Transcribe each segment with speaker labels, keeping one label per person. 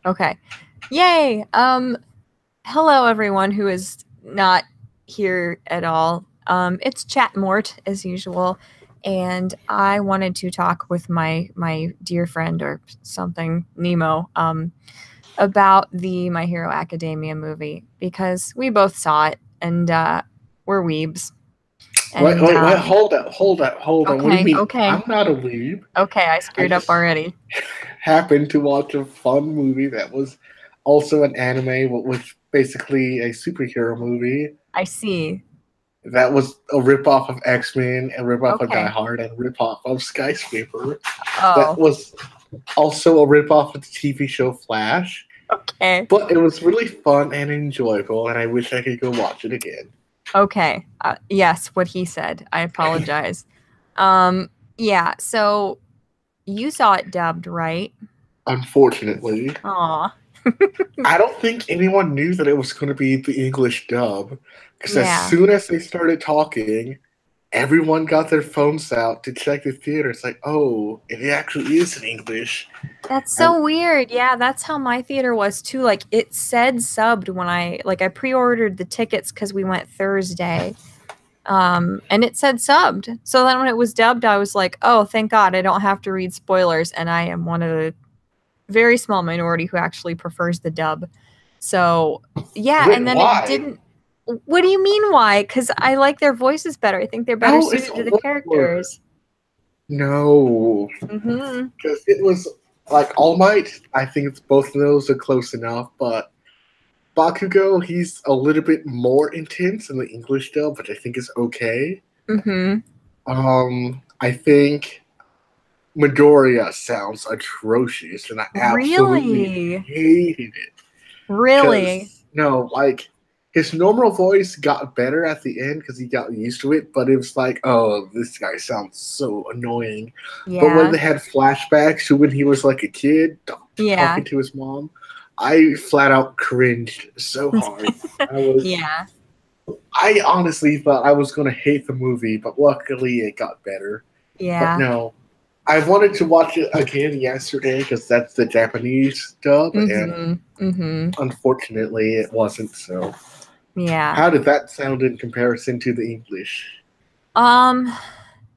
Speaker 1: Okay. Yay! Hello everyone who is not here at all. It's Chat-Mort as usual, and I wanted to talk with my dear friend or something, Nemo, about the My Hero Academia movie because we both saw it and we're weebs.
Speaker 2: Wait,
Speaker 1: And
Speaker 2: wait, wait, hold on. What do you
Speaker 1: okay,
Speaker 2: mean?
Speaker 1: okay,
Speaker 2: I'm not a weeb.
Speaker 1: okay, I
Speaker 2: I
Speaker 1: screwed up
Speaker 2: just
Speaker 1: already.
Speaker 2: happened to watch a fun movie that was also an anime, but was basically a superhero movie.
Speaker 1: I see.
Speaker 2: That was a ripoff of X-Men, a ripoff of Die
Speaker 1: Okay.
Speaker 2: Hard, and a ripoff of Skyscraper. That
Speaker 1: Oh,
Speaker 2: was also a ripoff of the TV show Flash.
Speaker 1: okay.
Speaker 2: But it was really fun and enjoyable, and I wish I could go watch it again.
Speaker 1: Okay. Yes, what he said. I apologize. Um, yeah, so you saw it dubbed, right?
Speaker 2: Unfortunately,
Speaker 1: Aw.
Speaker 2: I don't think anyone knew that it was going to be the English dub. Because as
Speaker 1: Yeah.
Speaker 2: soon as they started talking, everyone got their phones out to check the theater. It's like, oh, it actually is in English.
Speaker 1: That's
Speaker 2: And
Speaker 1: so weird. Yeah, that's how my theater was too. Like it said subbed when I pre-ordered the tickets because we went Thursday. And it said subbed. So then when it was dubbed, I was like, oh, thank God I don't have to read spoilers. And I am one of the very small minority who actually prefers the dub. So yeah,
Speaker 2: wait,
Speaker 1: and then it
Speaker 2: why?
Speaker 1: didn't. What do you mean why? Because I like their voices better. I think they're better
Speaker 2: No, it's
Speaker 1: suited to the
Speaker 2: over.
Speaker 1: characters.
Speaker 2: No,
Speaker 1: Mm-hmm.
Speaker 2: because it was like All Might. I think it's both of those are close enough, but Bakugo, he's a little bit more intense in the English dub, which I think is okay.
Speaker 1: Mm-hmm.
Speaker 2: I think Midoriya sounds atrocious, and I absolutely
Speaker 1: Really?
Speaker 2: hated it.
Speaker 1: Really?
Speaker 2: Because, no, like, his normal voice got better at the end because he got used to it, but it was like, oh, this guy sounds so annoying. But when
Speaker 1: Yeah.
Speaker 2: they had flashbacks to when he was like a kid
Speaker 1: Yeah.
Speaker 2: talking to his mom, I flat out cringed so hard. I was
Speaker 1: Yeah.
Speaker 2: I honestly thought I was going to hate the movie, but luckily it got better. But
Speaker 1: Yeah.
Speaker 2: no, I wanted to watch it again yesterday because that's the Japanese dub, and
Speaker 1: Mm-hmm. Mm-hmm.
Speaker 2: unfortunately it wasn't. So,
Speaker 1: Yeah.
Speaker 2: how did that sound in comparison to the English?
Speaker 1: Um,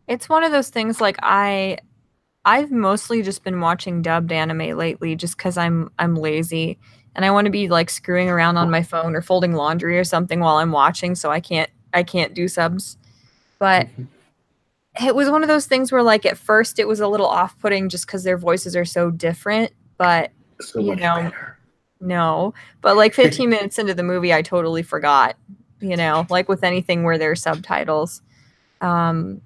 Speaker 1: it's one of those things like I've mostly just been watching dubbed anime lately just because I'm lazy and I want to be like screwing around on my phone or folding laundry or something while I'm watching, so I can't do subs. But it was one of those things where like at first it was a little off-putting just because their voices are so different, but
Speaker 2: So
Speaker 1: you
Speaker 2: much
Speaker 1: know,
Speaker 2: better.
Speaker 1: no. But like 15 minutes into the movie I totally forgot, like with anything where there's subtitles. Um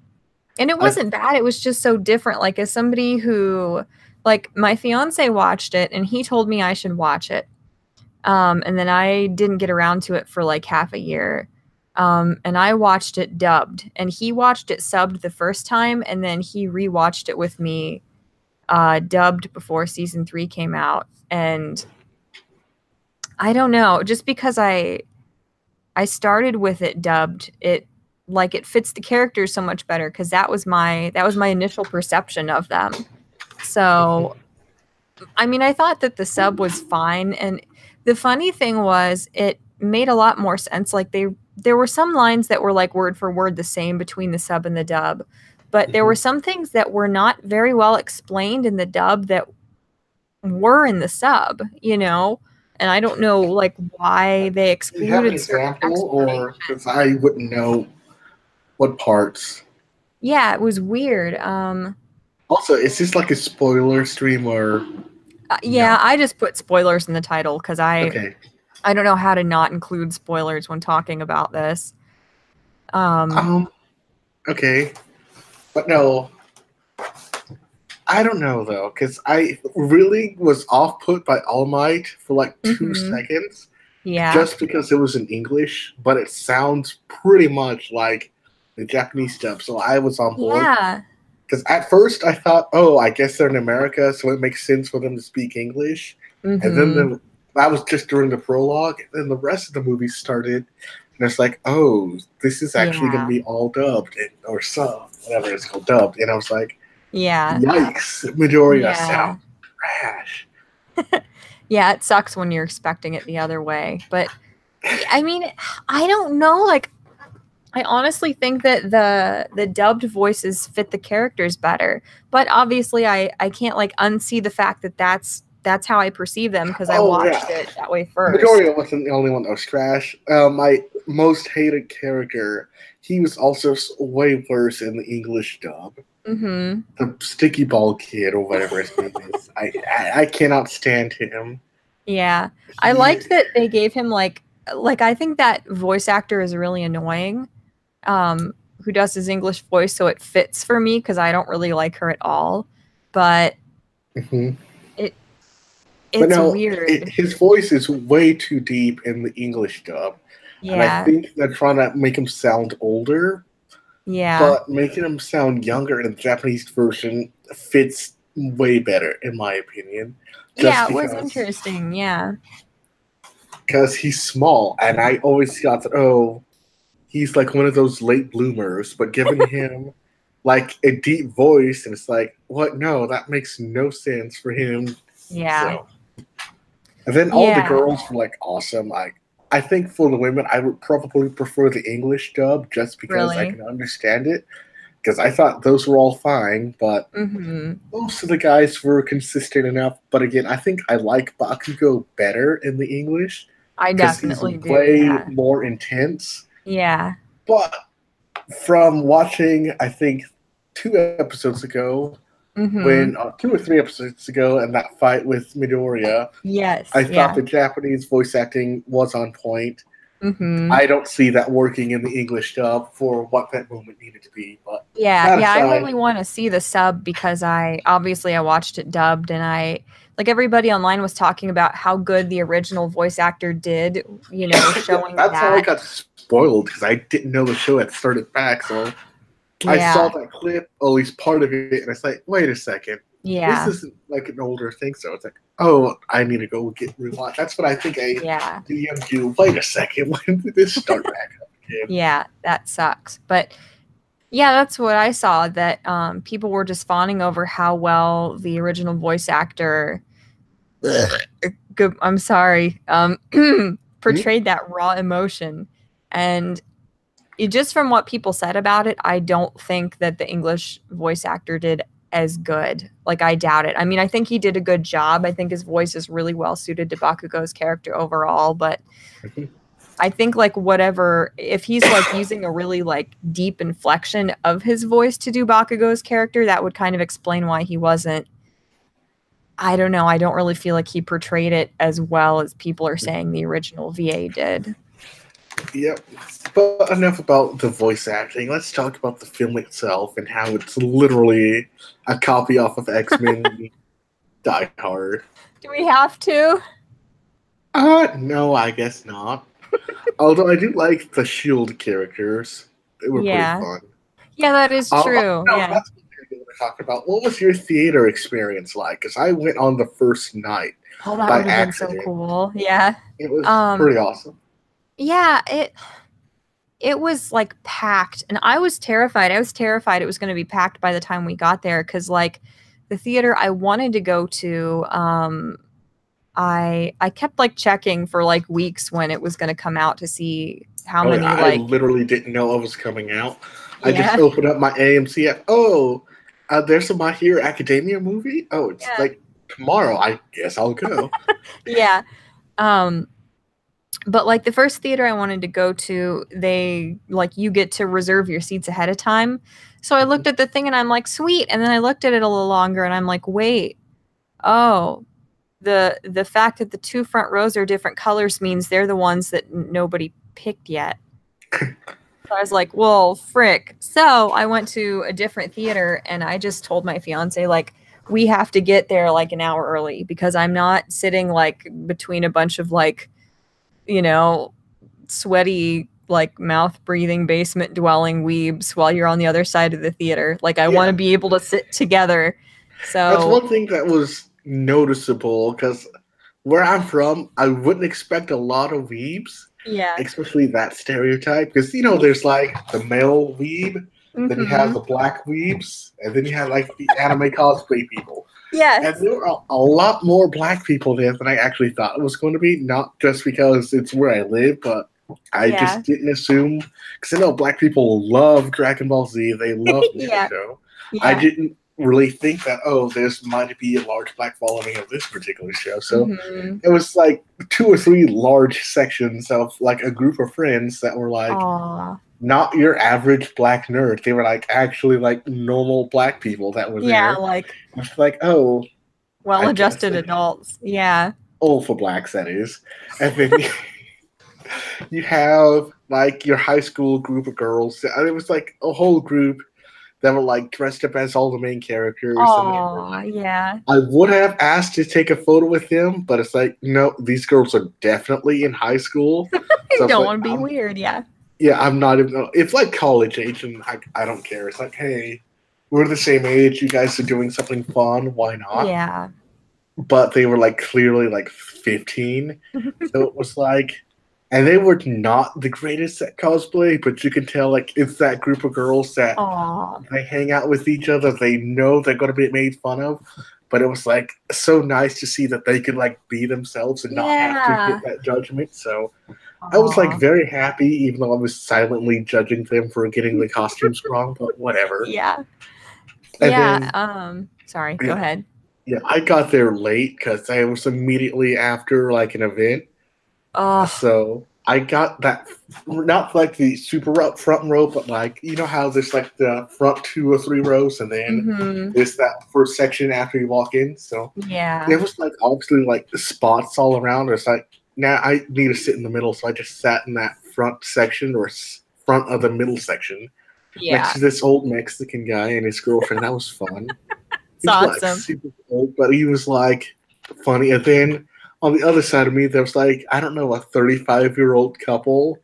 Speaker 1: and it
Speaker 2: I
Speaker 1: wasn't bad. It was just so different. Like as somebody who like my fiance watched it and he told me I should watch it. And then I didn't get around to it for like half a year. And I watched it dubbed and he watched it subbed the first time and then he rewatched it with me dubbed before season 3 came out. And I don't know, just because I started with it dubbed, it fits the characters so much better because that was my initial perception of them. So, I mean, I thought that the sub was fine, and the funny thing was it made a lot more sense. Like there were some lines that were like word for word the same between the sub and the dub, but there were some things that were not very well explained in the dub that were in the sub. And I don't know like why they
Speaker 2: Do you have an
Speaker 1: excluded certain
Speaker 2: example, or because
Speaker 1: explanations.
Speaker 2: I wouldn't know what parts?
Speaker 1: Yeah, it was weird.
Speaker 2: Also, is this like a spoiler stream or
Speaker 1: Yeah,
Speaker 2: not?
Speaker 1: I just put spoilers in the title because I
Speaker 2: Okay.
Speaker 1: I don't know how to not include spoilers when talking about this. Um,
Speaker 2: Um. Okay. But no, I don't know though, because I really was off put by All Might for like two
Speaker 1: mhm.
Speaker 2: seconds,
Speaker 1: Yeah.
Speaker 2: just because it was in English, but it sounds pretty much like the Japanese stuff. So I was on board.
Speaker 1: Yeah.
Speaker 2: Because at first I thought, oh, I guess they're in America, so it makes sense for them to speak English. And then
Speaker 1: Mhm.
Speaker 2: that was just during the prologue, and then the rest of the movie started, and it's like, oh, this is actually going to
Speaker 1: Yeah.
Speaker 2: be all dubbed or sub, whatever it's called, dubbed. And I was like,
Speaker 1: Yeah.
Speaker 2: yikes, Midoriya sound
Speaker 1: Yeah.
Speaker 2: trash.
Speaker 1: Yeah, it sucks when you're expecting it the other way. But I mean, I don't know. Like, I honestly think that the dubbed voices fit the characters better. But obviously, I can't like unsee the fact that that's how I perceive them because I
Speaker 2: Oh
Speaker 1: watched
Speaker 2: yeah,
Speaker 1: it that way first.
Speaker 2: Midoriya wasn't the only one that was trash. My most hated character, he was also way worse in the English dub.
Speaker 1: Mm-hmm.
Speaker 2: The Sticky Ball Kid or whatever his name is. I cannot stand him.
Speaker 1: Yeah, I
Speaker 2: He,
Speaker 1: liked that they gave him like I think that voice actor is really annoying. Who does his English voice, so it fits for me because I don't really like her at all. But
Speaker 2: mhm.
Speaker 1: it
Speaker 2: But
Speaker 1: it's
Speaker 2: no,
Speaker 1: weird.
Speaker 2: his voice is way too deep in the English dub, and I
Speaker 1: Yeah,
Speaker 2: think they're trying to make him sound older,
Speaker 1: yeah,
Speaker 2: but making him sound younger in the Japanese version fits way better, in my opinion. Just
Speaker 1: yeah. It was
Speaker 2: because
Speaker 1: interesting. Yeah,
Speaker 2: he's small, and I always thought that he's like one of those late bloomers, but giving him like a deep voice, and it's like, what? No, that makes no sense for him.
Speaker 1: yeah,
Speaker 2: So, and then all the
Speaker 1: yeah.
Speaker 2: girls were like awesome. I think for the women, I would probably prefer the English dub just because I
Speaker 1: Really.
Speaker 2: can understand it. Because I thought those were all fine, but
Speaker 1: Mm-hmm.
Speaker 2: most of the guys were consistent enough. But again, I think I like Bakugo better in the English
Speaker 1: I
Speaker 2: because he's
Speaker 1: definitely do.
Speaker 2: way
Speaker 1: Yeah,
Speaker 2: more intense.
Speaker 1: yeah.
Speaker 2: But from watching, I think 2 episodes ago,
Speaker 1: Mm-hmm.
Speaker 2: when 2 or 3 episodes ago, and that fight with Midoriya, I
Speaker 1: Yes.
Speaker 2: thought
Speaker 1: Yeah.
Speaker 2: the Japanese voice acting was on point.
Speaker 1: Mm-hmm.
Speaker 2: I don't see that working in the English dub for what that moment needed to be. But
Speaker 1: Yeah,
Speaker 2: that
Speaker 1: yeah, I
Speaker 2: aside,
Speaker 1: really want to see the sub because I obviously I watched it dubbed and I like everybody online was talking about how good the original voice actor did,
Speaker 2: yeah,
Speaker 1: showing
Speaker 2: that's how I
Speaker 1: that.
Speaker 2: got spoiled because I didn't know the show had started back. So I saw
Speaker 1: Yeah.
Speaker 2: that clip, at least part of it, and it's like, wait a second, this
Speaker 1: Yeah.
Speaker 2: isn't like an older thing. So it's like, oh, I need to go get rewatch. That's what I think a
Speaker 1: Yeah.
Speaker 2: DM do. Wait a second, when did this start back up again?
Speaker 1: Yeah, that sucks. But yeah, that's what I saw that people were just fawning over how well the original voice actor good I'm sorry,
Speaker 2: Hmm?
Speaker 1: portrayed that raw emotion. And just from what people said about it, I don't think that the English voice actor did as good. Like, I doubt it. I mean, I think he did a good job. I think his voice is really well suited to Bakugo's character overall, but I think like whatever if he's like using a really like deep inflection of his voice to do Bakugo's character, that would kind of explain why he wasn't. I don't know. I don't really feel like he portrayed it as well as people are saying the original VA did.
Speaker 2: Yep. But enough about the voice acting. Let's talk about the film itself and how it's literally a copy off of X-Men Die Hard.
Speaker 1: Do we have to?
Speaker 2: No, I guess not. Although I do like the Shield characters. They were pretty
Speaker 1: Yeah.
Speaker 2: fun.
Speaker 1: Yeah, that is true.
Speaker 2: No,
Speaker 1: Yeah.
Speaker 2: that's what we're going to talk about. What was your theater experience like? Because I went on the first night
Speaker 1: Oh, that
Speaker 2: by
Speaker 1: would have been so
Speaker 2: accident.
Speaker 1: cool. Yeah.
Speaker 2: It was
Speaker 1: Um,
Speaker 2: pretty awesome.
Speaker 1: yeah, it was like packed and I was terrified. I was terrified it was going to be packed by the time we got there cuz like the theater I wanted to go to I kept like checking for like weeks when it was going to come out to see how
Speaker 2: Oh, yeah,
Speaker 1: many
Speaker 2: I
Speaker 1: like
Speaker 2: literally didn't know it was coming out. I just
Speaker 1: yeah.
Speaker 2: opened up my AMC app. Oh, there's a My Hero Academia movie? Oh, it's
Speaker 1: Yeah.
Speaker 2: like tomorrow. I guess I'll go.
Speaker 1: Yeah. Um but like the first theater I wanted to go to, they like you get to reserve your seats ahead of time. So I looked at the thing and I'm like, sweet. And then I looked at it a little longer and I'm like, wait, oh, the fact that the two front rows are different colors means they're the ones that nobody picked yet. So I was like, well, frick. So I went to a different theater and I just told my fiance, like, we have to get there like an hour early because I'm not sitting like between a bunch of like, you know, sweaty, like mouth breathing, basement dwelling weebs while you're on the other side of the theater. Like, I want to
Speaker 2: Yeah,
Speaker 1: be able to sit together.
Speaker 2: that's
Speaker 1: So,
Speaker 2: one thing that was noticeable because where I'm from, I wouldn't expect a lot of weebs,
Speaker 1: yeah.
Speaker 2: especially that stereotype. Because, there's like the male weeb, then you have
Speaker 1: Mm-hmm.
Speaker 2: the black weebs, and then you have like the anime cosplay people. And
Speaker 1: Yes.
Speaker 2: there were a lot more black people there than I actually thought it was going to be. Not just because it's where I live, but I
Speaker 1: Yeah.
Speaker 2: just didn't assume. Because I know black people love Dragon Ball Z. They love
Speaker 1: Yeah.
Speaker 2: Naruto. I
Speaker 1: Yeah.
Speaker 2: didn't really think that, oh, there's might be a large black following of this particular show. So
Speaker 1: Mm-hmm.
Speaker 2: it was like 2 or 3 large sections of like a group of friends that were like
Speaker 1: Aw.
Speaker 2: not your average black nerd. They were like actually like normal black people that were
Speaker 1: Yeah,
Speaker 2: there.
Speaker 1: like
Speaker 2: It's like, oh, I guess
Speaker 1: well-adjusted
Speaker 2: they
Speaker 1: adults. Yeah.
Speaker 2: all for blacks, that is. And then you have like your high school group of girls. And it was like a whole group that were like dressed up as all the main characters. And they were
Speaker 1: Aw, yeah.
Speaker 2: I would have asked to take a photo with them, but it's like, no, these girls are definitely in high school.
Speaker 1: I
Speaker 2: So it's
Speaker 1: don't
Speaker 2: like,
Speaker 1: want to be weird. Yeah.
Speaker 2: yeah, I'm not even. It's like college age, and I don't care. It's like, hey, we're the same age. You guys are doing something fun. Why not?
Speaker 1: Yeah.
Speaker 2: But they were like clearly like 15. So it was like, and they were not the greatest at cosplay, but you can tell like it's that group of girls that
Speaker 1: Aw.
Speaker 2: they hang out with each other. They know they're going to be made fun of, but it was like so nice to see that they could like be themselves and not have to
Speaker 1: Yeah.
Speaker 2: get that judgment. So I was like
Speaker 1: Aw.
Speaker 2: very happy, even though I was silently judging them for getting the costumes wrong, but whatever.
Speaker 1: Yeah.
Speaker 2: And
Speaker 1: Yeah.
Speaker 2: then,
Speaker 1: Sorry, go
Speaker 2: yeah,
Speaker 1: ahead.
Speaker 2: yeah, I got there late because I was immediately after like an event.
Speaker 1: Oh.
Speaker 2: So I got that, not like the super up front row, but like, you know how there's like the front 2 or 3 rows and then
Speaker 1: Mm-hmm.
Speaker 2: there's that first section after you walk in. So
Speaker 1: Yeah.
Speaker 2: there was like obviously like spots all around. It's like, now I need to sit in the middle. So I just sat in that front section or front of the middle section next
Speaker 1: Yeah.
Speaker 2: to this old Mexican guy and his girlfriend. That was fun.
Speaker 1: It's
Speaker 2: He's like
Speaker 1: awesome.
Speaker 2: super old, but he was like funny. And then on the other side of me, there was like, I don't know, a 35-year-old couple.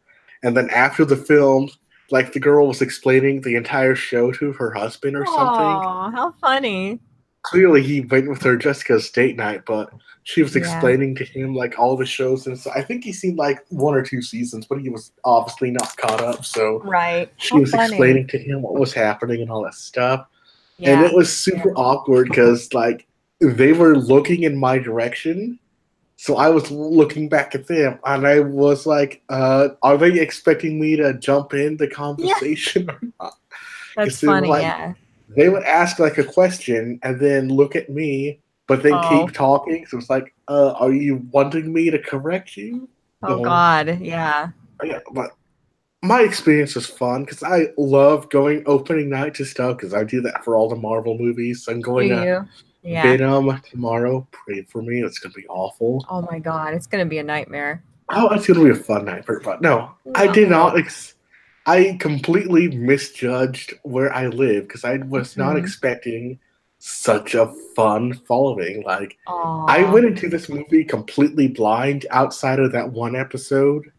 Speaker 2: And then after the film, like the girl was explaining the entire show to her husband or something.
Speaker 1: Oh, how funny.
Speaker 2: Clearly, he went with her just because date night, but she was
Speaker 1: Yeah.
Speaker 2: explaining to him like all the shows. And so I think he seen like 1 or 2 seasons, but he was obviously not caught up. So
Speaker 1: Right.
Speaker 2: she
Speaker 1: How
Speaker 2: was
Speaker 1: funny.
Speaker 2: explaining to him what was happening and all that stuff. And it
Speaker 1: Yeah.
Speaker 2: was super awkward because like they were looking in my direction, so I was looking back at them, and I was like, "Are they expecting me to jump in the
Speaker 1: Yeah.
Speaker 2: conversation or not?"
Speaker 1: That's
Speaker 2: Because they were
Speaker 1: funny.
Speaker 2: like,
Speaker 1: Yeah.
Speaker 2: they would ask like a question and then look at me, but then
Speaker 1: Oh.
Speaker 2: keep talking. So it's like, "Are you wanting me to correct you?"
Speaker 1: Oh
Speaker 2: No,
Speaker 1: God. Yeah.
Speaker 2: yeah, but my experience was fun because I love going opening night to stuff because I do that for all the Marvel movies. I'm
Speaker 1: Do
Speaker 2: going to
Speaker 1: you? Yeah.
Speaker 2: Venom tomorrow. Pray for me. It's going to be awful.
Speaker 1: Oh my God. It's gonna be a nightmare.
Speaker 2: Oh, it's going to be a fun night. But no, I did
Speaker 1: No.
Speaker 2: not. I completely misjudged where I live because I was not
Speaker 1: Mm-hmm.
Speaker 2: expecting such a fun following. Like, I
Speaker 1: Aw.
Speaker 2: went into this movie completely blind outside of that one episode.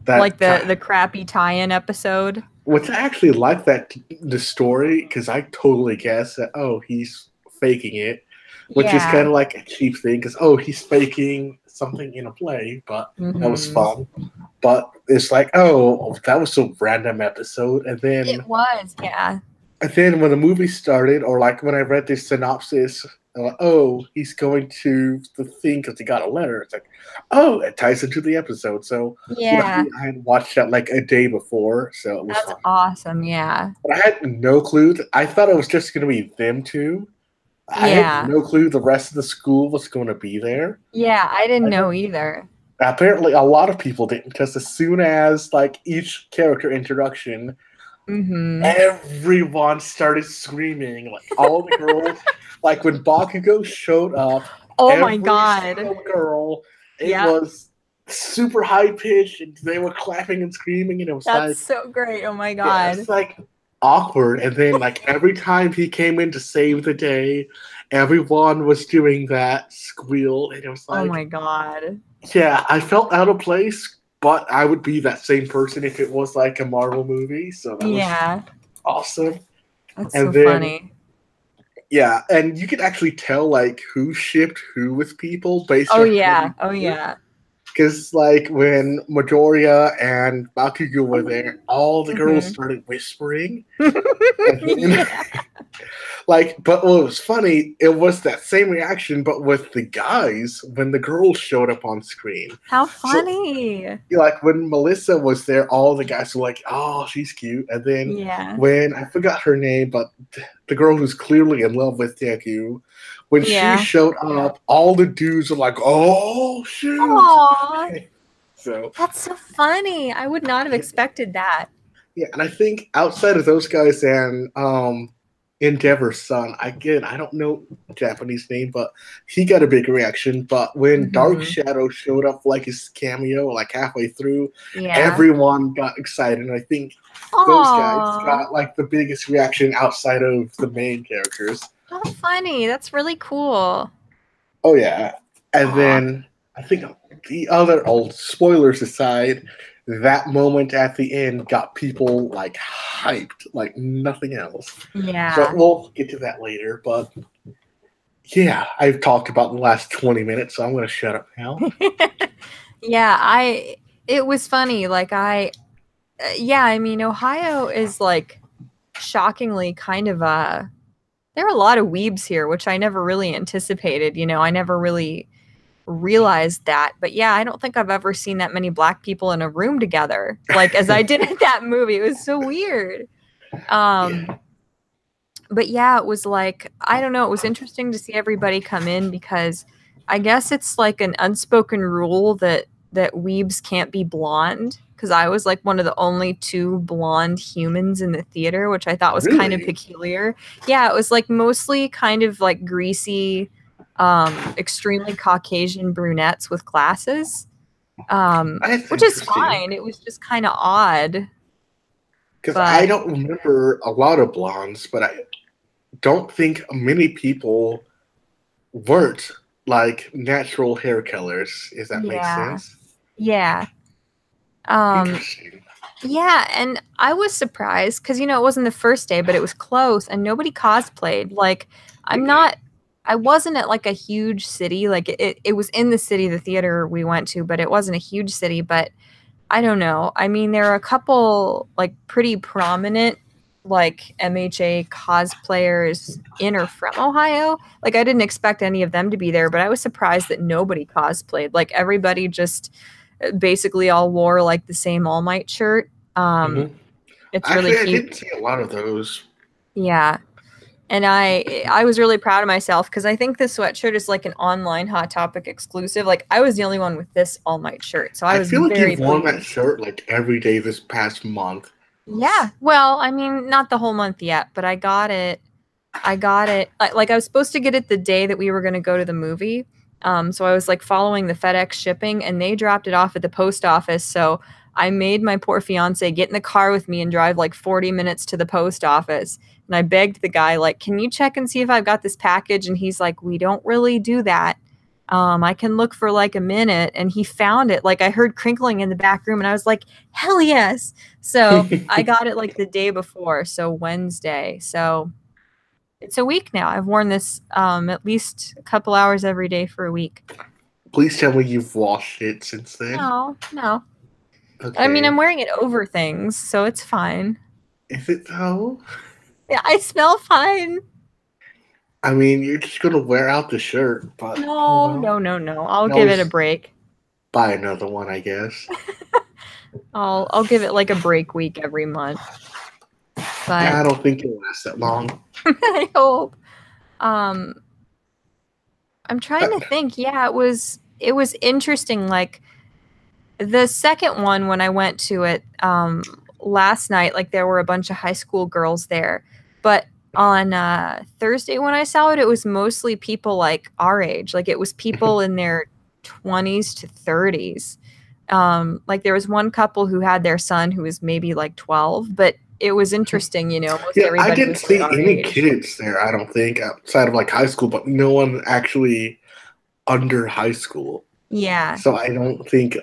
Speaker 1: Like
Speaker 2: That
Speaker 1: the crappy tie-in episode.
Speaker 2: Which I actually like that the story because I totally guessed that he's faking it, which is kind
Speaker 1: Yeah.
Speaker 2: of like a cheap thing because he's faking something in a play, but that was
Speaker 1: Mm-hmm.
Speaker 2: fun. But it's like that was a random episode,
Speaker 1: It was. Yeah.
Speaker 2: and then when the movie started, or like when I read this synopsis, I'm like, he's going to the thing because he got a letter. It's like, it ties into the episode. So
Speaker 1: Yeah.
Speaker 2: luckily I had watched that like a day before, so it was
Speaker 1: That's
Speaker 2: fun.
Speaker 1: awesome. Yeah.
Speaker 2: But I had no clue. I thought it was just going to be them two. I had
Speaker 1: Yeah.
Speaker 2: no clue the rest of the school was going to be there.
Speaker 1: Yeah. I didn't know either.
Speaker 2: Apparently, a lot of people didn't because as soon as like each character introduction,
Speaker 1: Mm-hmm.
Speaker 2: everyone started screaming. Like all the girls, like when Bakugo showed up,
Speaker 1: Oh my
Speaker 2: every
Speaker 1: God.
Speaker 2: single girl, it
Speaker 1: Yeah.
Speaker 2: was super high pitched, and they were clapping and screaming, and it was
Speaker 1: That's
Speaker 2: like,
Speaker 1: so great. Oh my
Speaker 2: yeah,
Speaker 1: God.
Speaker 2: it's like awkward. And then like every time he came in to save the day, everyone was doing that squeal, and it was
Speaker 1: Oh
Speaker 2: like,
Speaker 1: my God.
Speaker 2: yeah, I felt out of place, but I would be that same person if it was like a Marvel movie. So that was
Speaker 1: Yeah.
Speaker 2: awesome.
Speaker 1: That's
Speaker 2: And
Speaker 1: so
Speaker 2: then
Speaker 1: funny.
Speaker 2: yeah, and you could actually tell like who shipped who with people based
Speaker 1: Oh
Speaker 2: on how
Speaker 1: yeah.
Speaker 2: you
Speaker 1: Oh
Speaker 2: do it.
Speaker 1: yeah.
Speaker 2: Because like when Midoriya and Bakugou were there, all the girls started whispering, and then,
Speaker 1: Yeah.
Speaker 2: like, but what was funny, it was that same reaction, but with the guys when the girls showed up on screen.
Speaker 1: How
Speaker 2: So,
Speaker 1: funny.
Speaker 2: like when Melissa was there, all the guys were like, "Oh, she's cute," and then
Speaker 1: Yeah.
Speaker 2: when I forgot her name, but the girl who's clearly in love with Deku, when she
Speaker 1: Yeah.
Speaker 2: showed up, all the dudes were like, "Oh shoot!"
Speaker 1: Aw.
Speaker 2: So
Speaker 1: That's so funny. I would not have expected that.
Speaker 2: yeah, and I think outside of those guys and Endeavor's son, again, I don't know Japanese name, but he got a big reaction. But when Dark Shadow showed up like his cameo, like halfway through,
Speaker 1: Yeah.
Speaker 2: everyone got excited. And I think those guys
Speaker 1: Aw.
Speaker 2: got like the biggest reaction outside of the main characters.
Speaker 1: How funny. That's really cool.
Speaker 2: Oh yeah. And
Speaker 1: Aw.
Speaker 2: then I think the other old spoilers aside, that moment at the end got people like hyped like nothing else.
Speaker 1: Yeah.
Speaker 2: So we'll get to that later, but yeah, I've talked about the last 20 minutes, so I'm going to shut up now.
Speaker 1: Yeah, it was funny. Like yeah, I mean, Ohio is like shockingly kind of there are a lot of weebs here, which I never really anticipated, I never really realized that. But yeah, I don't think I've ever seen that many black people in a room together, like as I did in that movie. It was so weird. But yeah, it was like, I don't know, it was interesting to see everybody come in because I guess it's like an unspoken rule that weebs can't be blonde, because I was like one of the only 2 blonde humans in the theater, which I thought was kind of peculiar. Yeah, it was like mostly kind of like greasy, extremely Caucasian brunettes with glasses, which is fine. It was just kind of odd.
Speaker 2: Because I don't remember a lot of blondes, but I don't think many people weren't like natural hair colors, if that makes sense.
Speaker 1: Yeah.
Speaker 2: Interesting.
Speaker 1: Yeah, and I was surprised because, it wasn't the first day, but it was close and nobody cosplayed. Like, I wasn't at like a huge city. Like, it was in the city, the theater we went to, but it wasn't a huge city. But I don't know. I mean, there are a couple like pretty prominent like MHA cosplayers in or from Ohio. Like, I didn't expect any of them to be there, but I was surprised that nobody cosplayed. Like, everybody just basically all wore like the same All Might shirt. It's really cute.
Speaker 2: I didn't see a lot of those.
Speaker 1: Yeah. And I was really proud of myself because I think this sweatshirt is like an online Hot Topic exclusive. Like, I was the only one with this All Might shirt, so I was
Speaker 2: feel like
Speaker 1: very
Speaker 2: you've worn that shirt like every day this past month.
Speaker 1: Yeah. Well, I mean, not the whole month yet, but I got it. Like I was supposed to get it the day that we were going to go to the movie. So I was like following the FedEx shipping and they dropped it off at the post office. So I made my poor fiance get in the car with me and drive like 40 minutes to the post office. And I begged the guy, like, can you check and see if I've got this package? And he's like, we don't really do that. I can look for like a minute. And he found it. Like, I heard crinkling in the back room and I was like, hell yes. So I got it like the day before. So Wednesday. So it's a week now. I've worn this at least a couple hours every day for a week.
Speaker 2: Please tell me you've washed it since then.
Speaker 1: No.
Speaker 2: Okay.
Speaker 1: I mean, I'm wearing it over things, so it's fine.
Speaker 2: Is it though?
Speaker 1: Yeah, I smell fine.
Speaker 2: I mean, you're just gonna wear out the shirt, but
Speaker 1: no. I'll give it a break.
Speaker 2: Buy another one, I guess.
Speaker 1: I'll give it like a break week every month. But
Speaker 2: yeah, I don't think it'll last that long.
Speaker 1: I hope. I'm trying to think. Yeah, it was interesting. Like, the second one, when I went to it last night, like, there were a bunch of high school girls there. But on Thursday when I saw it, it was mostly people like our age. Like, it was people in their 20s to 30s. Like, there was one couple who had their son who was maybe like 12, but it was interesting, most everybody
Speaker 2: I didn't
Speaker 1: was
Speaker 2: see
Speaker 1: like
Speaker 2: any
Speaker 1: age.
Speaker 2: kids there, I don't think, outside of like high school, but no one actually under high school.
Speaker 1: Yeah.
Speaker 2: So I don't think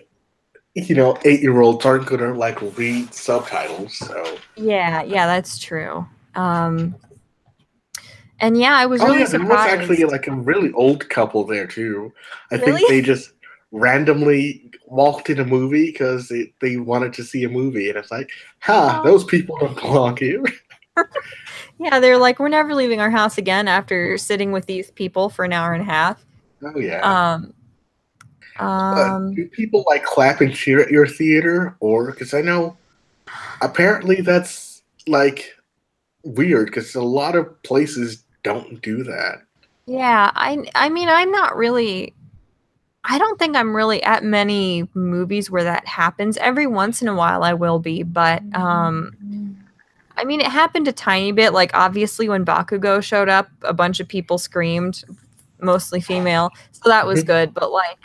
Speaker 2: 8-year-olds aren't gonna like read subtitles. So
Speaker 1: yeah, that's true. And yeah, I was really surprised.
Speaker 2: There was actually like a really old couple there too. I
Speaker 1: Really?
Speaker 2: think they just randomly walked in a movie because they wanted to see a movie, and it's like,
Speaker 1: Oh.
Speaker 2: those people don't belong here.
Speaker 1: Yeah, they're like, we're never leaving our house again after sitting with these people for an hour and a half.
Speaker 2: Oh yeah.
Speaker 1: Um, um,
Speaker 2: Do people like clap and cheer at your theater, or because I know apparently that's like weird because a lot of places don't do that.
Speaker 1: yeah, I mean, I'm not really. I don't think I'm really at many movies where that happens. Every once in a while, I will be, but I mean, it happened a tiny bit. Like, obviously, when Bakugou showed up, a bunch of people screamed, mostly female, so that was good. But like,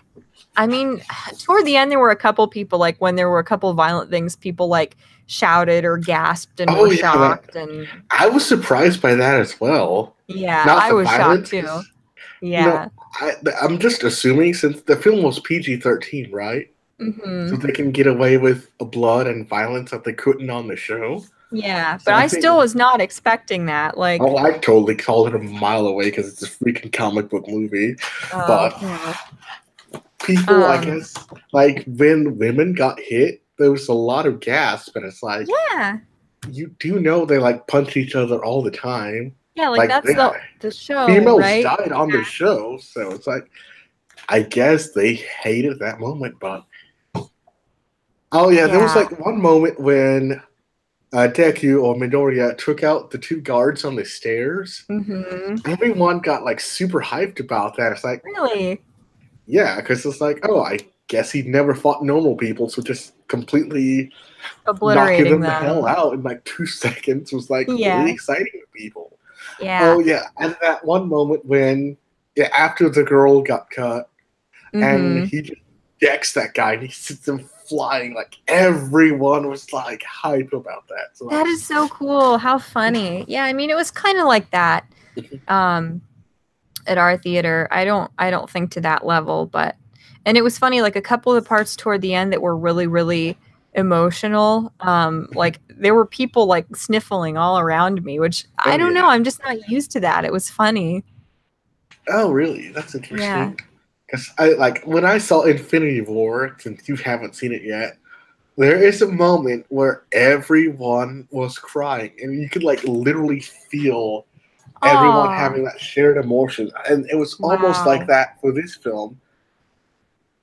Speaker 1: I mean, toward the end, there were a couple people, like when there were a couple violent things, people like shouted or gasped and
Speaker 2: Oh
Speaker 1: were
Speaker 2: yeah,
Speaker 1: shocked. And
Speaker 2: I was surprised by that as well.
Speaker 1: yeah,
Speaker 2: Not
Speaker 1: I
Speaker 2: the
Speaker 1: was shocked
Speaker 2: violence,
Speaker 1: too.
Speaker 2: 'cause,
Speaker 1: Yeah.
Speaker 2: I'm just assuming since the film was PG-13, right? So
Speaker 1: Hmm.
Speaker 2: they can get away with blood and violence that they couldn't on the show.
Speaker 1: Yeah, but
Speaker 2: So I
Speaker 1: I still
Speaker 2: think,
Speaker 1: was not expecting that.
Speaker 2: oh,
Speaker 1: Like,
Speaker 2: I totally called it a mile away because it's a freaking comic book movie.
Speaker 1: oh
Speaker 2: But
Speaker 1: no.
Speaker 2: people, I
Speaker 1: Um,
Speaker 2: guess, like when women got hit, there was a lot of gasp, and it's like
Speaker 1: yeah.
Speaker 2: you do know they like punch each other all the time.
Speaker 1: Yeah, like
Speaker 2: Like
Speaker 1: that's the show,
Speaker 2: females
Speaker 1: right?
Speaker 2: died on the show, so it's like I guess they hated that moment. But oh yeah, there was
Speaker 1: Yeah.
Speaker 2: like one moment when Deku or Midoriya took out the two guards on the stairs.
Speaker 1: Mm-hmm.
Speaker 2: Everyone got like super hyped about that. It's like,
Speaker 1: Really?
Speaker 2: yeah, because it's like, oh, I guess he'd never fought normal people, so just completely knocking
Speaker 1: Obliterating
Speaker 2: them the hell
Speaker 1: them.
Speaker 2: out in like 2 seconds was like really
Speaker 1: Yeah.
Speaker 2: exciting to people.
Speaker 1: Yeah.
Speaker 2: Oh yeah, and that one moment when after the girl got cut and
Speaker 1: Mm-hmm.
Speaker 2: he just decks that guy and he sends him flying, like everyone was like hype about that. So
Speaker 1: That is so cool. How funny. Yeah, I mean, it was kind of like that um at our theater. I don't think to that level, but and it was funny, like a couple of the parts toward the end that were really, really emotional. Like there were people like sniffling all around me, which I
Speaker 2: oh
Speaker 1: don't know,
Speaker 2: yeah.
Speaker 1: I'm just not used to that. It was funny.
Speaker 2: Oh really? That's
Speaker 1: Yeah.
Speaker 2: interesting. Because I like when I saw Infinity War, since you haven't seen it yet, there is a moment where everyone was crying, and you could like literally feel everyone
Speaker 1: Oh,
Speaker 2: having that shared emotion, and it was almost like
Speaker 1: wow.
Speaker 2: that for this film.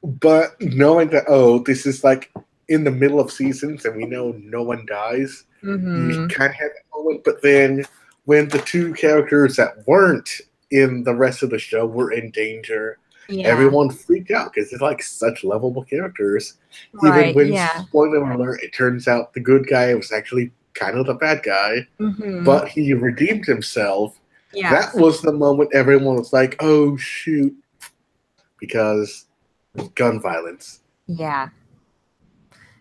Speaker 2: But knowing that, oh, this is like in the middle of seasons, and we know no one dies, you
Speaker 1: Mm-hmm.
Speaker 2: kind of have that moment. But then when the two characters that weren't in the rest of the show were in danger,
Speaker 1: Yeah.
Speaker 2: everyone freaked out because they're like such lovable characters. Even
Speaker 1: Right.
Speaker 2: when,
Speaker 1: Yeah.
Speaker 2: spoiler alert, it turns out the good guy was actually kind of the bad guy,
Speaker 1: Mm-hmm.
Speaker 2: but he redeemed himself. That
Speaker 1: Yes.
Speaker 2: was the moment everyone was like, oh shoot, because gun violence.
Speaker 1: Yeah.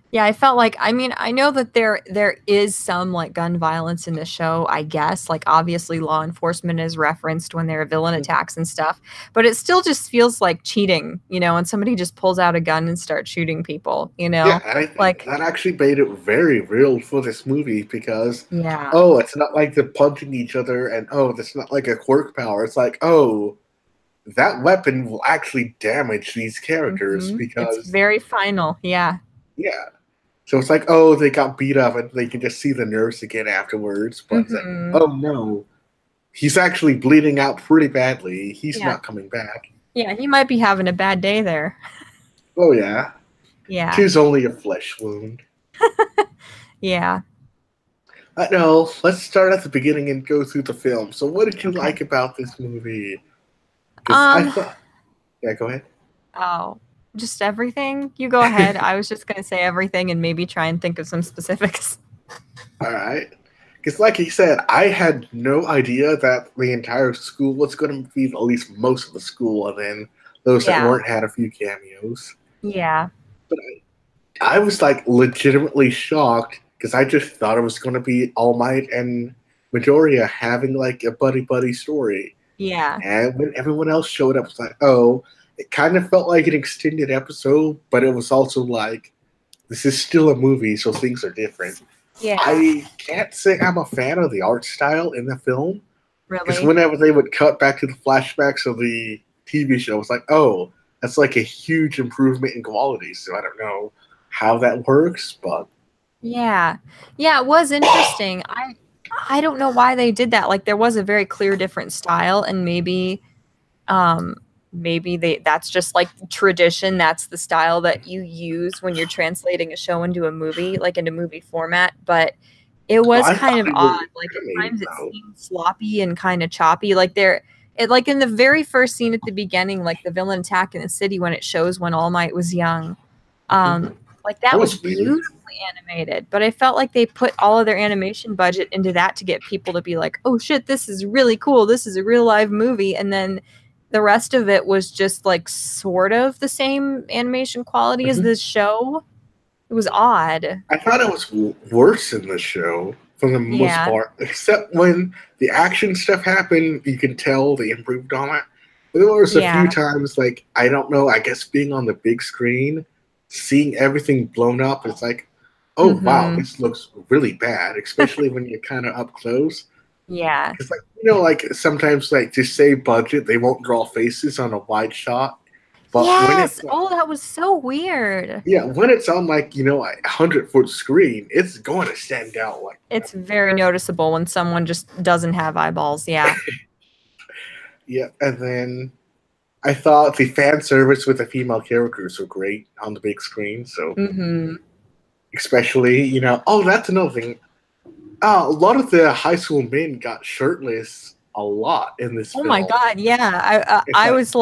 Speaker 1: Yeah, I felt like, I mean, I know that there is some like gun violence in the show, I guess. Like obviously law enforcement is referenced when there are villain attacks and stuff, but it still just feels like cheating, when somebody just pulls out a gun and starts shooting people, you
Speaker 2: Yeah,
Speaker 1: know?
Speaker 2: and I think
Speaker 1: Like,
Speaker 2: that actually made it very real for this movie because,
Speaker 1: yeah.
Speaker 2: oh, it's not like they're punching each other and, oh, that's not like a quirk power. It's like, oh, that weapon will actually damage these characters
Speaker 1: It's
Speaker 2: because,
Speaker 1: very final. Yeah.
Speaker 2: yeah. So it's like, oh, they got beat up and they can just see the nerves again afterwards. But it's like,
Speaker 1: Hmm.
Speaker 2: oh no, he's actually bleeding out pretty badly. He's
Speaker 1: Yeah.
Speaker 2: not coming back.
Speaker 1: Yeah, he might be having a bad day there.
Speaker 2: Oh yeah,
Speaker 1: Yeah.
Speaker 2: tis only a flesh wound.
Speaker 1: Yeah.
Speaker 2: No, let's start at the beginning and go through the film. So, what did you
Speaker 1: Okay.
Speaker 2: like about this movie? Because I
Speaker 1: Um,
Speaker 2: thought, yeah, go ahead.
Speaker 1: oh, just everything. You go ahead. I was just gonna say everything and maybe try and think of some specifics.
Speaker 2: All right. Because, like he said, I had no idea that the entire school was going to be at least most of the school, and then those that
Speaker 1: Yeah.
Speaker 2: weren't had a few cameos.
Speaker 1: Yeah.
Speaker 2: But I was like legitimately shocked because I just thought it was going to be All Might and Midoriya having like a buddy buddy story.
Speaker 1: Yeah.
Speaker 2: And when everyone else showed up, it's like, oh, it kind of felt like an extended episode, but it was also like, this is still a movie, so things are different.
Speaker 1: Yeah.
Speaker 2: I can't say I'm a fan of the art style in the film, because
Speaker 1: Really?
Speaker 2: whenever they would cut back to the flashbacks of the TV show, it's like, oh, That's like a huge improvement in quality. So I don't know how that works, but
Speaker 1: Yeah. Yeah, it was interesting. I don't know why they did that. Like there was a very clear different style and um maybe that's just like tradition. That's the style that you use when you're translating a show into a movie, like into movie format, but it
Speaker 2: well,
Speaker 1: was
Speaker 2: I
Speaker 1: kind
Speaker 2: thought
Speaker 1: of
Speaker 2: they were
Speaker 1: odd. Like at
Speaker 2: animated
Speaker 1: times it
Speaker 2: though.
Speaker 1: seemed sloppy and kind of choppy. Like like in the very first scene at the beginning, like the villain attack in the city when it shows when All Might was young.
Speaker 2: Mhm.
Speaker 1: Like
Speaker 2: That
Speaker 1: that was
Speaker 2: was weird.
Speaker 1: beautifully animated, but I felt like they put all of their animation budget into that to get people to be like, "Oh shit, this is really cool. This is a real live movie." And then the rest of it was just like sort of the same animation quality as
Speaker 2: Mhm.
Speaker 1: this show. It was odd.
Speaker 2: I thought it was worse in the show for the most
Speaker 1: Yeah.
Speaker 2: part, except when the action stuff happened. You can tell they improved on it. But there was a few
Speaker 1: Yeah.
Speaker 2: times, like I don't know, I guess being on the big screen, seeing everything blown up, it's like, oh wow,
Speaker 1: Mhm.
Speaker 2: this looks really bad, especially when you're kind of up close.
Speaker 1: Yeah.
Speaker 2: Because like you know, like sometimes like to save budget, they won't draw faces on a wide shot. But when
Speaker 1: Yes.
Speaker 2: it's
Speaker 1: Oh, that was so weird.
Speaker 2: yeah, when it's on like you know a 100-foot screen, it's going to stand out like that.
Speaker 1: It's very noticeable when someone just doesn't have eyeballs. Yeah.
Speaker 2: Yeah, and then I thought the fan service with the female characters were great on the big screen. So
Speaker 1: Mhm.
Speaker 2: especially you know, oh that's another thing. A lot of the high school men got shirtless a lot in this
Speaker 1: Oh my
Speaker 2: film.
Speaker 1: God, yeah.
Speaker 2: It's
Speaker 1: I
Speaker 2: like
Speaker 1: was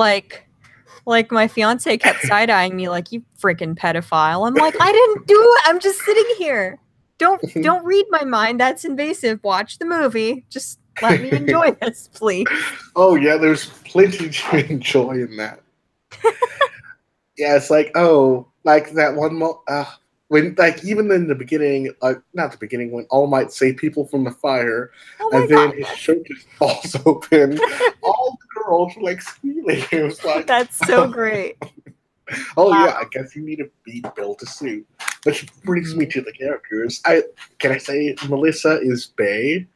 Speaker 1: like my fiance kept side eyeing me like you freaking pedophile. I'm like, I didn't do it. I'm just sitting here. Don't read my mind. That's invasive. Watch the movie. Just let me enjoy this, please.
Speaker 2: oh yeah, there's plenty to enjoy in that. Yeah, it's like oh, like that one when like even in the beginning, not the beginning when All Might save people from the fire,
Speaker 1: Oh
Speaker 2: and
Speaker 1: my
Speaker 2: then
Speaker 1: God.
Speaker 2: his shirt just falls open. All the girls were like squealing. It was like,
Speaker 1: That's so great.
Speaker 2: oh
Speaker 1: Wow.
Speaker 2: yeah, I guess you need a beat built to suit. Which brings me
Speaker 1: Mhm.
Speaker 2: to the characters. I can I say Melissa is Bae.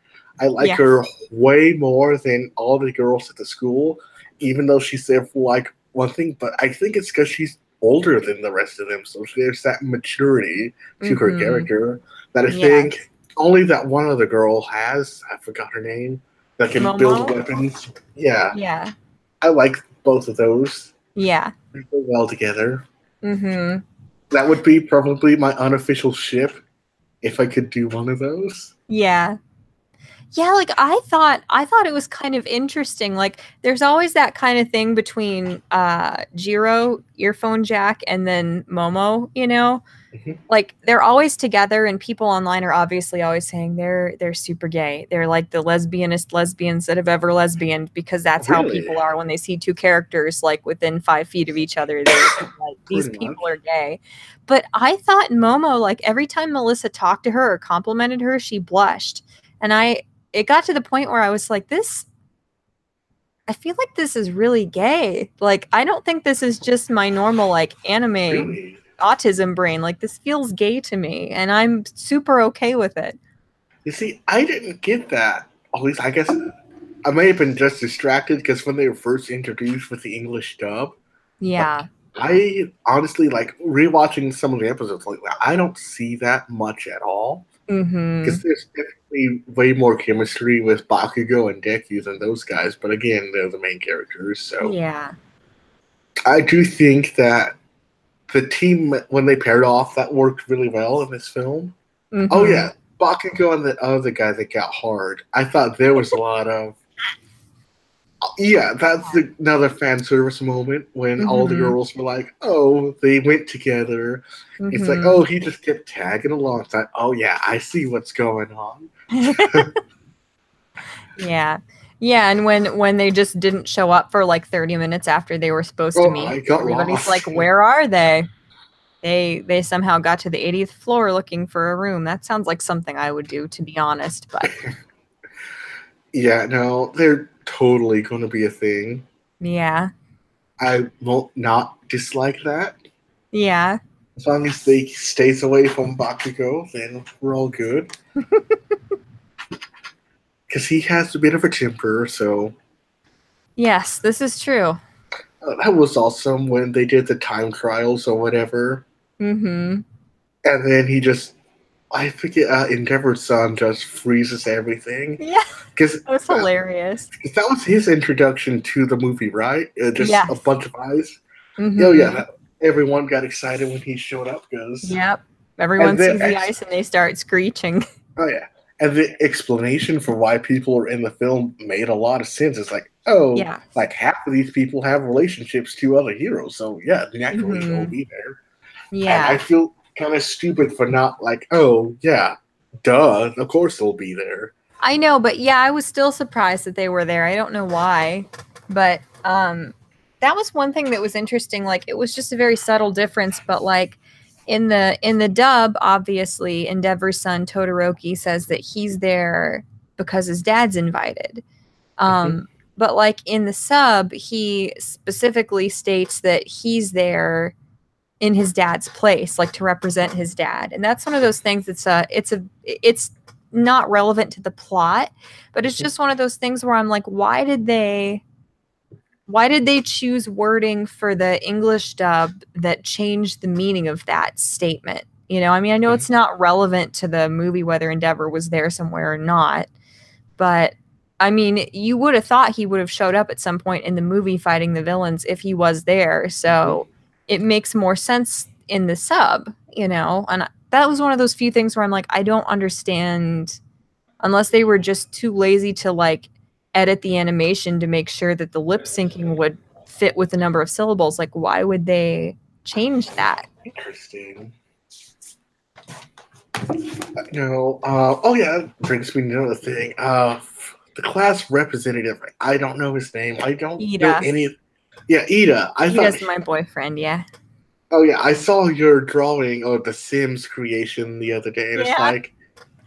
Speaker 2: I like
Speaker 1: Yes.
Speaker 2: her way more than all the girls at the school, even though she's there for like one thing. But I think it's because she's older than the rest of them, so there's that maturity to her
Speaker 1: Mhm.
Speaker 2: character that I
Speaker 1: Yes.
Speaker 2: think only that one other girl has. I forgot her name. That can build
Speaker 1: Momo?
Speaker 2: weapons. Yeah,
Speaker 1: Yeah.
Speaker 2: I like both of those.
Speaker 1: Yeah.
Speaker 2: They go well together.
Speaker 1: Mhm.
Speaker 2: That would be probably my unofficial ship if I could do one of those.
Speaker 1: Yeah. Yeah, like I thought it was kind of interesting. Like there's always that kind of thing between Jiro, earphone jack, and then Momo, you know?
Speaker 2: Mhm.
Speaker 1: Like they're always together and people online are obviously always saying they're super gay. They're like the lesbianest lesbians that have ever lesbian because that's how
Speaker 2: Really,
Speaker 1: people are when they see two characters like within 5 feet of each other. They're like these
Speaker 2: pretty
Speaker 1: people
Speaker 2: much.
Speaker 1: are gay. But I thought Momo, like every time Melissa talked to her or complimented her, she blushed. And it got to the point where I was like, I feel like this is really gay. Like, I don't think this is just my normal, like, anime
Speaker 2: Really.
Speaker 1: autism brain. Like, this feels gay to me, and I'm super okay with it.
Speaker 2: You see, I didn't get that. At least I guess I may have been just distracted because when they were first introduced with the English dub, but
Speaker 1: Yeah.
Speaker 2: I honestly like rewatching some of the episodes lately. I don't see that much at all
Speaker 1: Mm-hmm.
Speaker 2: because there's definitely way more chemistry with Bakugo and Deku than those guys. But again, they're the main characters, so
Speaker 1: Yeah.
Speaker 2: I do think that the team when they paired off that worked really well in this film. Oh
Speaker 1: Mm-hmm.
Speaker 2: yeah, Bakugo and the other guy that got hard. I thought there was a lot of yeah. That's another fan service moment when all the
Speaker 1: Mm-hmm.
Speaker 2: girls were like, "Oh, they went together." It's like,
Speaker 1: Mm-hmm.
Speaker 2: "Oh, he just kept tagging along." It's like, "Oh yeah, I see what's going on."
Speaker 1: Yeah. Yeah, and when they just didn't show up for like 30 minutes after they were supposed to
Speaker 2: Oh,
Speaker 1: meet,
Speaker 2: I got
Speaker 1: everybody's like,
Speaker 2: lost.
Speaker 1: "Where are they?" They somehow got to the 80th floor looking for a room. That sounds like something I would do, to be honest, but
Speaker 2: Yeah, no, they're totally going to be a thing.
Speaker 1: yeah.
Speaker 2: I won't not dislike that.
Speaker 1: Yeah.
Speaker 2: As long as they stays away from Bakugo, then we're all good. Because he has a bit of a temper, so
Speaker 1: Yes, this is true.
Speaker 2: That was awesome when they did the time trials or whatever.
Speaker 1: Mm-hmm.
Speaker 2: And then he just, I forget, Endeavor's son just freezes everything.
Speaker 1: Yeah,
Speaker 2: Because
Speaker 1: that was hilarious.
Speaker 2: that was his introduction to the movie, right? Just a
Speaker 1: Yes.
Speaker 2: bunch of eyes. Oh,
Speaker 1: Mm-hmm.
Speaker 2: yeah. Everyone got excited when he showed up because.
Speaker 1: Yep. Everyone
Speaker 2: And the
Speaker 1: sees the ice and they start screeching.
Speaker 2: oh yeah, and the explanation for why people are in the film made a lot of sense. It's like, oh,
Speaker 1: Yeah.
Speaker 2: like half of these people have relationships to other heroes, so yeah, naturally he'll
Speaker 1: Mm-hmm.
Speaker 2: be there. And I
Speaker 1: Yeah.
Speaker 2: feel kind of stupid for not like, oh yeah, duh, of course he'll be there.
Speaker 1: I know, but yeah, I was still surprised that they were there. I don't know why, but that was one thing that was interesting. Like it was just a very subtle difference, but like in the dub, obviously, Endeavor's son Todoroki says that he's there because his dad's invited.
Speaker 2: Mhm.
Speaker 1: But like in the sub, he specifically states that he's there in his dad's place, like to represent his dad. And that's one of those things it's not relevant to the plot, but it's just one of those things where I'm like, why did they choose wording for the English dub that changed the meaning of that statement? You know, I mean, I know it's not relevant to the movie whether Endeavor was there somewhere or not, but I mean, you would have thought he would have showed up at some point in the movie fighting the villains if he was there. So it makes more sense in the sub, you know? And that was one of those few things where I'm like, I don't understand unless they were just too lazy to like edit the animation to make sure that the lip syncing would fit with the number of syllables. Like, why would they change that?
Speaker 2: Interesting. No. Oh yeah, that brings me to another thing. The class representative. I don't know his name. I don't know
Speaker 1: Ida.
Speaker 2: any. Yeah, Ida. I thought.
Speaker 1: Ida's my boyfriend, yeah.
Speaker 2: Oh yeah, I saw your drawing of the Sims creation the other day, and it's
Speaker 1: Yeah.
Speaker 2: like,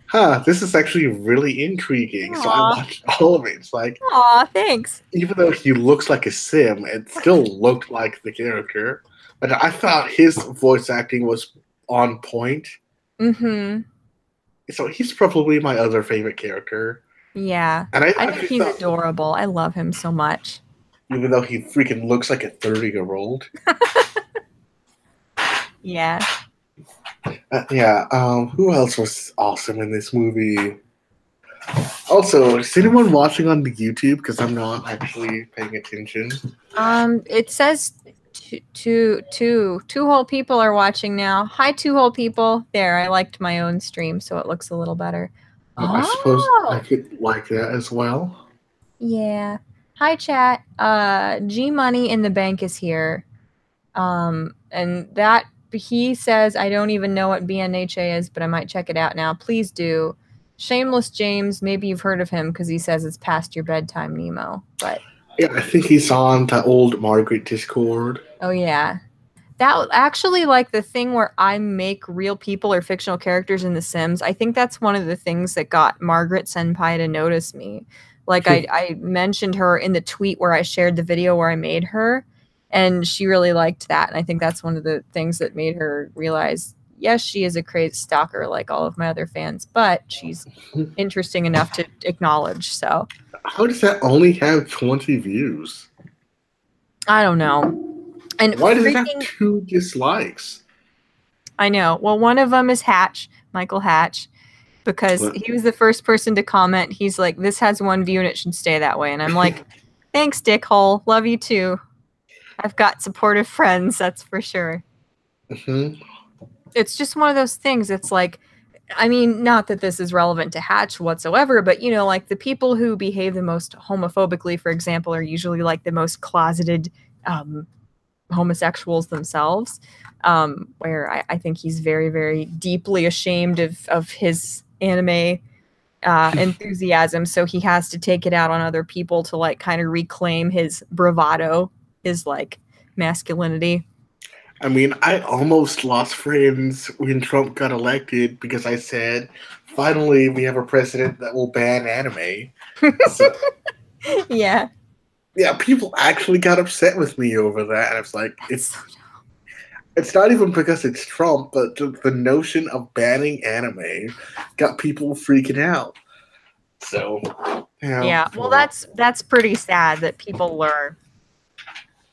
Speaker 2: huh, this is actually really intriguing. So I
Speaker 1: Aw.
Speaker 2: watched all of it. It's like,
Speaker 1: Aw, thanks.
Speaker 2: even though he looks like a Sim, it still looked like the character. But I thought his voice acting was on point.
Speaker 1: Mm-hmm.
Speaker 2: So he's probably my other favorite character.
Speaker 1: Yeah.
Speaker 2: And I
Speaker 1: I think
Speaker 2: actually
Speaker 1: he's
Speaker 2: thought,
Speaker 1: adorable. I love him so much.
Speaker 2: even though he freaking looks like a 30-year-old.
Speaker 1: Yeah.
Speaker 2: Yeah, who else was awesome in this movie? Also, is anyone watching on the YouTube? Because I'm not actually paying attention.
Speaker 1: It says two whole people are watching now. Hi, two whole people. There, I liked my own stream, so it looks a little better.
Speaker 2: I suppose I
Speaker 1: Oh,
Speaker 2: could like that as well.
Speaker 1: yeah. Hi, chat. G Money in the bank is here. And that he says I don't even know what BNHA is, but I might check it out now. Please do. Shameless James, maybe you've heard of him because he says it's past your bedtime, Nemo. But
Speaker 2: Yeah, I think he's on the old Margaret Discord.
Speaker 1: oh yeah. That actually, like the thing where I make real people or fictional characters in The Sims, I think that's one of the things that got Margaret Senpai to notice me. Like I mentioned her in the tweet where I shared the video where I made her, and she really liked that. And I think that's one of the things that made her realize, yes, she is a crazy stalker like all of my other fans, but she's interesting enough to acknowledge. So
Speaker 2: How does that only have 20 views?
Speaker 1: I don't know. And
Speaker 2: Why does it have
Speaker 1: freaking
Speaker 2: 2 dislikes?
Speaker 1: I know. Well, one of them is Hatch, Michael Hatch, because
Speaker 2: What?
Speaker 1: he was the first person to comment. He's like, this has 1 view and it should stay that way. And I'm like, thanks, dickhole. Love you too. I've got supportive friends, that's for sure.
Speaker 2: Mm-hmm.
Speaker 1: It's just one of those things. It's like, I mean, not that this is relevant to Hatch whatsoever, but, you know, like the people who behave the most homophobically, for example, are usually like the most closeted homosexuals themselves, where I think he's very, very deeply ashamed of his anime enthusiasm, so he has to take it out on other people to like kind of reclaim his bravado, his like masculinity.
Speaker 2: I mean, I almost lost friends when Trump got elected because I said, finally, we have a president that will ban anime. So,
Speaker 1: Yeah.
Speaker 2: yeah, people actually got upset with me over that. And it's like, it's not even because it's Trump, but the notion of banning anime got people freaking out. So,
Speaker 1: Yeah. Well, that's pretty sad that people learn.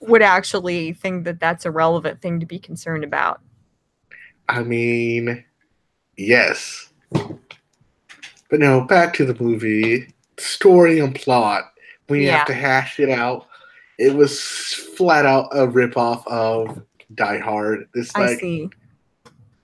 Speaker 1: would actually think that that's a relevant thing to be concerned about.
Speaker 2: I mean, yes. But no, back to the movie. Story and plot. When you have
Speaker 1: Yeah,
Speaker 2: to hash it out, it was flat out a ripoff of Die Hard. It's
Speaker 1: I
Speaker 2: like
Speaker 1: see.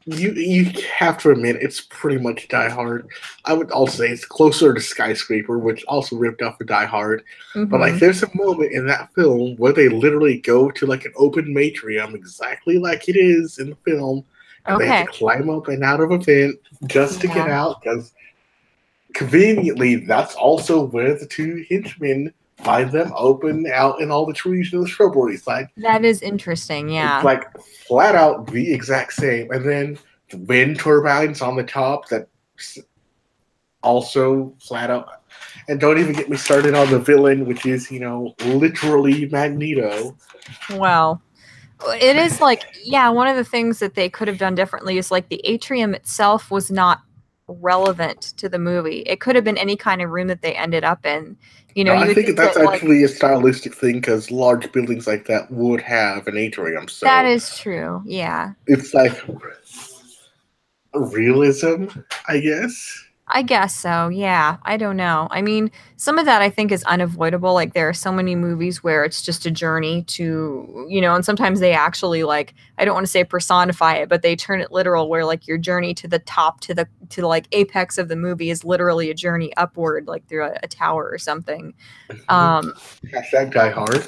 Speaker 2: you have to admit it's pretty much Die Hard. I would also say it's closer to Skyscraper, which also ripped off of Die Hard. But like,
Speaker 1: Mm-hmm.
Speaker 2: there's a moment in that film where they literally go to like an open matrium, exactly like it is in the film, and they have to
Speaker 1: Okay.
Speaker 2: climb up and out of a vent just to get
Speaker 1: Yeah.
Speaker 2: out. Because conveniently, that's also where the two henchmen find them open out in all the trees and the shrubberies. Like,
Speaker 1: That is interesting.
Speaker 2: it's
Speaker 1: Yeah.
Speaker 2: like flat out the exact same. And then the wind turbines on the top that also flat out. And don't even get me started on the villain, which is, literally Magneto.
Speaker 1: Well, it is like, yeah, one of the things that they could have done differently is like the atrium itself was not relevant to the movie. It could have been any kind of room that they ended up in. You
Speaker 2: I
Speaker 1: would
Speaker 2: think
Speaker 1: think
Speaker 2: that's
Speaker 1: that like
Speaker 2: actually a stylistic thing because large buildings like that would have an atrium.
Speaker 1: that
Speaker 2: So
Speaker 1: is true. Yeah.
Speaker 2: it's like realism, I guess.
Speaker 1: I guess so. Yeah. I don't know. I mean, some of that I think is unavoidable. Like there are so many movies where it's just a journey to, and sometimes they actually like, I don't want to say personify it, but they turn it literal where like your journey to the top to like apex of the movie is literally a journey upward, like through a tower or something. Um,
Speaker 2: Hashtag Die Hard.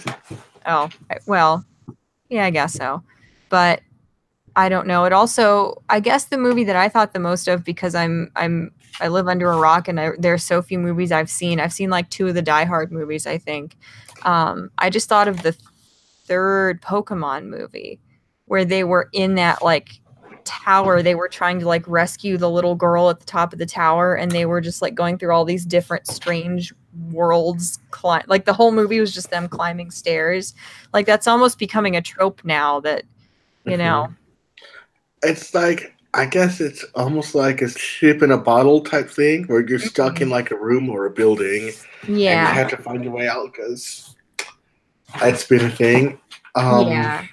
Speaker 1: well, yeah, I guess so. But I don't know. It also, I guess the movie that I thought the most of because I live under a rock and there are so few movies I've seen. I've seen like two of the Die Hard movies, I think. I just thought of the third Pokemon movie where they were in that like tower. They were trying to like rescue the little girl at the top of the tower and they were just like going through all these different strange worlds. Like the whole movie was just them climbing stairs. Like that's almost becoming a trope now that, you know.
Speaker 2: It's like, I guess it's almost like a ship in a bottle type thing where you're stuck in
Speaker 1: Mhm.
Speaker 2: like a room or a building and you
Speaker 1: Yeah.
Speaker 2: have to find your way out because that's been a thing.
Speaker 1: Yeah.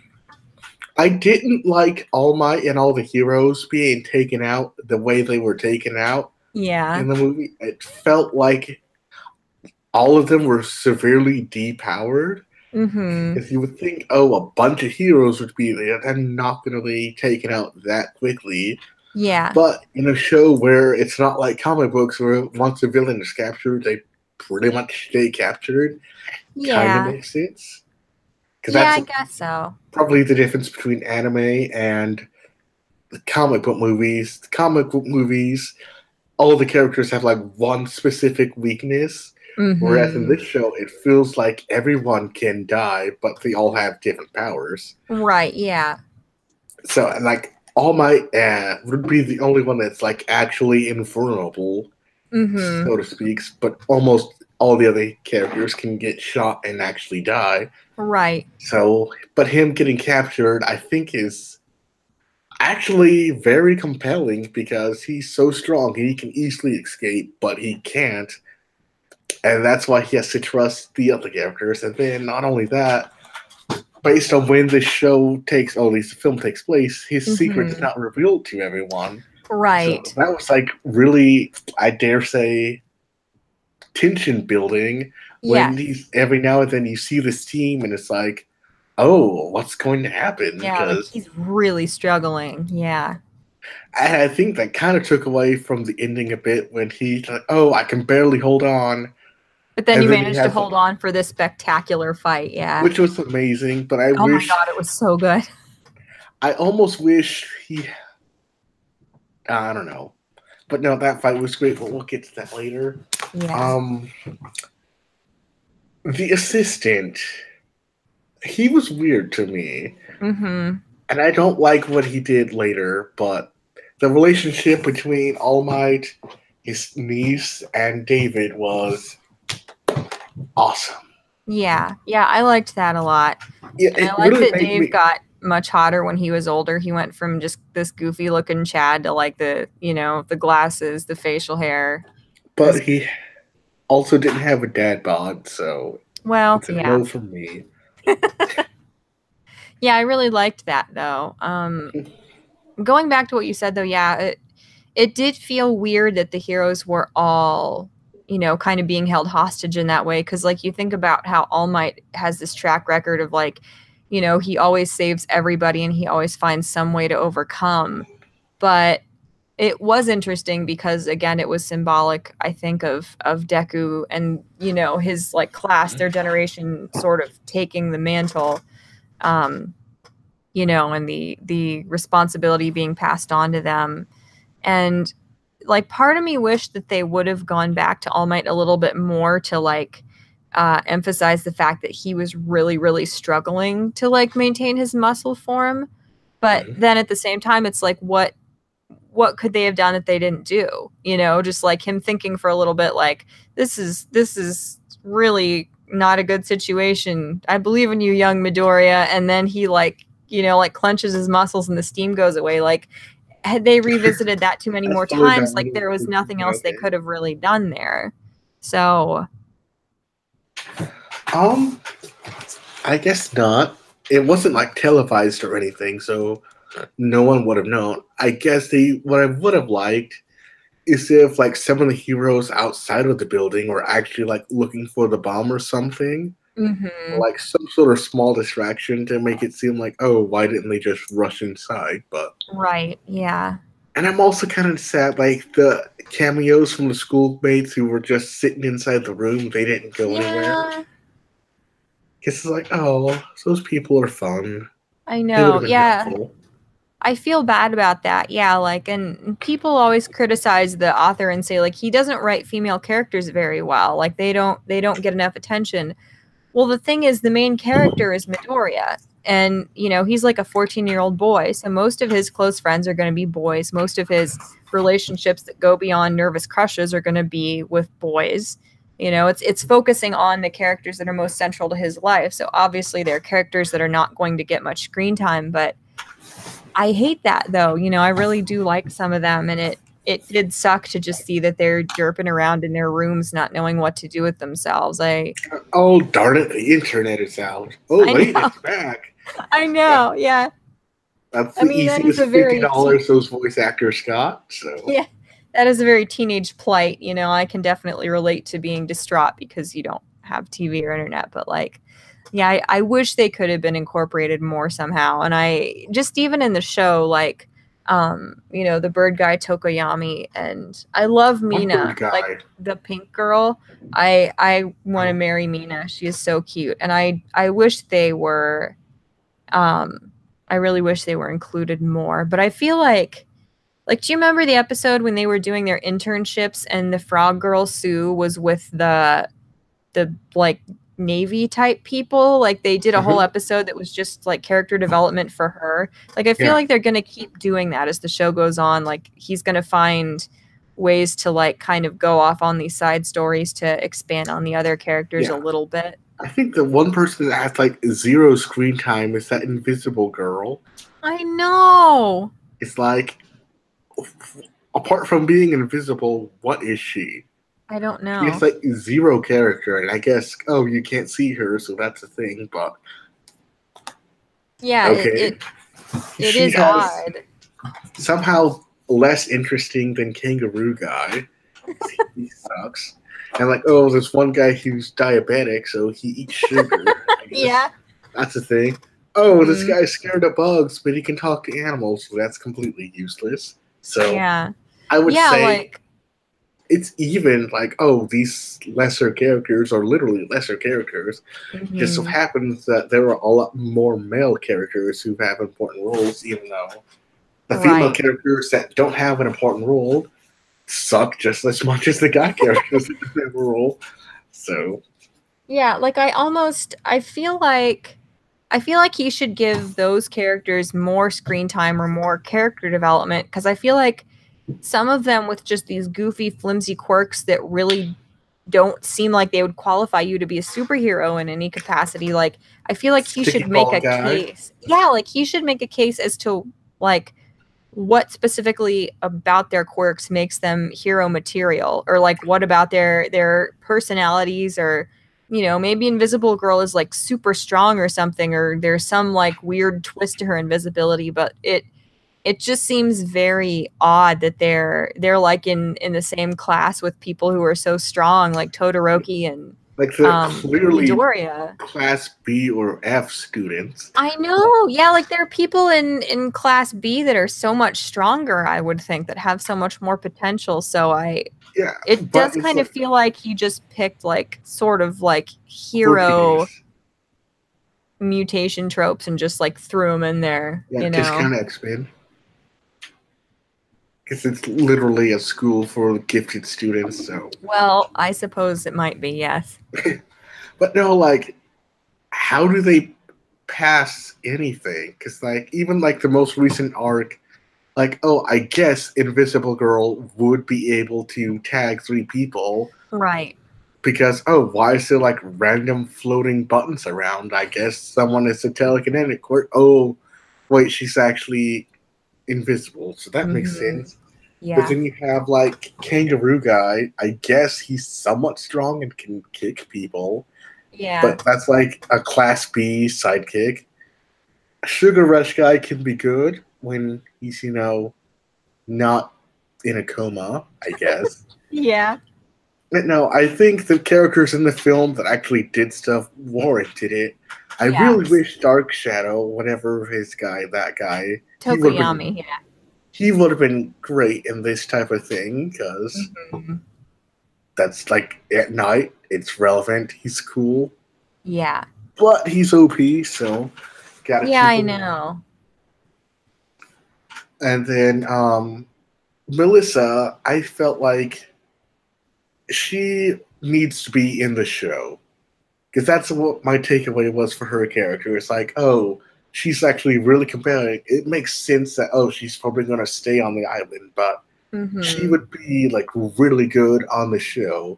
Speaker 2: I didn't like All Might and all the heroes being taken out the way they were taken out
Speaker 1: Yeah.
Speaker 2: in the movie. It felt like all of them were severely depowered.
Speaker 1: Mm-hmm.
Speaker 2: If you would think, oh, a bunch of heroes would be there, they're not going to be taken out that quickly.
Speaker 1: Yeah.
Speaker 2: But in a show where it's not like comic books where once a villain is captured, they pretty much stay captured, kind of
Speaker 1: Yeah.
Speaker 2: makes sense. Because
Speaker 1: Yeah,
Speaker 2: that's
Speaker 1: I guess so.
Speaker 2: probably the difference between anime and the comic book movies. The comic book movies, all the characters have like one specific weakness. Whereas in
Speaker 1: Mm-hmm.
Speaker 2: this show, it feels like everyone can die, but they all have different powers.
Speaker 1: Right, yeah.
Speaker 2: So, like, All Might would be the only one that's like actually invulnerable,
Speaker 1: Mm-hmm.
Speaker 2: so to speak. But almost all the other characters can get shot and actually die.
Speaker 1: Right.
Speaker 2: So, but him getting captured, I think, is actually very compelling because he's so strong. He can easily escape, but he can't. And that's why he has to trust the other characters. And then not only that, based on when this show takes, or at least the film takes place, his secret is
Speaker 1: Mm-hmm.
Speaker 2: not revealed to everyone. So
Speaker 1: Right.
Speaker 2: that was like really, I dare say, tension building when
Speaker 1: Yes.
Speaker 2: he's every now and then you see this team and it's like, oh, what's going to happen?
Speaker 1: Yeah, like
Speaker 2: Because
Speaker 1: he's really struggling. Yeah.
Speaker 2: I think that kind of took away from the ending a bit when he's like, oh, I can barely hold on.
Speaker 1: But then you
Speaker 2: And then he
Speaker 1: managed to
Speaker 2: has,
Speaker 1: hold on for this spectacular fight. Yeah.
Speaker 2: which was amazing, but I
Speaker 1: Oh my
Speaker 2: wish,
Speaker 1: God, it was so good.
Speaker 2: I almost wish he, I don't know. But no, that fight was great, but we'll get to that later.
Speaker 1: Yeah.
Speaker 2: Um, the assistant, he was weird to me.
Speaker 1: Mm-hmm.
Speaker 2: And I don't like what he did later, but the relationship between All Might, his niece, and David was awesome.
Speaker 1: Yeah. Yeah, I liked that a lot.
Speaker 2: Yeah,
Speaker 1: And
Speaker 2: it
Speaker 1: I like
Speaker 2: really
Speaker 1: that
Speaker 2: made
Speaker 1: Dave
Speaker 2: me.
Speaker 1: got much hotter when he was older. He went from just this goofy looking Chad to like the glasses, the facial hair.
Speaker 2: But he also didn't have a dad bod, so
Speaker 1: Well,
Speaker 2: it's a
Speaker 1: yeah.
Speaker 2: no from me.
Speaker 1: Yeah, I really liked that though. Going back to what you said though, yeah, it did feel weird that the heroes were all, you know, kind of being held hostage in that way. Cause like you think about how All Might has this track record of like, you know, he always saves everybody and he always finds some way to overcome. But it was interesting because again, it was symbolic, I think, of Deku and, you know, his like class, their generation sort of taking the mantle. Um, you know, and the responsibility being passed on to them. And like part of me wished that they would have gone back to All Might a little bit more to like emphasize the fact that he was really, really struggling to like maintain his muscle form. But
Speaker 2: Mhm.
Speaker 1: then at the same time, it's like what could they have done that they didn't do? You know, just like him thinking for a little bit like this is really not a good situation. I believe in you, young Midoriya. And then he like, you know, like clenches his muscles and the steam goes away. Like had they revisited that too many
Speaker 2: I
Speaker 1: more
Speaker 2: thought that
Speaker 1: times,
Speaker 2: would
Speaker 1: like there was nothing
Speaker 2: have
Speaker 1: else they
Speaker 2: okay.
Speaker 1: could have really done there. So
Speaker 2: Um, I guess not. It wasn't like televised or anything, so no one would have known. I guess they what I would have liked is if like some of the heroes outside of the building were actually like looking for the bomb or something.
Speaker 1: mhm.
Speaker 2: Like some sort of small distraction to make it seem like, oh, why didn't they just rush inside? But
Speaker 1: Right. Yeah.
Speaker 2: and I'm also kind of sad, like the cameos from the schoolmates who were just sitting inside the room, they didn't go anywhere.
Speaker 1: Yeah.
Speaker 2: Because it's like, oh, those people are fun.
Speaker 1: I
Speaker 2: They would
Speaker 1: know.
Speaker 2: have been
Speaker 1: Yeah.
Speaker 2: helpful.
Speaker 1: I feel bad about that. Yeah, like and people always criticize the author and say like he doesn't write female characters very well. Like they don't get enough attention. Well, the thing is the main character is Midoriya and you know, he's like a 14-year-old boy. So most of his close friends are going to be boys. Most of his relationships that go beyond nervous crushes are going to be with boys. You know, it's focusing on the characters that are most central to his life. So obviously there are characters that are not going to get much screen time, but I hate that though. You know, I really do like some of them, and it did suck to just see that they're derping around in their rooms, not knowing what to do with themselves.
Speaker 2: Oh, darn it, the internet is out. Oh,
Speaker 1: I
Speaker 2: wait,
Speaker 1: know,
Speaker 2: it's back.
Speaker 1: I know, yeah.
Speaker 2: That's
Speaker 1: I
Speaker 2: the
Speaker 1: mean, that is
Speaker 2: easiest
Speaker 1: a very
Speaker 2: $50 those voice actors got. So,
Speaker 1: yeah, that is a very teenage plight. You know, I can definitely relate to being distraught because you don't have TV or internet, but like. Yeah, I wish they could have been incorporated more somehow. And I just even in the show, like you know, the bird guy Tokoyami and I love
Speaker 2: one bird
Speaker 1: Mina, like
Speaker 2: guy.
Speaker 1: the pink girl. I want to marry Mina. She is so cute. And I wish they were I really wish they were included more. But I feel like do you remember the episode when they were doing their internships and the frog girl Sue was with the like navy type people, like they did a whole
Speaker 2: Mhm.
Speaker 1: episode that was just like character development for her. Like I feel
Speaker 2: Yeah,
Speaker 1: like they're going to keep doing that as the show goes on. Like he's going to find ways to like kind of go off on these side stories to expand on the other characters a
Speaker 2: yeah.
Speaker 1: little bit.
Speaker 2: I think the one person that has like zero screen time is that invisible girl.
Speaker 1: I know.
Speaker 2: It's like, apart from being invisible, what is she?
Speaker 1: I don't
Speaker 2: She has
Speaker 1: know.
Speaker 2: like zero character, and I guess, oh, you can't see her, so that's a thing, but
Speaker 1: Yeah,
Speaker 2: okay.
Speaker 1: it
Speaker 2: She
Speaker 1: is
Speaker 2: has
Speaker 1: odd.
Speaker 2: somehow less interesting than Kangaroo Guy. He sucks. And like, oh, there's one guy who's diabetic, so he eats sugar. I guess
Speaker 1: Yeah.
Speaker 2: that's a thing. Oh, this
Speaker 1: Hmm.
Speaker 2: guy's scared of bugs, but he can talk to animals, so that's completely useless. So
Speaker 1: Yeah.
Speaker 2: I would
Speaker 1: Yeah,
Speaker 2: say
Speaker 1: like
Speaker 2: it's even like, oh, these lesser characters are literally lesser characters. It just so
Speaker 1: mhm.
Speaker 2: happens that there are a lot more male characters who have important roles, even though the female
Speaker 1: Right.
Speaker 2: characters that don't have an important role suck just as much as the guy characters that don't have a role. So
Speaker 1: Yeah, like I feel like he should give those characters more screen time or more character development because I feel like some of them with just these goofy, flimsy quirks that really don't seem like they would qualify you to be a superhero in any capacity. Like, I feel like he
Speaker 2: sticky
Speaker 1: should make
Speaker 2: ball
Speaker 1: a
Speaker 2: guy.
Speaker 1: case. Yeah, like he should make a case as to like what specifically about their quirks makes them hero material or like what about their personalities or you know, maybe Invisible Girl is like super strong or something, or there's some like weird twist to her invisibility, but it just seems very odd that they're like in the same class with people who are so strong, like Todoroki and
Speaker 2: Like they're clearly
Speaker 1: Midoriya.
Speaker 2: class B or F students.
Speaker 1: I know. Yeah, like there are people in class B that are so much stronger, I would think, that have so much more potential. So
Speaker 2: Yeah,
Speaker 1: it
Speaker 2: but
Speaker 1: does
Speaker 2: it's
Speaker 1: kind of
Speaker 2: like,
Speaker 1: feel like he just picked like sort of like hero
Speaker 2: quirkiness.
Speaker 1: mutation tropes and just like threw them in there,
Speaker 2: Yeah,
Speaker 1: you
Speaker 2: just
Speaker 1: know.
Speaker 2: kind of X-Men. Because it's literally a school for gifted students, so.
Speaker 1: Well, I suppose it might be, yes.
Speaker 2: But no, like, how do they pass anything? Because, like, even, like, the most recent arc, like, oh, I guess Invisible Girl would be able to tag 3 people.
Speaker 1: Right.
Speaker 2: Because, oh, why is there, like, random floating buttons around? I guess someone is a telekinetic quirk. Oh, wait, she's actually invisible, so that makes
Speaker 1: Mm-hmm.
Speaker 2: sense. But
Speaker 1: Yeah.
Speaker 2: then you have like Kangaroo Guy. I guess he's somewhat strong and can kick people,
Speaker 1: Yeah.
Speaker 2: but that's like a Class B sidekick. Sugar Rush Guy can be good when he's, you know, not in a coma, I guess.
Speaker 1: Yeah.
Speaker 2: But no, I think the characters in the film that actually did stuff warranted it. I
Speaker 1: Yeah.
Speaker 2: really wish Dark Shadow, whatever his guy, that guy,
Speaker 1: Tokoyami, yeah.
Speaker 2: he would have been great in this type of thing because
Speaker 1: Mm-hmm.
Speaker 2: that's like at night. It's relevant. He's cool,
Speaker 1: Yeah.
Speaker 2: but he's OP, so gotta
Speaker 1: Yeah,
Speaker 2: keep
Speaker 1: I
Speaker 2: him around.
Speaker 1: know.
Speaker 2: And then Melissa, I felt like she needs to be in the show because that's what my takeaway was for her character. It's like, oh, she's actually really compelling. It makes sense that oh, she's probably gonna stay on the island, but she
Speaker 1: Mm-hmm.
Speaker 2: would be like really good on the show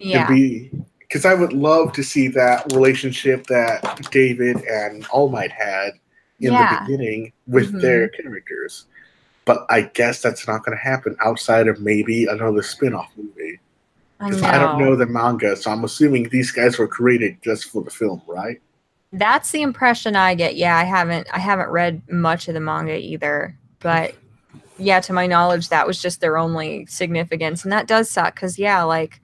Speaker 2: and
Speaker 1: Yeah.
Speaker 2: be because I would love to see that relationship that David and All Might had in the
Speaker 1: Yeah.
Speaker 2: beginning with
Speaker 1: Mm-hmm.
Speaker 2: their characters. But I guess that's not going to happen outside of maybe another spin-off movie.
Speaker 1: I
Speaker 2: Because I don't know
Speaker 1: know.
Speaker 2: the manga, so I'm assuming these guys were created just for the film, right?
Speaker 1: That's the impression I get. Yeah, I haven't read much of the manga either, but yeah, to my knowledge, that was just their only significance, and that does suck because yeah, like,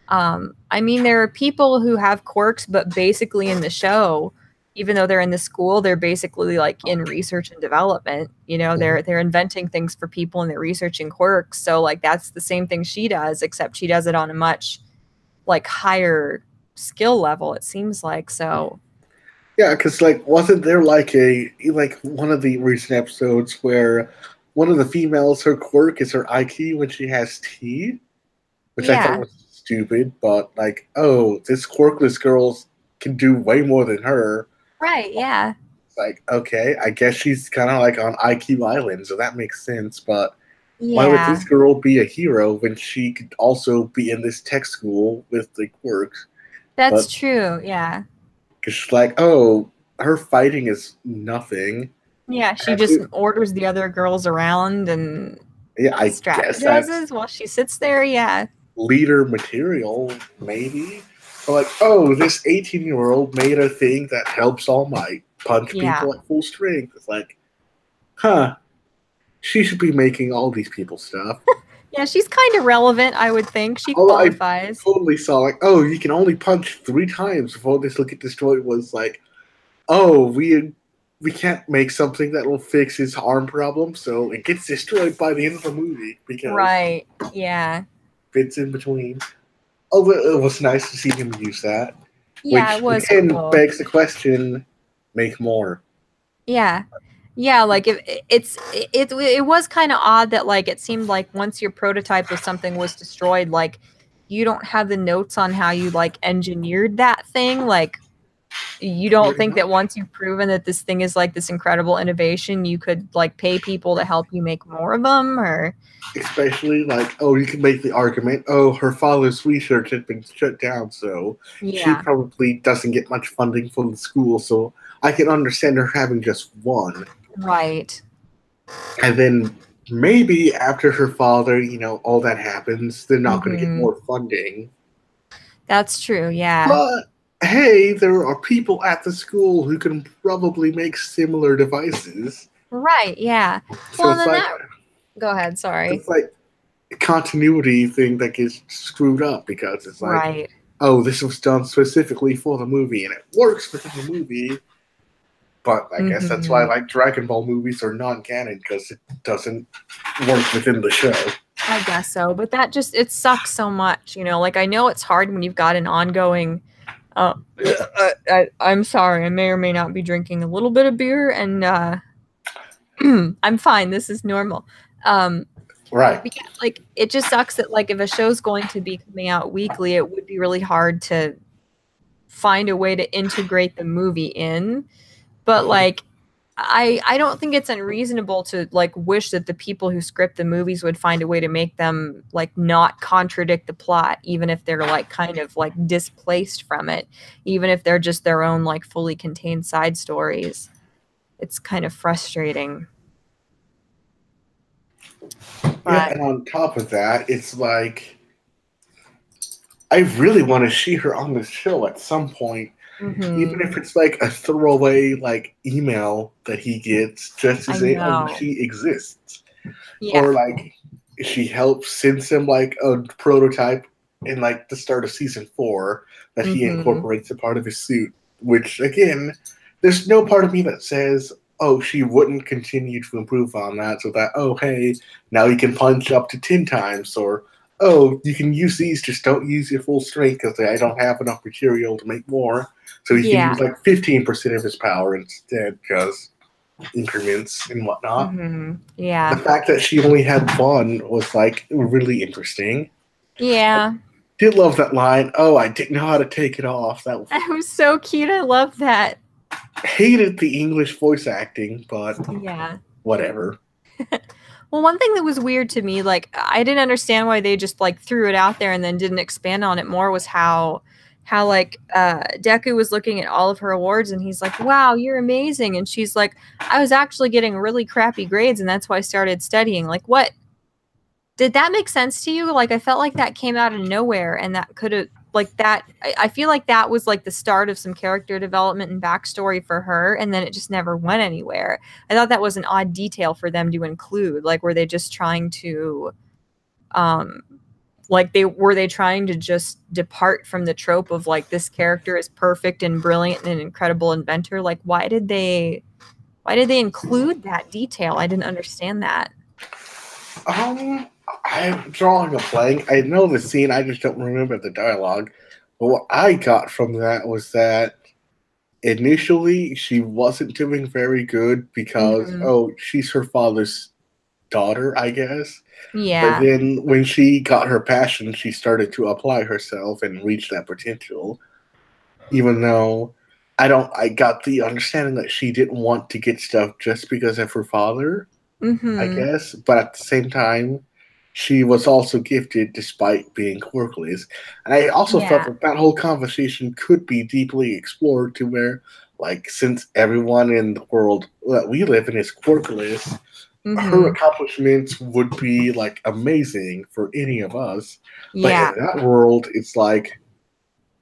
Speaker 1: I mean, there are people who have quirks, but basically in the show, even though they're in the school, they're basically like in research and development. You know,
Speaker 2: Mhm.
Speaker 1: they're inventing things for people and they're researching quirks. So like that's the same thing she does, except she does it on a much like higher skill level. It seems like so.
Speaker 2: Yeah, because like, wasn't there like a like one of the recent episodes where one of the females, her quirk is her IQ when she has tea? Which I thought
Speaker 1: Yeah.
Speaker 2: was stupid, but like, oh, this quirkless girl can do way more than her.
Speaker 1: Right. Yeah.
Speaker 2: It's like, okay, I guess she's kind of like on IQ Island, so that makes sense. But why would this
Speaker 1: Yeah.
Speaker 2: girl be a hero when she could also be in this tech school with the quirks?
Speaker 1: That's
Speaker 2: But
Speaker 1: true. Yeah.
Speaker 2: because she's like, oh, her fighting is nothing.
Speaker 1: Yeah. She
Speaker 2: And
Speaker 1: just
Speaker 2: it,
Speaker 1: orders the other girls around and
Speaker 2: yeah, I guess that's
Speaker 1: strategizes while she sits there. Yeah.
Speaker 2: leader material, maybe. But like, oh, this 18-year-old made a thing that helps All Might punch
Speaker 1: Yeah.
Speaker 2: people at full strength. It's like, huh, she should be making all these people stuff.
Speaker 1: Yeah, she's kind of relevant, I would think. She
Speaker 2: All I
Speaker 1: qualifies.
Speaker 2: totally saw, like, oh, you can only punch 3 times before this will get destroyed was like, oh, we can't make something that will fix his arm problem, so it gets destroyed by the end of the movie because
Speaker 1: Right. Yeah.
Speaker 2: fits in between. Although it was nice to see him use that.
Speaker 1: Yeah, it
Speaker 2: Which
Speaker 1: was
Speaker 2: again
Speaker 1: cool.
Speaker 2: begs the question: make more.
Speaker 1: Yeah. Yeah, like if it was kind of odd that like it seemed like once your prototype of something was destroyed, like you don't have the notes on how you like engineered that thing. Like you don't
Speaker 2: Pretty
Speaker 1: think that
Speaker 2: much.
Speaker 1: once you've proven that this thing is like this incredible innovation, you could like pay people to help you make more of them or
Speaker 2: Especially like, oh, you can make the argument, oh, her father's research had been shut down, so she
Speaker 1: yeah.
Speaker 2: probably doesn't get much funding from the school. So I can understand her having just one,
Speaker 1: Right.
Speaker 2: and then maybe after her father, you know, all that happens, they're not going to get
Speaker 1: Mhm.
Speaker 2: more funding.
Speaker 1: That's true, yeah.
Speaker 2: But hey, there are people at the school who can probably make similar devices.
Speaker 1: Right, yeah.
Speaker 2: So
Speaker 1: Well, and then that go ahead, sorry.
Speaker 2: it's like a continuity thing that gets screwed up because it's like,
Speaker 1: Right.
Speaker 2: oh, this was done specifically for the movie and it works within the movie. But I guess that's why
Speaker 1: Mm-hmm.
Speaker 2: like Dragon Ball movies are non-canon because it doesn't work within the show.
Speaker 1: I guess so, but that just it sucks so much, you know. Like I know it's hard when you've got an ongoing. Uh, I'm sorry, I may or may not be drinking a little bit of beer, and I'm fine. This is normal. Um,
Speaker 2: Right.
Speaker 1: but yeah, like it just sucks that like if a show's going to be coming out weekly, it would be really hard to find a way to integrate the movie in. But like I don't think it's unreasonable to like wish that the people who script the movies would find a way to make them like not contradict the plot, even if they're like kind of like displaced from it, even if they're just their own like fully contained side stories. It's kind of frustrating.
Speaker 2: Yeah,
Speaker 1: But
Speaker 2: and on top of that, it's like I really want to see her on the show at some point, even
Speaker 1: mhm,
Speaker 2: if it's like a throwaway like email that he gets just to
Speaker 1: I
Speaker 2: say, "Oh,
Speaker 1: know.
Speaker 2: she exists,"
Speaker 1: Yeah.
Speaker 2: or like she helps sends him like a prototype in like the start of season 4 that he
Speaker 1: Mhm.
Speaker 2: incorporates a part of his suit. Which again, there's no part of me that says, "Oh, she wouldn't continue to improve on that," so that hey, now you can punch up to 10 times, or oh, you can use these, just don't use your full strength because I don't have enough material to make more. So he can
Speaker 1: Yeah.
Speaker 2: use like 15% of his power instead because increments and whatnot.
Speaker 1: Mhm.
Speaker 2: The
Speaker 1: Yeah.
Speaker 2: fact that she only had one was like really interesting.
Speaker 1: Yeah.
Speaker 2: Did love that line. Oh, I didn't know how to take it off. That
Speaker 1: That was so cute. I love that.
Speaker 2: hated the English voice acting, but
Speaker 1: Yeah.
Speaker 2: whatever.
Speaker 1: Well, one thing that was weird to me, like I didn't understand why they just like threw it out there and then didn't expand on it more was how like Deku was looking at all of her awards and he's like, "Wow, you're amazing." And she's like, "I was actually getting really crappy grades and that's why I started studying." Like, what? Did that make sense to you? Like I felt like that came out of nowhere and that could have like that I feel like that was like the start of some character development and backstory for her and then it just never went anywhere. I thought that was an odd detail for them to include. Like were they just trying to um like they trying to just depart from the trope of like this character is perfect and brilliant and an incredible inventor? Like why did they include that detail? I didn't understand that.
Speaker 2: I'm drawing a blank. I know the scene, I just don't remember the dialogue. But what I got from that was that initially she wasn't doing very good because,
Speaker 1: Mhm.
Speaker 2: oh, she's her father's daughter, I guess. But
Speaker 1: Yeah.
Speaker 2: then when she got her passion, she started to apply herself and reach that potential. Even though I got the understanding that she didn't want to get stuff just because of her father, I
Speaker 1: Mhm.
Speaker 2: guess. But at the same time, she was also gifted despite being quirkless. And I also felt
Speaker 1: Yeah.
Speaker 2: that that whole conversation could be deeply explored to where, like, since everyone in the world that we live in is quirkless, her
Speaker 1: Mhm.
Speaker 2: accomplishments would be like amazing for any of us. But in
Speaker 1: Yeah.
Speaker 2: that world, it's like,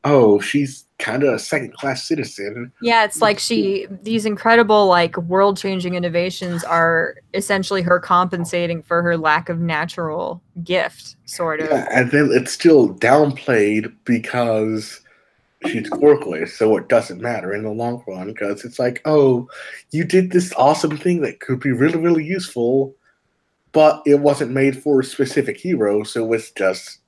Speaker 2: oh, she's kind of a second class citizen.
Speaker 1: Yeah, it's like these incredible like world-changing innovations are essentially her compensating for her lack of natural gift, sort of.
Speaker 2: Yeah, and then it's still downplayed because she's quirkless, so it doesn't matter in the long run because it's like, oh, you did this awesome thing that could be really, really useful, but it wasn't made for a specific hero, so it's just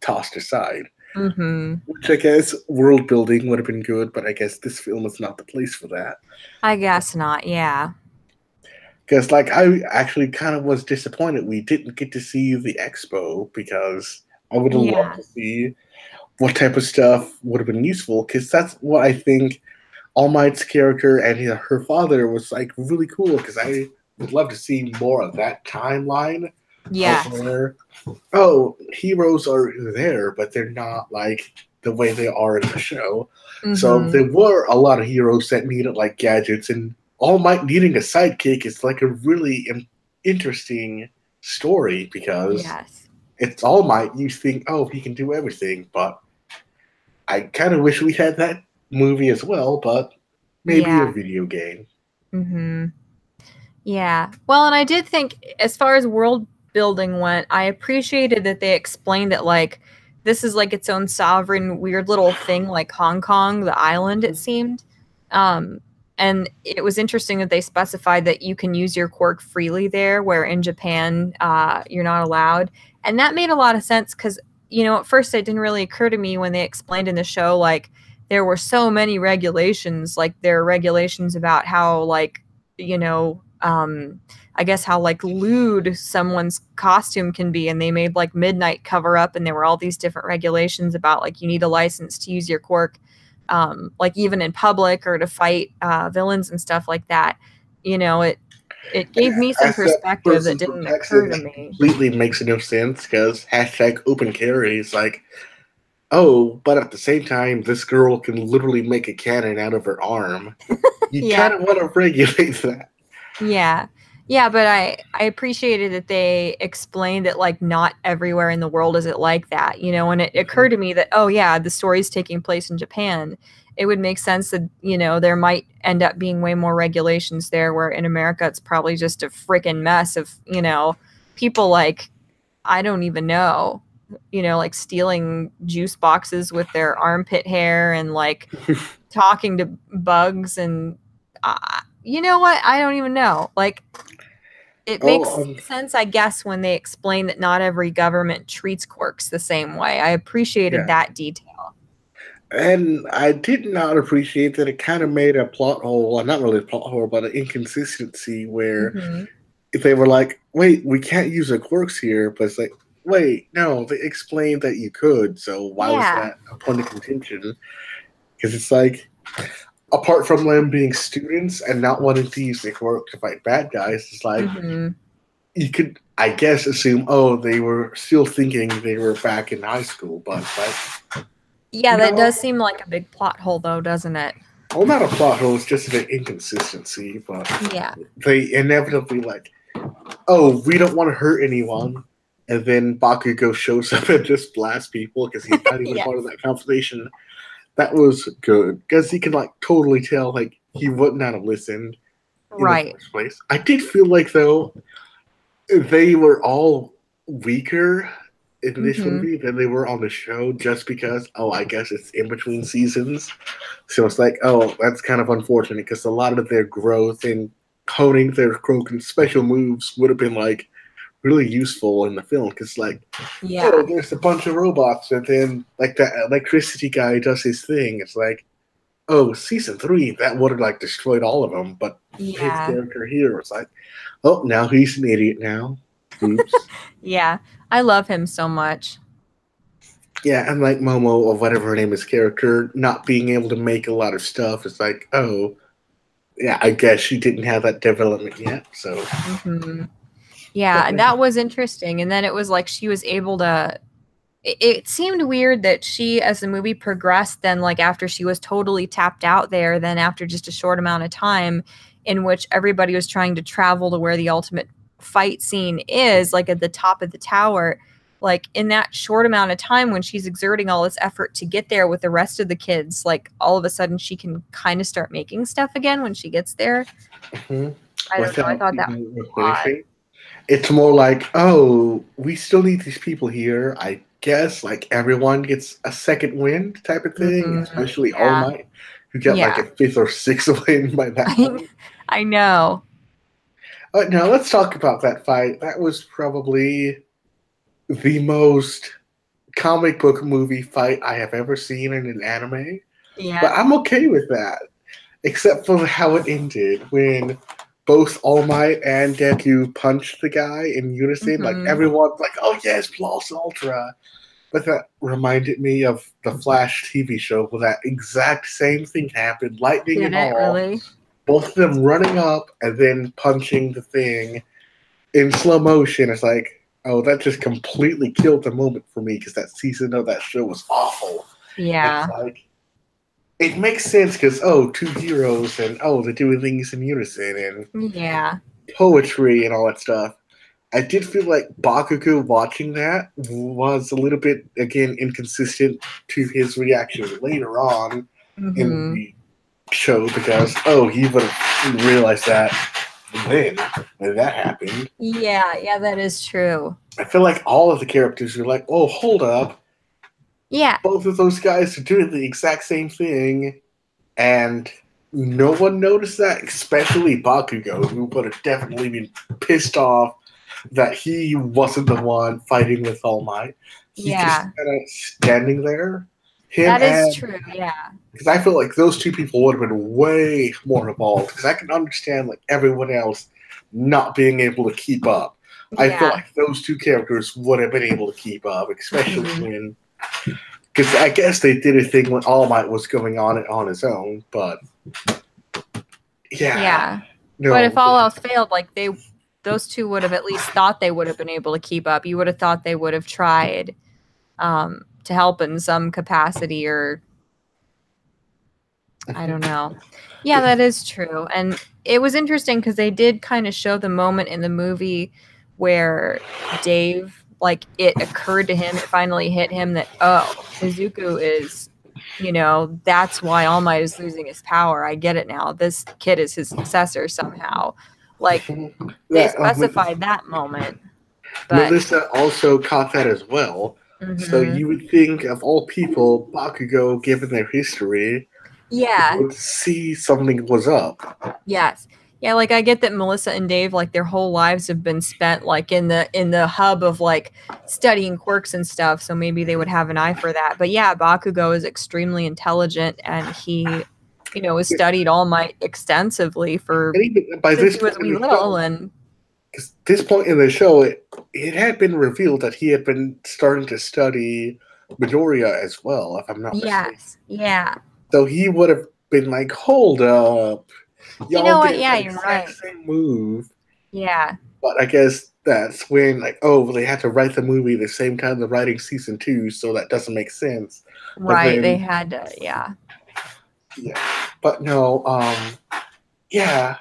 Speaker 2: tossed aside.
Speaker 1: Mhm.
Speaker 2: Which I guess world building would have been good, but I guess this film is not the place for that.
Speaker 1: I guess not. Yeah.
Speaker 2: Because, like, I actually kind of was disappointed we didn't get to see the expo because I would have loved
Speaker 1: Yeah.
Speaker 2: to see what type of stuff would have been useful. Because that's what I think All Might's character and her father was like really cool. Because I would love to see more of that timeline of
Speaker 1: Yes.
Speaker 2: where, oh, heroes are there, but they're not like the way they are in the show. So
Speaker 1: Mhm.
Speaker 2: there were a lot of heroes that needed like gadgets, and All Might needing a sidekick is like a really interesting story because
Speaker 1: Yes.
Speaker 2: it's All Might. You think, oh, he can do everything, but I kind of wish we had that movie as well, but maybe a
Speaker 1: Yeah.
Speaker 2: video game.
Speaker 1: Mm-hmm. Yeah. Well, and I did think, as far as world building went, I appreciated that they explained that, like, this is like its own sovereign, weird little thing, like Hong Kong, the island, it seemed. Um, and it was interesting that they specified that you can use your quirk freely there, where in Japan, you're not allowed. And that made a lot of sense because, at first it didn't really occur to me when they explained in the show, like, there were so many regulations. Like, there are regulations about how, like, I guess how like lewd someone's costume can be, and they made like midnight cover up, and there were all these different regulations about like you need a license to use your quirk, like even in public or to fight villains and stuff like that. It gave me some
Speaker 2: As that
Speaker 1: perspective that
Speaker 2: person from
Speaker 1: didn't occur
Speaker 2: Texas,
Speaker 1: to
Speaker 2: that
Speaker 1: me.
Speaker 2: completely makes no sense because hashtag open carry is like, oh, but at the same time, this girl can literally make a cannon out of her arm. You
Speaker 1: Yeah.
Speaker 2: kind of want to regulate that.
Speaker 1: Yeah. Yeah, but I appreciated that they explained that like not everywhere in the world is it like that, and it occurred to me that, oh yeah, the story's taking place in Japan. It would make sense that, there might end up being way more regulations there, where in America it's probably just a freaking mess of, people like, I don't even know, like stealing juice boxes with their armpit hair and like talking to bugs and you know what? I don't even know. Like, it
Speaker 2: Oh,
Speaker 1: makes sense, I guess, when they explain that not every government treats quirks the same way. I appreciated
Speaker 2: yeah.
Speaker 1: that detail.
Speaker 2: And I did not appreciate that it kind of made a plot hole, well, not really a plot hole, but an inconsistency where
Speaker 1: Hmm.
Speaker 2: if they were like, wait, we can't use the quirks here, but it's like, wait, no, they explained that you could, so why was
Speaker 1: Yeah.
Speaker 2: that a point of contention? Because it's like, apart from them being students and not wanting to use the quirk to fight bad guys, it's like,
Speaker 1: Hmm.
Speaker 2: you could, I guess, assume, oh, they were still thinking they were back in high school, but like,
Speaker 1: Yeah, that
Speaker 2: no.
Speaker 1: does seem like a big plot hole, though, doesn't it?
Speaker 2: Well, not a plot hole, it's just an inconsistency, but
Speaker 1: Yeah.
Speaker 2: they inevitably, like, oh, we don't want to hurt anyone. And then Bakugou shows up and just blasts people because he's not even
Speaker 1: Yeah.
Speaker 2: part of that conversation. That was good because he can, like, totally tell, like, he would not have listened in the
Speaker 1: Right.
Speaker 2: first place. I did feel like, though, they were all weaker in this
Speaker 1: Hmm.
Speaker 2: movie than they were on the show just because, oh, I guess it's in between seasons. So it's like, oh, that's kind of unfortunate because a lot of their growth and honing their Krogan special moves would have been like really useful in the film because, like,
Speaker 1: Yeah.
Speaker 2: oh, there's a bunch of robots, and then like that electricity guy does his thing. It's like, oh, season 3 that would have like destroyed all of them, but his
Speaker 1: Yeah.
Speaker 2: character here was like, oh, now he's an idiot now. Oops.
Speaker 1: Yeah. I love him so much.
Speaker 2: Yeah, and like Momo or whatever her name is character not being able to make a lot of stuff is like, oh, yeah, I guess she didn't have that development yet. So,
Speaker 1: Hmm. Yeah,
Speaker 2: but
Speaker 1: and that was interesting. And then it was like she was able to. It seemed weird that she, as the movie progressed, then like after she was totally tapped out there, then after just a short amount of time, in which everybody was trying to travel to where the ultimate fight scene is, like at the top of the tower. Like in that short amount of time when she's exerting all this effort to get there with the rest of the kids, like all of a sudden she can kind of start making stuff again when she gets there.
Speaker 2: mhm,
Speaker 1: I don't know. I
Speaker 2: without
Speaker 1: thought that was
Speaker 2: even
Speaker 1: odd.
Speaker 2: replenishing, it's more like, oh, we still need these people here. I guess like everyone gets a second wind type of thing,
Speaker 1: Hmm.
Speaker 2: especially All
Speaker 1: Yeah.
Speaker 2: Might, who got like
Speaker 1: Yeah.
Speaker 2: a fifth or sixth win by that point.
Speaker 1: I know.
Speaker 2: Now let's talk about that fight. That was probably the most comic book movie fight I have ever seen in an anime. But
Speaker 1: Yeah.
Speaker 2: I'm okay with that, except for how it ended when both All Might and Deku punched the guy in unison. Like
Speaker 1: Hmm.
Speaker 2: everyone's like, "Oh yes, Plus Ultra," but that reminded me of the Flash TV show where that exact same thing happened. Lightning
Speaker 1: Did
Speaker 2: and
Speaker 1: it
Speaker 2: all,
Speaker 1: really?
Speaker 2: both of them running up and then punching the thing in slow motion. It's like, oh, that just completely killed the moment for me because that season of that show was awful. It's
Speaker 1: Yeah.
Speaker 2: like, it makes sense because, oh, two heroes and, oh, they're doing things in unison and
Speaker 1: Yeah.
Speaker 2: poetry and all that stuff. I did feel like Bakugou watching that was a little bit, again, inconsistent to his reaction later on in
Speaker 1: Mm-hmm.
Speaker 2: the show because, he would have realized that then when that happened.
Speaker 1: Yeah, that is true.
Speaker 2: I feel like all of the characters were like, oh, hold up.
Speaker 1: Yeah.
Speaker 2: Both of those guys are doing the exact same thing, and no one noticed that, especially Bakugo, who would have definitely been pissed off that he wasn't the one fighting with All Might. He's just
Speaker 1: Yeah.
Speaker 2: kind of standing there. Him
Speaker 1: That is
Speaker 2: and
Speaker 1: true. Yeah.
Speaker 2: because I feel like those two people would have been way more involved. Because I can understand like everyone else not being able to keep up. I feel
Speaker 1: Yeah.
Speaker 2: like those two characters would have been able to keep up, especially
Speaker 1: Mhm.
Speaker 2: when. Because I guess they did a thing when All Might was going on his own, but yeah,
Speaker 1: Yeah. But if
Speaker 2: no,
Speaker 1: all else failed, like those two would have at least thought they would have been able to keep up. You would have thought they would have tried to help in some capacity, or I don't know. Yeah, that is true. And it was interesting because they did kind of show the moment in the movie where Dave, like, it occurred to him, it finally hit him that, oh, Izuku is, that's why All Might is losing his power. I get it now. This kid is his successor somehow. Like, they
Speaker 2: that
Speaker 1: specified that moment. But,
Speaker 2: Melissa also caught that as well. So
Speaker 1: mm-hmm.
Speaker 2: you would think, of all people, Bakugo, given their history,
Speaker 1: Yeah.
Speaker 2: would see something was up.
Speaker 1: Yes. Yeah, like I get that Melissa and Dave, like their whole lives have been spent like in the hub of like studying quirks and stuff, so maybe they would have an eye for that. But yeah, Bakugo is extremely intelligent and he, has studied All Might extensively
Speaker 2: And even by
Speaker 1: since
Speaker 2: this
Speaker 1: he was
Speaker 2: point in
Speaker 1: wee
Speaker 2: the
Speaker 1: little.
Speaker 2: show,
Speaker 1: And
Speaker 2: because this point in the show, it had been revealed that he had been starting to study Midoriya as well, if I'm not mistaken.
Speaker 1: yes, yeah.
Speaker 2: So he would have been like, hold up.
Speaker 1: You
Speaker 2: Y'all
Speaker 1: know what?
Speaker 2: did
Speaker 1: Yeah,
Speaker 2: the
Speaker 1: you're
Speaker 2: exact
Speaker 1: right.
Speaker 2: same move.
Speaker 1: Yeah.
Speaker 2: But I guess that's when, like, they had to write the movie the same time they're writing season 2, so that doesn't make sense. But
Speaker 1: Right. They
Speaker 2: then,
Speaker 1: had to, yeah.
Speaker 2: yeah. But no, yeah.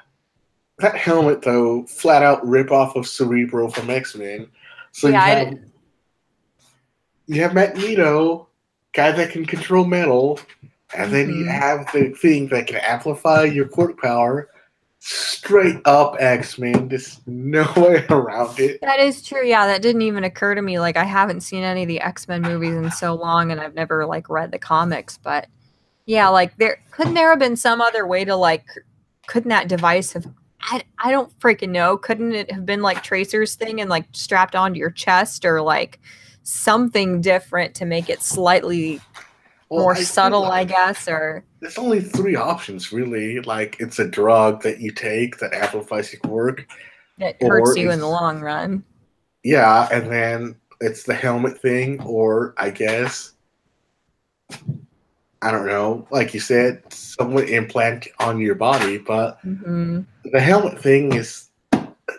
Speaker 2: That helmet, though, flat out rip off of Cerebro from X-Men. So
Speaker 1: Yeah,
Speaker 2: you have Magneto, guy that can control metal, and then you
Speaker 1: mm-hmm.
Speaker 2: have the thing that can amplify your quirk power. Straight up X-Men. There's no way around it.
Speaker 1: That is true. Yeah, that didn't even occur to me. Like, I haven't seen any of the X-Men movies in so long, and I've never like read the comics. But yeah, like there have been some other way to like, couldn't that device have? I don't freaking know. Couldn't it have been like Tracer's thing and like strapped onto your chest, or like something different to make it slightly
Speaker 2: Well,
Speaker 1: more
Speaker 2: I feel
Speaker 1: subtle, I
Speaker 2: like
Speaker 1: guess? Or
Speaker 2: there's only 3 options, really. Like, it's a drug that you take that amplifies your quirk,
Speaker 1: it hurts
Speaker 2: or
Speaker 1: you in the
Speaker 2: it's,
Speaker 1: long run.
Speaker 2: yeah, and then it's the helmet thing, or I guess, I don't know, like you said, someone implant on your body, but
Speaker 1: Mm-hmm.
Speaker 2: the helmet thing has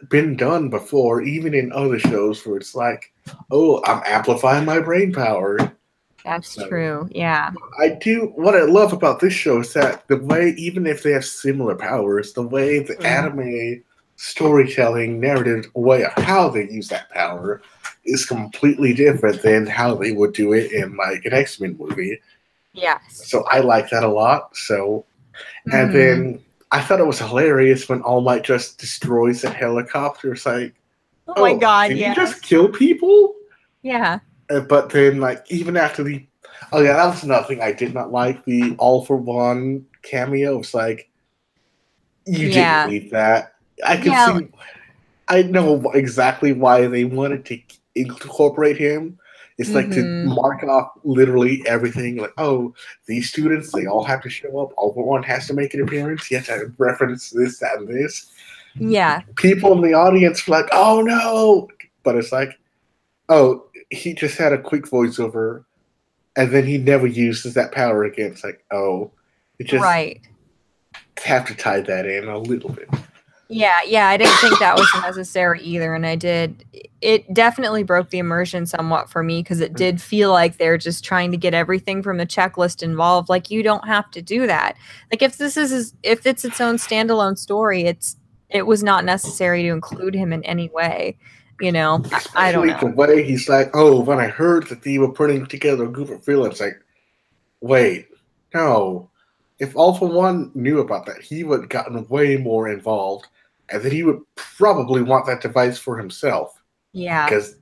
Speaker 2: been done before, even in other shows where it's like, oh, I'm amplifying my brain power.
Speaker 1: That's
Speaker 2: So
Speaker 1: true. Yeah.
Speaker 2: what I love about this show is that the way, even if they have similar powers, the way the
Speaker 1: Mm.
Speaker 2: anime storytelling narrative way of how they use that power is completely different than how they would do it in like an X-Men movie.
Speaker 1: Yes.
Speaker 2: So I like that a lot. So, and
Speaker 1: Mm.
Speaker 2: then I thought it was hilarious when All Might just destroys a helicopter. It's like,
Speaker 1: Oh my
Speaker 2: oh,
Speaker 1: God.
Speaker 2: did he just
Speaker 1: Yes.
Speaker 2: kill people?
Speaker 1: Yeah.
Speaker 2: But then, like, even after oh yeah, that was another thing I did not like, the All for One cameo. It's like, you didn't
Speaker 1: Yeah.
Speaker 2: need that.
Speaker 1: Yeah.
Speaker 2: I know exactly why they wanted to incorporate him. It's like to
Speaker 1: Mm-hmm.
Speaker 2: mark off literally everything. Like, oh, these students, they all have to show up. All for One has to make an appearance. You have to reference this, that, and this.
Speaker 1: Yeah.
Speaker 2: People in the audience were like, oh no! But it's like, oh, he just had a quick voiceover and then he never uses that power again. It's like, oh, you just
Speaker 1: Right.
Speaker 2: have to tie that in a little bit.
Speaker 1: Yeah. Yeah. I didn't think that was necessary either. And it definitely broke the immersion somewhat for me because it did feel like they're just trying to get everything from the checklist involved. Like, you don't have to do that. Like, if it's its own standalone story, it was not necessary to include him in any way. You know, I don't
Speaker 2: Especially the
Speaker 1: know.
Speaker 2: way he's like, oh, when I heard that they were putting together a group of villains, like, wait, no. If All for One knew about that, he would have gotten way more involved, and then he would probably want that device for himself.
Speaker 1: Yeah.
Speaker 2: Because,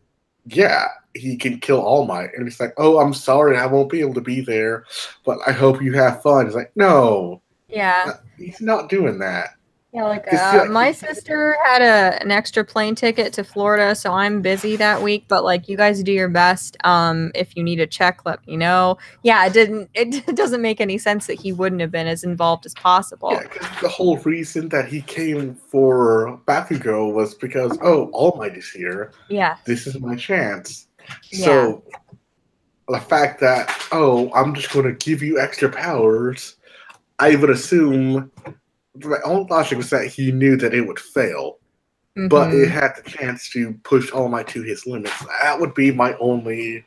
Speaker 2: yeah, he can kill All Might. And it's like, oh, I'm sorry, I won't be able to be there, but I hope you have fun. It's like, no,
Speaker 1: Yeah.
Speaker 2: he's not doing that.
Speaker 1: Yeah, like
Speaker 2: Because,
Speaker 1: my sister had an extra plane ticket to Florida, so I'm busy that week. But like, you guys do your best. If you need a check, let me know. Yeah, it doesn't make any sense that he wouldn't have been as involved as possible.
Speaker 2: yeah, because the whole reason that he came for Bakugou was because, oh, All Might is here.
Speaker 1: Yeah.
Speaker 2: This is my chance.
Speaker 1: Yeah.
Speaker 2: So the fact that, oh, I'm just going to give you extra powers, I would assume my own logic was that he knew that it would fail, but it had the chance to push All Might to his limits. That would be my only,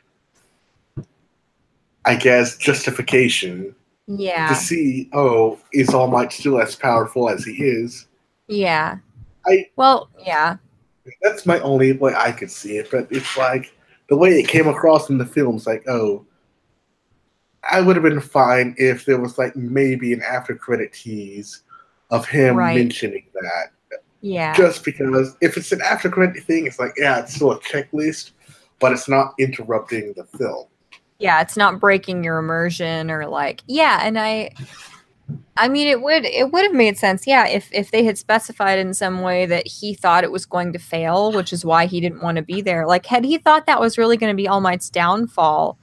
Speaker 2: I guess, justification.
Speaker 1: Yeah.
Speaker 2: To see, oh, is All Might still as powerful as he is?
Speaker 1: Yeah. Yeah.
Speaker 2: That's my only way I could see it, but it's like the way it came across in the film's like, oh, I would have been fine if there was like maybe an after credit tease of him mentioning that.
Speaker 1: Yeah.
Speaker 2: Just because if it's an after credit thing, it's like, yeah, it's still a checklist, but it's not interrupting the film.
Speaker 1: Yeah, it's not breaking your immersion or like, yeah, and I mean it would have made sense, yeah, if they had specified in some way that he thought it was going to fail, which is why he didn't want to be there. Like, had he thought that was really going to be All Might's downfall,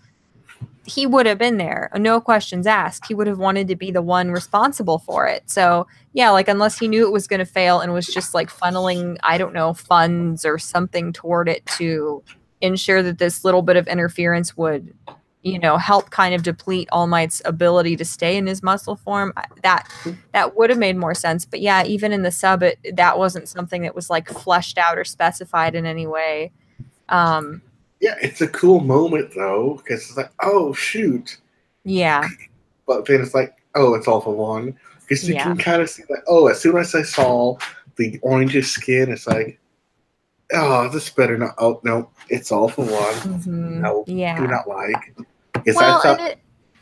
Speaker 1: he would have been there, no questions asked. He would have wanted to be the one responsible for it. So yeah, like, unless he knew it was going to fail and was just like funneling, I don't know, funds or something toward it to ensure that this little bit of interference would, you know, help kind of deplete All Might's ability to stay in his muscle form, that would have made more sense. But yeah, even in the sub, that wasn't something that was like fleshed out or specified in any way.
Speaker 2: Yeah, it's a cool moment though, because it's like, oh shoot.
Speaker 1: Yeah.
Speaker 2: But then it's like, oh, it's All for One. Because you can kind of see that, oh, as soon as I saw the orangish skin, it's like, oh, this better not. Oh, no, it's All for One. No, do not like.
Speaker 1: Well,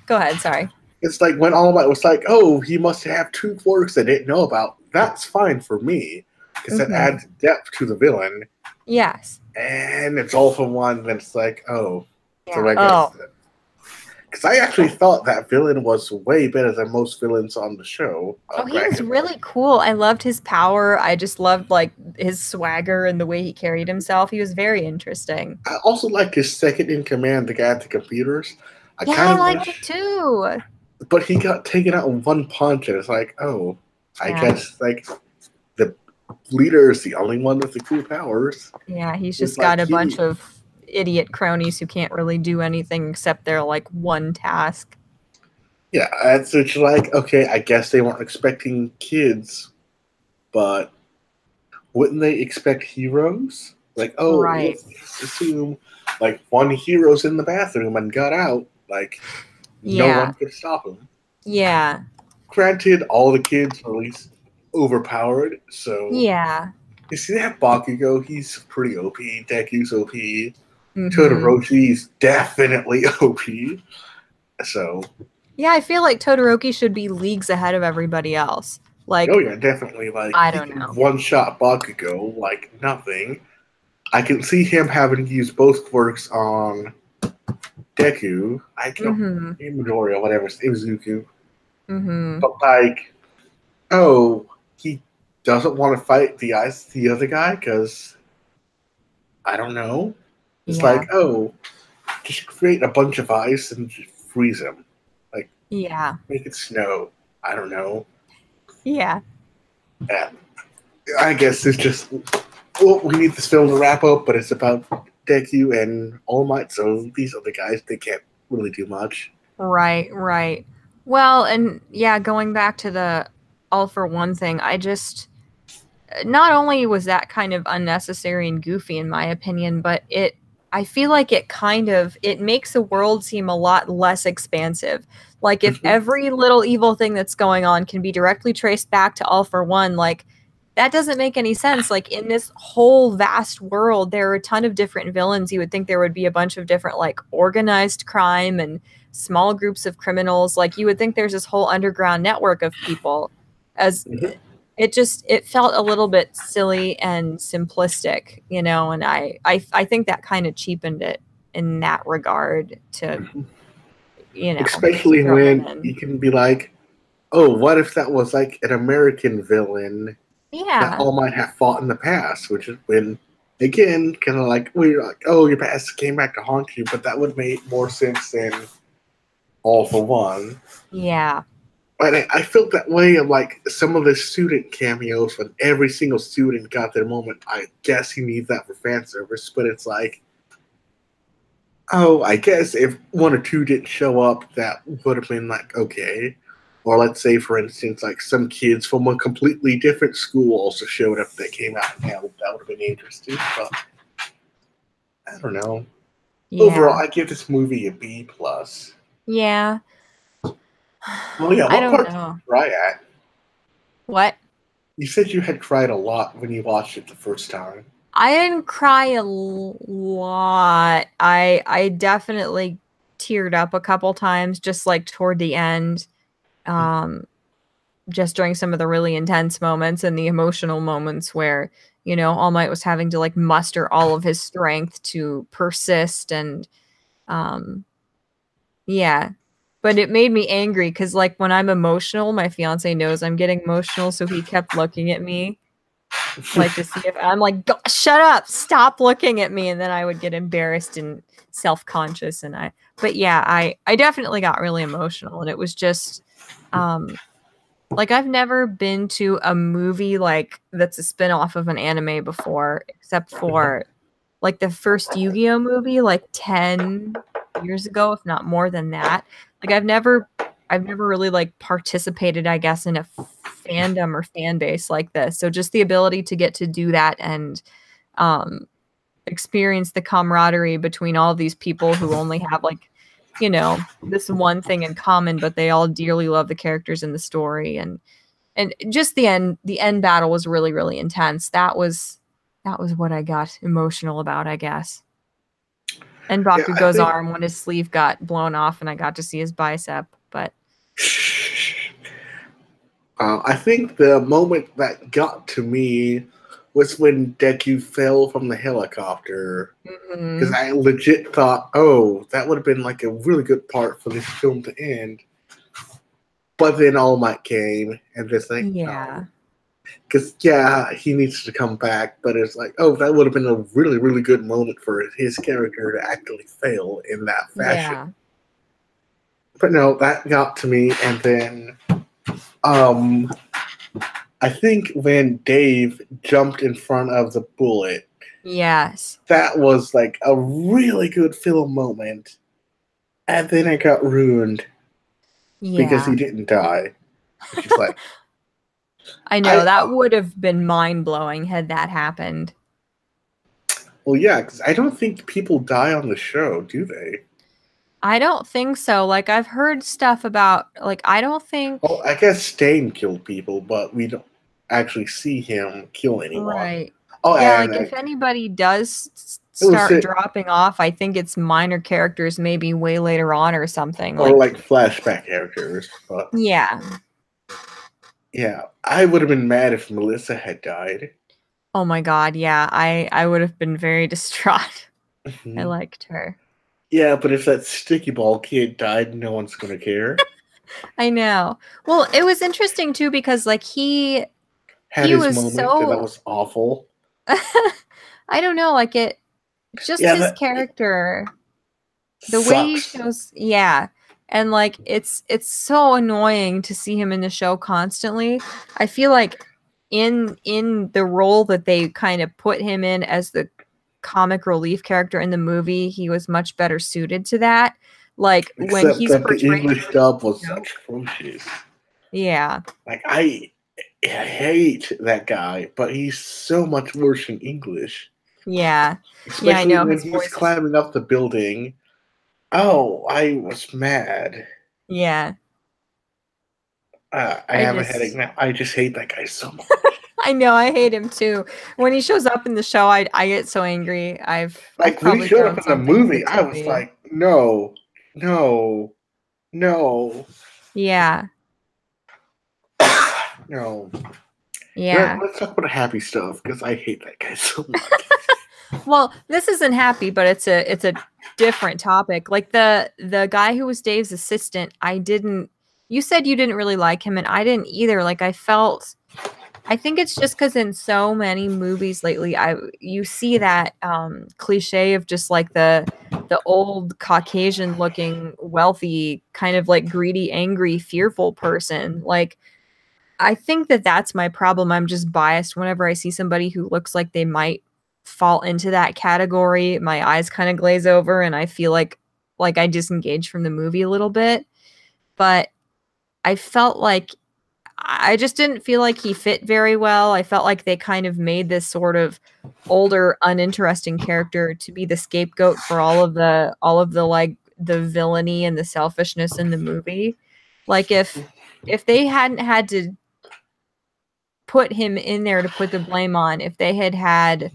Speaker 1: go ahead, sorry.
Speaker 2: It's like when All Might was like, oh, he must have two quirks I didn't know about. That's fine for me, because that adds depth to the villain.
Speaker 1: Yes.
Speaker 2: And it's All for One, then it's like, oh.
Speaker 1: Yeah.
Speaker 2: So I guess because I actually thought that villain was way better than most villains on the show.
Speaker 1: Oh, he was really cool. I loved his power. I just loved like his swagger and the way he carried himself. He was very interesting.
Speaker 2: I also like his second in command, the guy at the computers.
Speaker 1: I like it too.
Speaker 2: But he got taken out in one punch, and it's like, oh, I guess like the leader is the only one with the cool powers.
Speaker 1: Yeah, he's just got a bunch of idiot cronies who can't really do anything except their like one task.
Speaker 2: Yeah, it's like, okay, I guess they weren't expecting kids, but wouldn't they expect heroes? Like, oh, let's assume like one hero's in the bathroom and got out, like no one could stop him.
Speaker 1: Yeah.
Speaker 2: Granted, all the kids are at least overpowered, so
Speaker 1: yeah.
Speaker 2: You see that Bakugou, he's pretty OP. Deku's OP. Todoroki's definitely OP. So
Speaker 1: yeah, I feel like Todoroki should be leagues ahead of everybody else. Like,
Speaker 2: oh yeah, definitely. Like,
Speaker 1: I don't know,
Speaker 2: one-shot Bakugou like nothing. I can see him having to use both quirks on Deku. I can't Midoriya, whatever. It was Zuko. But like, oh, he doesn't want to fight the other guy because I don't know. It's like, oh, just create a bunch of ice and just freeze him. Like, make it snow. I don't know.
Speaker 1: Yeah.
Speaker 2: I guess it's just, well, we need this film to wrap up, but it's about Deku and All Might, so these other guys, they can't really do much.
Speaker 1: Right. Well, and yeah, going back to the All for One thing, I just, not only was that kind of unnecessary and goofy in my opinion, but I feel like it makes the world seem a lot less expansive. Like, if every little evil thing that's going on can be directly traced back to All for One, like, that doesn't make any sense. Like, in this whole vast world, there are a ton of different villains. You would think there would be a bunch of different, like, organized crime and small groups of criminals. Like, you would think there's this whole underground network of people. As it felt a little bit silly and simplistic, you know, and I think that kind of cheapened it in that regard to, you know, to
Speaker 2: Especially
Speaker 1: throw him
Speaker 2: when
Speaker 1: in.
Speaker 2: you can be like, oh, what if that was like an American villain that
Speaker 1: Yeah.
Speaker 2: All Might have fought in the past, which is when, again, kind of like, we're like, oh, your past came back to haunt you, but that would make more sense than All for One.
Speaker 1: Yeah.
Speaker 2: But I felt that way of like some of the student cameos when every single student got their moment. I guess you need that for fan service, but it's like, oh, I guess if one or two didn't show up, that would have been like, okay. Or let's say, for instance, like some kids from a completely different school also showed up that came out and helped. That would have been interesting. But I don't know. Overall,
Speaker 1: Yeah.
Speaker 2: I give this movie a B plus.
Speaker 1: Yeah.
Speaker 2: Well, yeah.
Speaker 1: I
Speaker 2: What
Speaker 1: don't
Speaker 2: part did
Speaker 1: know.
Speaker 2: you cry at?
Speaker 1: What?
Speaker 2: You said you had cried a lot when you watched it the first time.
Speaker 1: I didn't cry a lot. I definitely teared up a couple times just like toward the end. Um just during some of the really intense moments and the emotional moments where, you know, All Might was having to like muster all of his strength to persist and um yeah. But it made me angry because like when I'm emotional, my fiance knows I'm getting emotional, so he kept looking at me like to see if I'm like, shut up, stop looking at me, and then I would get embarrassed and self-conscious and but yeah, I definitely got really emotional and it was just like I've never been to a movie like that's a spin-off of an anime before except for like the first Yu-Gi-Oh movie like 10 years ago, if not more than that. Like I've never really like participated, I guess, in a fandom or fan base like this. So just the ability to get to do that and um experience the camaraderie between all these people who only have like, you know, this one thing in common, but they all dearly love the characters in the story and just the end battle was really, really intense. That was what I got emotional about, I guess. And
Speaker 2: Yeah, I
Speaker 1: Bakugo's
Speaker 2: think
Speaker 1: arm when his sleeve got blown off and I got to see his bicep, but
Speaker 2: I think the moment that got to me was when Deku fell from the helicopter. Because
Speaker 1: mhm.
Speaker 2: I legit thought, oh, that would have been like a really good part for this film to end. But then All Might came, and it's like,
Speaker 1: Yeah.
Speaker 2: no. Because, yeah, he needs to come back, but it's like, oh, that would have been a really, really good moment for his character to actually fail in that fashion.
Speaker 1: Yeah.
Speaker 2: But no, that got to me, and then um, I think when Dave jumped in front of the bullet,
Speaker 1: Yes.
Speaker 2: that was like a really good film moment. And then it got ruined because he
Speaker 1: Yeah.
Speaker 2: didn't die. Which is like,
Speaker 1: I know
Speaker 2: I,
Speaker 1: that would have been mind-blowing had that happened.
Speaker 2: well, yeah, because I don't think people die on the show, do they?
Speaker 1: I don't think so. Like I've heard stuff about like I don't
Speaker 2: Well,
Speaker 1: think
Speaker 2: I guess Stain killed people, but we don't actually see him kill anyone.
Speaker 1: right.
Speaker 2: Oh,
Speaker 1: Yeah,
Speaker 2: and
Speaker 1: like if anybody does
Speaker 2: it was
Speaker 1: start
Speaker 2: it,
Speaker 1: dropping off, I think it's minor characters maybe way later on or something.
Speaker 2: or
Speaker 1: Like
Speaker 2: like flashback characters. But
Speaker 1: yeah.
Speaker 2: yeah, I would have been mad if Melissa had died.
Speaker 1: Oh my God, yeah. I would have been very distraught. I
Speaker 2: Mhm.
Speaker 1: liked her.
Speaker 2: Yeah, but if that sticky ball kid died, no one's gonna care.
Speaker 1: I know. Well, it was interesting too because like he
Speaker 2: Had
Speaker 1: he
Speaker 2: his
Speaker 1: was
Speaker 2: moment, and that
Speaker 1: so
Speaker 2: was awful.
Speaker 1: I don't know, like it just
Speaker 2: Yeah,
Speaker 1: his
Speaker 2: that
Speaker 1: character, the way he
Speaker 2: sucks.
Speaker 1: shows, yeah. And like it's so annoying to see him in the show constantly. I feel like in the role that they kind of put him in as the comic relief character in the movie, he was much better suited to that. Like when
Speaker 2: Except
Speaker 1: he's
Speaker 2: that the
Speaker 1: portrayed
Speaker 2: English
Speaker 1: in
Speaker 2: dub
Speaker 1: the
Speaker 2: was
Speaker 1: show.
Speaker 2: atrocious.
Speaker 1: Yeah.
Speaker 2: Like I hate that guy, but he's so much worse in English.
Speaker 1: Yeah. Yeah, I
Speaker 2: Especially
Speaker 1: know
Speaker 2: when
Speaker 1: his
Speaker 2: he was
Speaker 1: voice is
Speaker 2: climbing up the building. Oh, I was mad.
Speaker 1: yeah.
Speaker 2: I
Speaker 1: I
Speaker 2: have a headache
Speaker 1: just
Speaker 2: now. I just hate that guy so much.
Speaker 1: I know, I hate him too. When he shows up in the show, I get so angry. I've
Speaker 2: Like when he
Speaker 1: probably
Speaker 2: showed up
Speaker 1: thrown
Speaker 2: in the
Speaker 1: something at the
Speaker 2: movie, I was
Speaker 1: TV.
Speaker 2: like, no, no, no,
Speaker 1: Yeah,
Speaker 2: no.
Speaker 1: yeah.
Speaker 2: Let's talk about happy stuff because I hate that guy so much.
Speaker 1: Well, this isn't happy, but it's a different topic. Like the guy who was Dave's assistant, I didn't. You said you didn't really like him, and I didn't either. Like I think it's just because in so many movies lately, you see that cliche of just like the old Caucasian looking wealthy kind of like greedy, angry, fearful person. Like I think that that's my problem. I'm just biased whenever I see somebody who looks like they might fall into that category. My eyes kind of glaze over, and I feel like I disengage from the movie a little bit. But I felt like I just didn't feel like he fit very well. I felt like they kind of made this sort of older, uninteresting character to be the scapegoat for all of the like the villainy and the selfishness in the movie. Like if they hadn't had to put him in there to put the blame on, if they had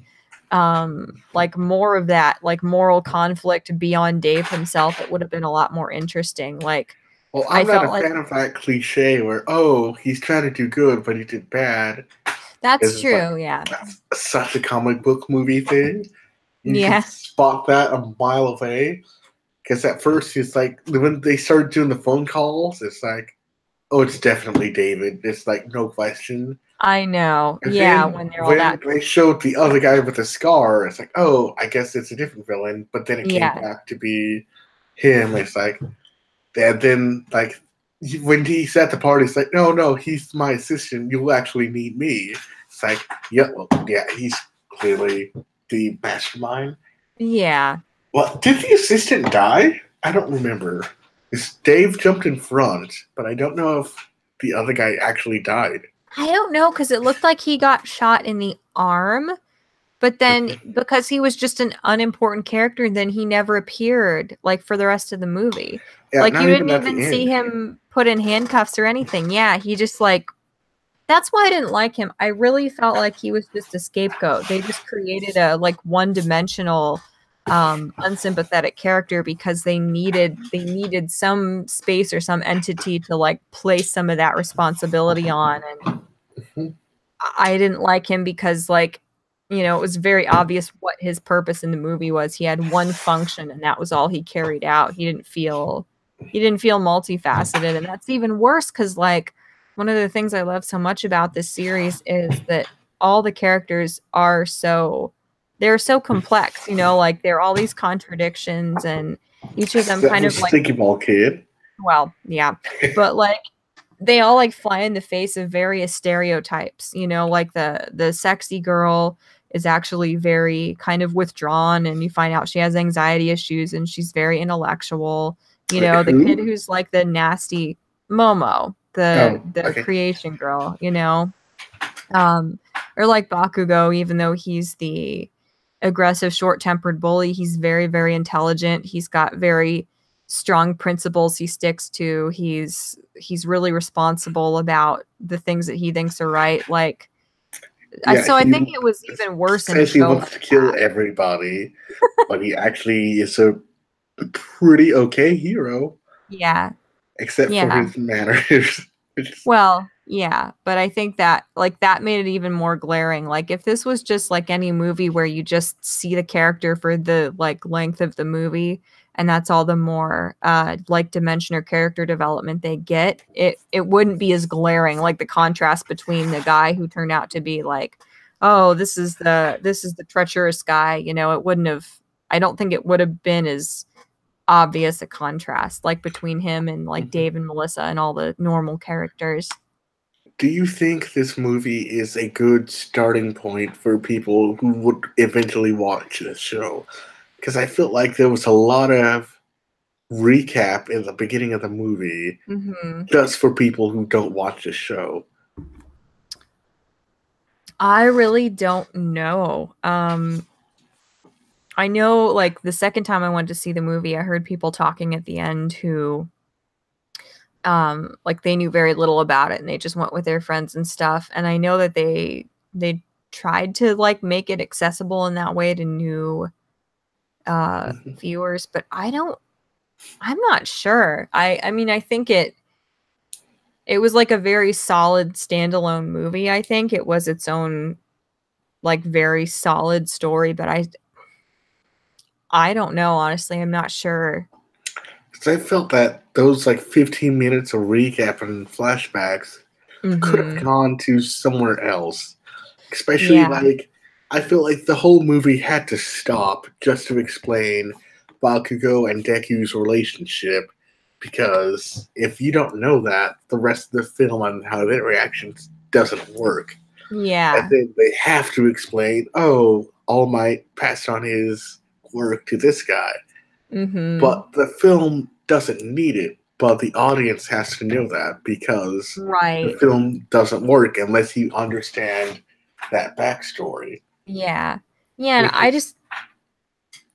Speaker 1: like more of that like moral conflict beyond Dave himself, it would have been a lot more interesting. Like
Speaker 2: Well,
Speaker 1: I
Speaker 2: I'm not
Speaker 1: felt
Speaker 2: a
Speaker 1: like
Speaker 2: fan of that cliche where, oh, he's trying to do good, but he did bad.
Speaker 1: that's
Speaker 2: It's like,
Speaker 1: true, yeah.
Speaker 2: that's such a comic book movie thing. You can
Speaker 1: Yeah.
Speaker 2: spot that a mile away. Because at first, it's like, when they started doing the phone calls, it's like, oh, it's definitely David. It's like, no question.
Speaker 1: I know.
Speaker 2: And
Speaker 1: Yeah,
Speaker 2: then
Speaker 1: when they're all
Speaker 2: when
Speaker 1: that.
Speaker 2: they showed the other guy with the scar, it's like, oh, I guess it's a different villain. But then it came
Speaker 1: Yeah.
Speaker 2: back to be him. It's like, and then, like, when he's at the party, it's like, no, no, he's my assistant. You'll actually need me. It's like, yeah, well, yeah, he's clearly the mastermind.
Speaker 1: Yeah.
Speaker 2: Well, did the assistant die? I don't remember. Dave jumped in front, but I don't know if the other guy actually died.
Speaker 1: I don't know because it looked like he got shot in the arm, but then because he was just an unimportant character, then he never appeared like for the rest of the movie.
Speaker 2: Yeah,
Speaker 1: Like you
Speaker 2: not even
Speaker 1: didn't
Speaker 2: at the
Speaker 1: even see
Speaker 2: end.
Speaker 1: him put in handcuffs or anything. Yeah, he just like that's why I didn't like him. I really felt like he was just a scapegoat. They just created a like one-dimensional unsympathetic character because they needed some space or some entity to like place some of that responsibility on. And
Speaker 2: Mhm.
Speaker 1: I didn't like him because like it was very obvious what his purpose in the movie was. He had one function and that was all he carried out. He didn't feel multifaceted, and that's even worse cuz like one of the things I love so much about this series is that all the characters they're so complex, like there are all these contradictions and each of them
Speaker 2: Except
Speaker 1: kind
Speaker 2: for
Speaker 1: of like
Speaker 2: Stinky Ball Kid.
Speaker 1: well, yeah. But like they all like fly in the face of various stereotypes, like the sexy girl is actually very kind of withdrawn and you find out she has anxiety issues and she's very intellectual.
Speaker 2: Wait,
Speaker 1: The kid
Speaker 2: who?
Speaker 1: who's like the nasty Momo, the
Speaker 2: Oh,
Speaker 1: the
Speaker 2: okay.
Speaker 1: creation girl. Um or like Bakugou, even though he's the aggressive, short-tempered bully, he's very, very intelligent. He's got very strong principles he sticks to. He's really responsible about the things that he thinks are right. Like
Speaker 2: Yeah,
Speaker 1: so I
Speaker 2: he
Speaker 1: think it was even worse in a
Speaker 2: says he
Speaker 1: show
Speaker 2: wants
Speaker 1: like
Speaker 2: to kill
Speaker 1: that.
Speaker 2: everybody, but he actually is a pretty okay hero,
Speaker 1: Yeah.
Speaker 2: except for
Speaker 1: Yeah.
Speaker 2: his manners.
Speaker 1: Well, yeah, but I think that like that made it even more glaring. Like if this was just like any movie where you just see the character for the like length of the movie and that's all the more like dimension or character development they get, it wouldn't be as glaring like the contrast between the guy who turned out to be like, oh, this is the treacherous guy, it wouldn't have I don't think it would have been as obvious a contrast like between him and like
Speaker 2: Mhm.
Speaker 1: Dave and Melissa and all the normal characters.
Speaker 2: Do you think this movie is a good starting point for people who would eventually watch this show? Because I felt like there was a lot of recap in the beginning of the movie
Speaker 1: Hmm.
Speaker 2: just for people who don't watch the show.
Speaker 1: I really don't know. I know like the second time I went to see the movie, I heard people talking at the end who like they knew very little about it and they just went with their friends and stuff. And I know that they they tried to like make it accessible in that way to new viewers, but I'm not sure. I mean, I think it was like a very solid standalone movie. I think it was its own like very solid story, but I don't know, honestly. I'm not sure.
Speaker 2: Because I felt that those like 15 minutes of recap and flashbacks could have
Speaker 1: Mhm.
Speaker 2: gone to somewhere else. Especially
Speaker 1: Yeah.
Speaker 2: like I feel like the whole movie had to stop just to explain Bakugo and Deku's relationship. Because if you don't know that, the rest of the film and how their reactions doesn't work. And
Speaker 1: Yeah.
Speaker 2: then they have to explain, oh, All Might passed on his work to this guy.
Speaker 1: Mhm.
Speaker 2: But the film doesn't need it, but the audience has to know that because the
Speaker 1: Right.
Speaker 2: film doesn't work unless you understand that backstory,
Speaker 1: Yeah. Yeah, and
Speaker 2: which
Speaker 1: I
Speaker 2: is
Speaker 1: just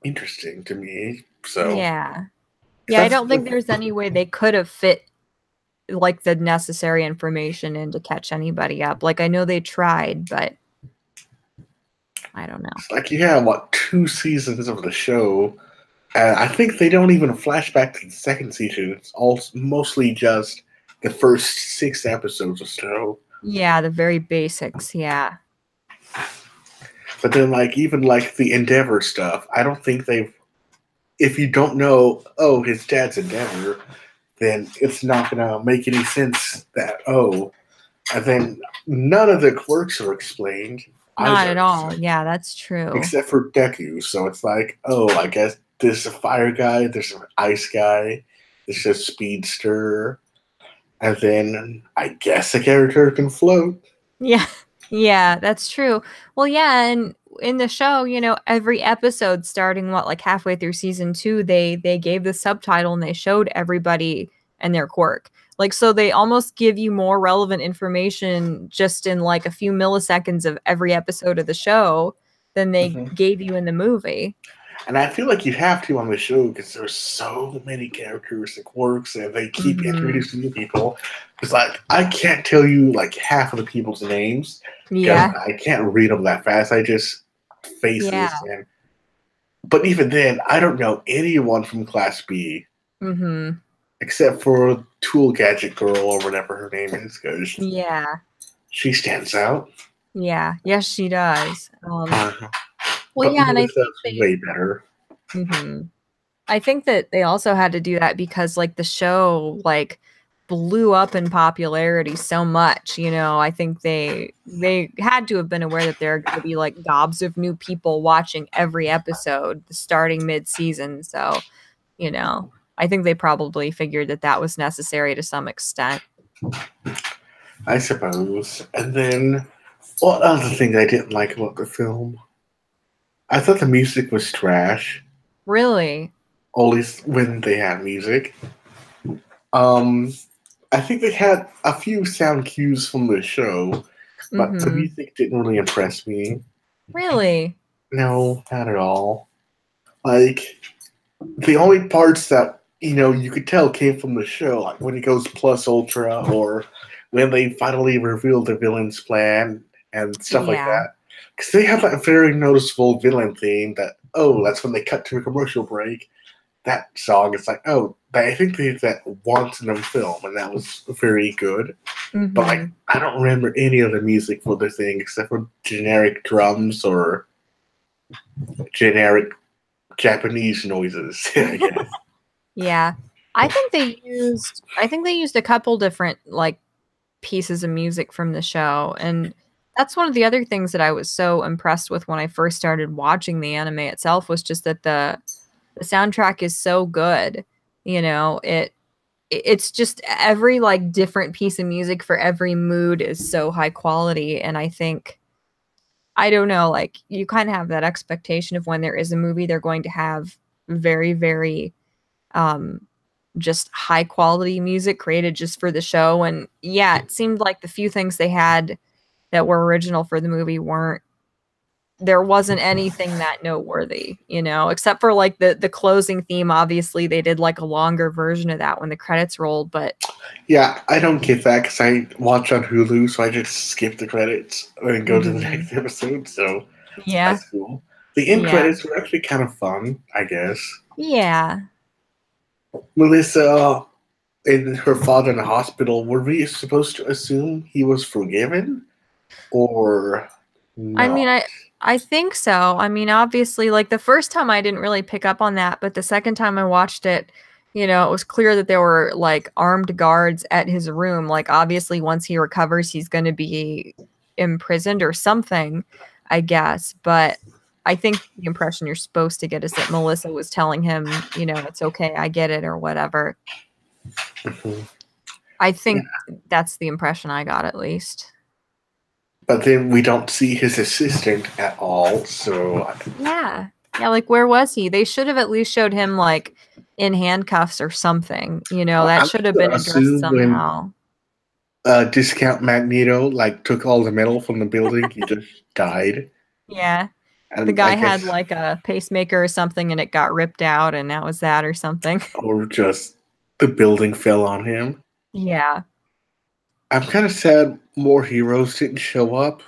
Speaker 2: interesting to me. So
Speaker 1: yeah. Yeah, I
Speaker 2: that's
Speaker 1: don't think there's any way they could have fit like the necessary information in to catch anybody up. Like I know they tried, but I don't know.
Speaker 2: like you have what 2 seasons of the show, and I think they don't even flashback to the second season. It's all mostly just the first 6 episodes or so.
Speaker 1: Yeah, the very basics, yeah.
Speaker 2: But then, like even like the Endeavor stuff, I don't think they've. If you don't know, oh, his dad's Endeavor, then it's not gonna make any sense that and then none of the quirks are explained
Speaker 1: Not at
Speaker 2: either,
Speaker 1: all. Yeah, that's true.
Speaker 2: except for Deku. So it's like, oh, I guess there's a fire guy, there's an ice guy, there's a speedster, and then I guess a character can float.
Speaker 1: Yeah. Yeah, that's true. Well, yeah, and in the show, every episode starting what like halfway through season 2, they gave the subtitle and they showed everybody and their quirk. Like so they almost give you more relevant information just in like a few milliseconds of every episode of the show than they
Speaker 2: Mhm.
Speaker 1: gave you in the movie.
Speaker 2: And I feel like you have to on the show because there's so many characters and quirks, and they keep
Speaker 1: Mhm.
Speaker 2: introducing new people. It's like I can't tell you like half of the people's names because
Speaker 1: Yeah.
Speaker 2: I can't read them that fast. I just faces,
Speaker 1: Yeah.
Speaker 2: and but even then, I don't know anyone from Class B
Speaker 1: Mhm.
Speaker 2: except for Tool Gadget Girl or whatever her name is because
Speaker 1: Yeah.
Speaker 2: she stands out.
Speaker 1: Yeah. Yes, she does.
Speaker 2: Uh,
Speaker 1: Well,
Speaker 2: but
Speaker 1: yeah, and I
Speaker 2: Melissa's
Speaker 1: think they
Speaker 2: way better.
Speaker 1: mhm. I think that they also had to do that because like the show like blew up in popularity so much, I think they had to have been aware that there are going to be like gobs of new people watching every episode starting mid-season. So, I think they probably figured that that was necessary to some extent.
Speaker 2: I suppose. And then, what other thing I didn't like about the film? I thought the music was trash.
Speaker 1: Really?
Speaker 2: Always when they had music. Um, I think they had a few sound cues from the show, but the
Speaker 1: Mhm.
Speaker 2: music didn't really impress me.
Speaker 1: Really?
Speaker 2: No, not at all. Like the only parts that you could tell came from the show, like when it goes plus ultra, or when they finally reveal the villain's plan and stuff like
Speaker 1: Yeah.
Speaker 2: that. Because they have that very noticeable villain theme. That that's when they cut to a commercial break. That song, it's like I think they did that once in a film, and that was very good. But like,
Speaker 1: Mhm.
Speaker 2: I don't remember any of the music for the thing except for generic drums or generic Japanese noises. I guess.
Speaker 1: Yeah. I think they used a couple different like pieces of music from the show, and that's one of the other things that I was so impressed with when I first started watching the anime itself was just that the soundtrack is so good. It's just every like different piece of music for every mood is so high quality, and I think I don't know, like you kind of have that expectation of when there is a movie they're going to have very very um just high quality music created just for the show. And yeah, it seemed like the few things they had that were original for the movie weren't there wasn't anything that noteworthy, except for like the closing theme. Obviously, they did like a longer version of that when the credits rolled, but
Speaker 2: Yeah, I don't get that because I watch on Hulu, so I just skip the credits and go to the
Speaker 1: mm-hmm.
Speaker 2: next episode. So
Speaker 1: Yeah,
Speaker 2: that's cool. The end
Speaker 1: yeah,
Speaker 2: credits were actually kind of fun, I guess.
Speaker 1: yeah.
Speaker 2: Melissa and her father in the hospital, were we supposed to assume he was forgiven or
Speaker 1: I mean,
Speaker 2: not?
Speaker 1: I think so. I mean, obviously, like the first time I didn't really pick up on that, but the second time I watched it, it was clear that there were like armed guards at his room. Like obviously once he recovers, he's going to be imprisoned or something, I guess. But I think the impression you're supposed to get is that Melissa was telling him, it's okay, I get it or whatever.
Speaker 2: Mhm.
Speaker 1: I
Speaker 2: Yeah.
Speaker 1: think that's the impression I got at least.
Speaker 2: But then we don't see his assistant at all, so
Speaker 1: Yeah. Yeah, like where was he? They should have at least showed him like in handcuffs or something. That
Speaker 2: I'm
Speaker 1: should have
Speaker 2: gonna
Speaker 1: been addressed
Speaker 2: assume when
Speaker 1: somehow.
Speaker 2: Discount Magneto like took all the metal from the building, he just died.
Speaker 1: Yeah. The
Speaker 2: And I
Speaker 1: guy
Speaker 2: guess,
Speaker 1: had like a pacemaker or something and it got ripped out and that was that or something.
Speaker 2: or just the building fell on him.
Speaker 1: Yeah.
Speaker 2: I'm kind of sad more heroes didn't show up,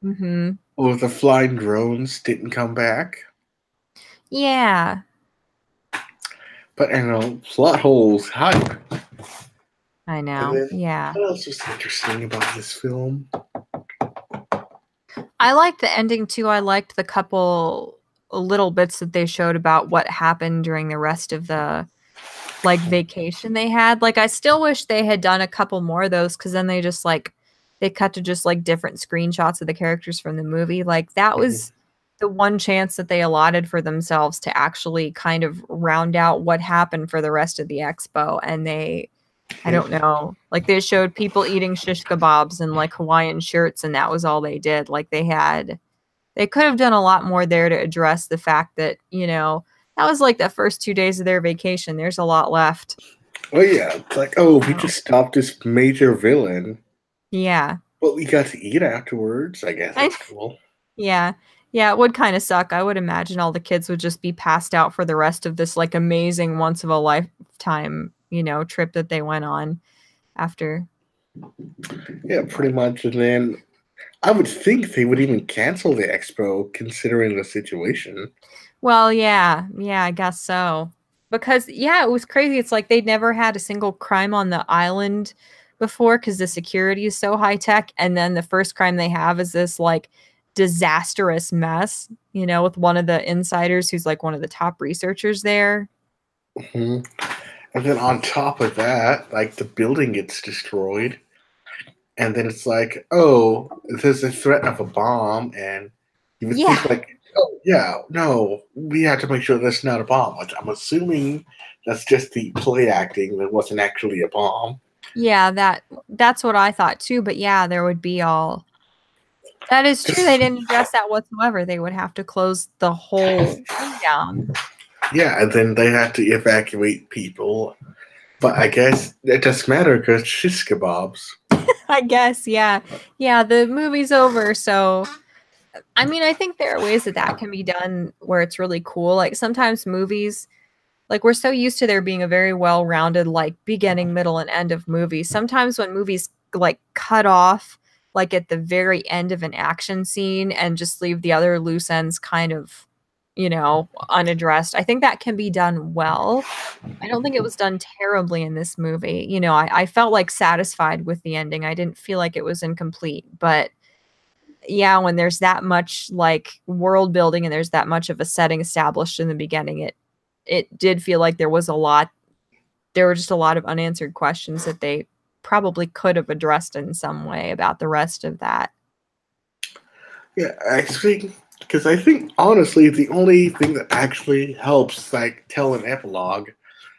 Speaker 1: Mhm.
Speaker 2: or the flying drones didn't come back.
Speaker 1: Yeah.
Speaker 2: But plot holes, hype.
Speaker 1: I
Speaker 2: And
Speaker 1: know.
Speaker 2: then
Speaker 1: Yeah.
Speaker 2: what else was interesting about this film?
Speaker 1: I liked the ending too. I liked the couple little bits that they showed about what happened during the rest of the like vacation they had. Like I still wish they had done a couple more of those because then they cut to just like different screenshots of the characters from the movie. Like that
Speaker 2: Mhm.
Speaker 1: was the one chance that they allotted for themselves to actually kind of round out what happened for the rest of the expo. And I don't know, like they showed people eating shish kebabs and like Hawaiian shirts, and that was all they did. Like they could have done a lot more there to address the fact that, that was like the first 2 days of their vacation. There's a lot left.
Speaker 2: Oh yeah, it's like, oh, we
Speaker 1: So,
Speaker 2: just stopped this major villain,
Speaker 1: yeah.
Speaker 2: but we got to eat afterwards. I guess
Speaker 1: I,
Speaker 2: that's cool.
Speaker 1: yeah. Yeah, it would kind of suck. I would imagine all the kids would just be passed out for the rest of this like amazing once of a lifetime, trip that they went on after.
Speaker 2: Yeah, pretty much. And then I would think they would even cancel the expo, considering the situation.
Speaker 1: Well, yeah. Yeah, I guess so. Because yeah, it was crazy. It's like they'd never had a single crime on the island before because the security is so high tech. And then the first crime they have is this like disastrous mess, with one of the insiders who's like one of the top researchers there.
Speaker 2: Hmm. And then on top of that, like the building gets destroyed, and then it's like, oh, there's a threat of a bomb, and you would think
Speaker 1: Yeah.
Speaker 2: like, oh yeah, no, we have to make sure that's not a bomb. Which I'm assuming that's just the play acting. That wasn't actually a bomb.
Speaker 1: Yeah, that's what I thought too. But yeah, there would be all that is true. They
Speaker 2: 'Cause,
Speaker 1: didn't address that whatsoever. They would have to close the whole thing down.
Speaker 2: yeah, and then they had to evacuate people. But I guess it doesn't matter because shish kebabs.
Speaker 1: I guess, yeah. Yeah, the movie's over, so I mean, I think there are ways that that can be done where it's really cool. Like sometimes movies, like we're so used to there being a very well-rounded like beginning, middle, and end of movies. Sometimes when movies like cut off like at the very end of an action scene and just leave the other loose ends kind of, unaddressed. I think that can be done well. I don't think it was done terribly in this movie. I felt like satisfied with the ending. I didn't feel like it was incomplete, but yeah, when there's that much like world building and there's that much of a setting established in the beginning, it did feel like there were just a lot of unanswered questions that they probably could have addressed in some way about the rest of that.
Speaker 2: Yeah, actually, because I think honestly, the only thing that actually helps like tell an epilogue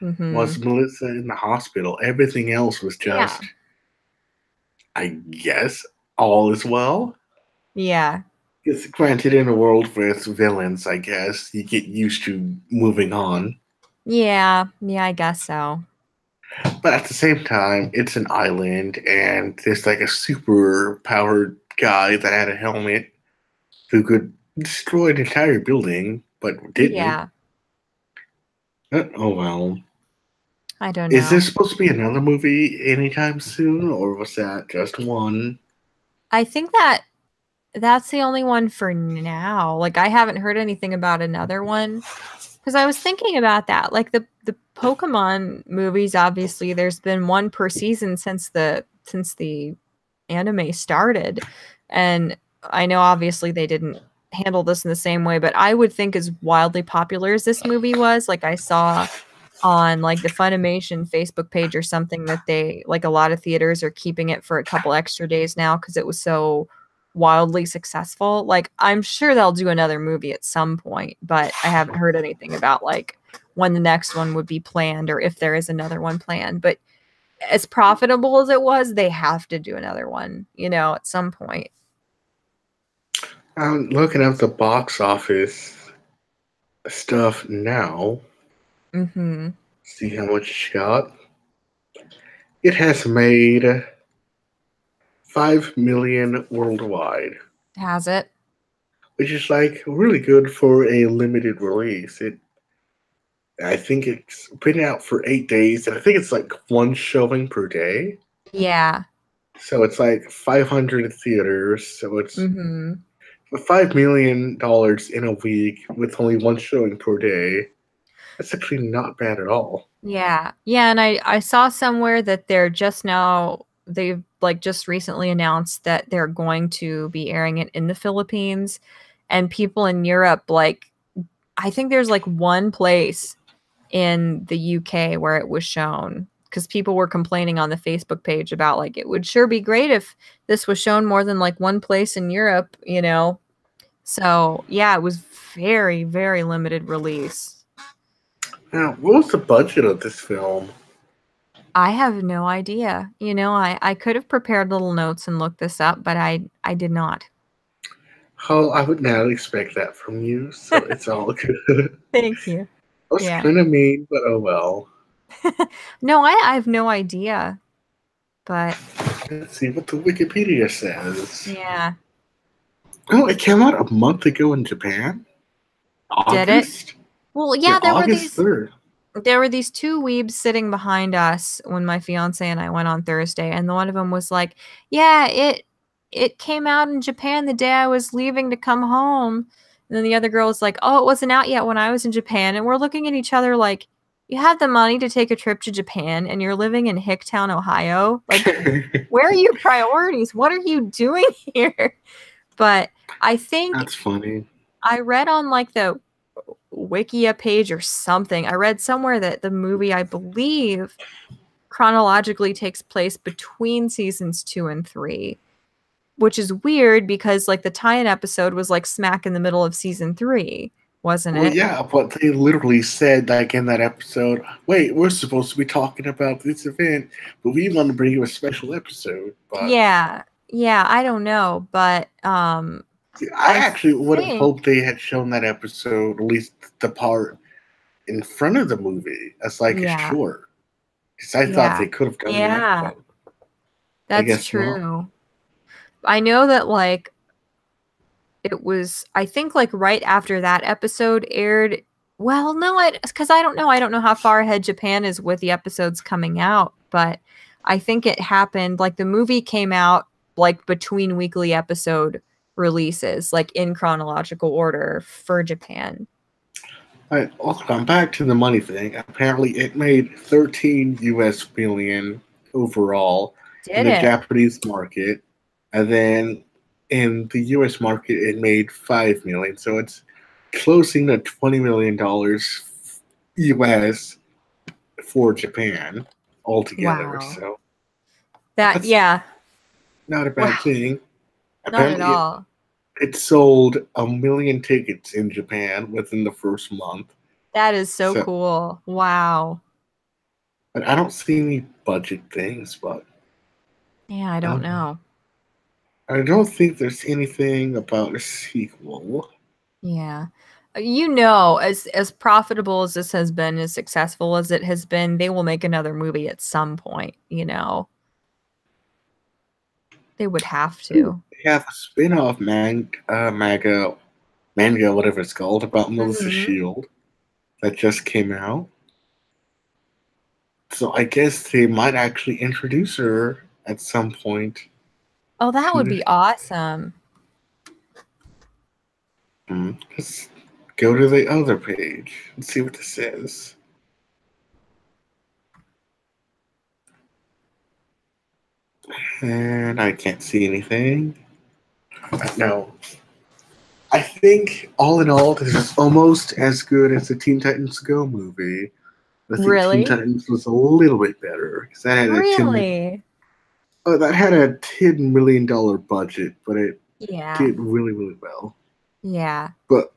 Speaker 2: was
Speaker 1: Mhm.
Speaker 2: Melissa in the hospital. Everything else was
Speaker 1: Yeah.
Speaker 2: just, I guess, all is well.
Speaker 1: Yeah.
Speaker 2: It's granted in a world with villains, I guess you get used to moving on,
Speaker 1: Yeah. Yeah, I guess so.
Speaker 2: but at the same time, it's an island, and there's like a super powered guy that had a helmet who could destroyed an entire building, but didn't.
Speaker 1: Yeah,
Speaker 2: Oh well.
Speaker 1: I don't
Speaker 2: Is there
Speaker 1: know.
Speaker 2: supposed to be another movie anytime soon, or was that just one?
Speaker 1: I think that's the only one for now. Like I haven't heard anything about another one because I was thinking about that. Like the Pokemon movies, obviously, there's been one per season since the anime started, and I know obviously they didn't handle this in the same way, but I would think as wildly popular as this movie was, like I saw on like the Funimation Facebook page or something that they like a lot of theaters are keeping it for a couple extra days now because it was so wildly successful. Like I'm sure they'll do another movie at some point, but I haven't heard anything about like when the next one would be planned or if there is another one planned. But as profitable as it was, they have to do another one, at some point.
Speaker 2: I'm looking at the box office stuff now.
Speaker 1: Mm-hmm.
Speaker 2: See how much it got. It has made 5 million worldwide,
Speaker 1: Has it?
Speaker 2: which is like really good for a limited release. I think it's been out for 8 days, and I think it's like one showing per day.
Speaker 1: Yeah.
Speaker 2: So it's like 500 theaters. So it's
Speaker 1: Mm-hmm.
Speaker 2: $5 million in a week with only one showing per day. That's actually not bad at all.
Speaker 1: Yeah. Yeah, and I saw somewhere that they've like just recently announced that they're going to be airing it in the Philippines and people in Europe like I think there's like one place in the UK where it was shown because people were complaining on the Facebook page about like it would sure be great if this was shown more than like one place in Europe. So, yeah, it was very, very limited release.
Speaker 2: Now, what was the budget of this film?
Speaker 1: I have no idea. I could have prepared little notes and looked this up, but I did not.
Speaker 2: Oh, I would not expect that from you, so it's all good.
Speaker 1: Thank you.
Speaker 2: I was
Speaker 1: Yeah.
Speaker 2: kind of mean, but oh well.
Speaker 1: No, I have no idea, but
Speaker 2: Let's see what the Wikipedia says.
Speaker 1: yeah.
Speaker 2: Oh, it came out a month ago in Japan?
Speaker 1: Did it?
Speaker 2: August?
Speaker 1: Well,
Speaker 2: Yeah,
Speaker 1: yeah,
Speaker 2: August 3rd.
Speaker 1: there were these two weebs sitting behind us when my fiance and I went on Thursday, and the one of them was like, "Yeah, it came out in Japan the day I was leaving to come home." And then the other girl was like, "Oh, it wasn't out yet when I was in Japan." And we're looking at each other like, "You have the money to take a trip to Japan and you're living in Hicktown, Ohio? Like, where are your priorities? What are you doing here?" But I think
Speaker 2: That's funny.
Speaker 1: I read on like the Wikia page or something. I read somewhere that the movie, I believe, chronologically takes place between seasons 2 and 3, which is weird because like the tie-in episode was like smack in the middle of season 3, wasn't
Speaker 2: Well,
Speaker 1: it?
Speaker 2: yeah, but they literally said, like in that episode, wait, we're supposed to be talking about this event, but we want to bring you a special episode. But
Speaker 1: Yeah. Yeah, I don't know, but
Speaker 2: I
Speaker 1: I
Speaker 2: actually would have
Speaker 1: think
Speaker 2: hoped they had shown that episode, at least the part in front of the movie, as like a
Speaker 1: yeah.
Speaker 2: short. Because I thought
Speaker 1: Yeah.
Speaker 2: they could have done that,
Speaker 1: Yeah.
Speaker 2: but I
Speaker 1: That's
Speaker 2: guess not.
Speaker 1: true. I know that like it was I think like right after that episode aired. Well, no, because I don't know. I don't know how far ahead Japan is with the episodes coming out, but I think it happened like the movie came out like between weekly episode releases, like in chronological order for Japan.
Speaker 2: All right, welcome back to the money thing. Apparently, it made 13 US million overall in
Speaker 1: Did
Speaker 2: the
Speaker 1: it?
Speaker 2: Japanese market, and then in the US market, it made 5 million. So it's closing to $20 million US for Japan altogether.
Speaker 1: Wow.
Speaker 2: So
Speaker 1: That
Speaker 2: that's
Speaker 1: yeah.
Speaker 2: not a bad
Speaker 1: Wow.
Speaker 2: thing.
Speaker 1: Not at
Speaker 2: Apparently,
Speaker 1: all.
Speaker 2: it sold 1 million tickets in Japan within the first month.
Speaker 1: That is so
Speaker 2: So,
Speaker 1: cool. Wow.
Speaker 2: but I don't see any budget things, but
Speaker 1: Yeah, I
Speaker 2: I
Speaker 1: don't
Speaker 2: don't know.
Speaker 1: know.
Speaker 2: I don't think there's anything about a sequel.
Speaker 1: Yeah. As profitable as this has been, as successful as it has been, they will make another movie at some point. They would have to.
Speaker 2: They have a spin-off manga manga, whatever it's called, about Melissa
Speaker 1: Mm-hmm.
Speaker 2: Shield that just came out. So I guess they might actually introduce her at some point
Speaker 1: Oh, that would
Speaker 2: to.
Speaker 1: be awesome.
Speaker 2: Let's go to the other page and see what this says. And I can't see anything. No. I think, all in all, this is almost as good as the Teen Titans Go movie. I think Teen
Speaker 1: Really?
Speaker 2: Titans was a little bit better because
Speaker 1: Really?
Speaker 2: that had a $10 million budget, but it
Speaker 1: Yeah.
Speaker 2: did really really well.
Speaker 1: Yeah.
Speaker 2: But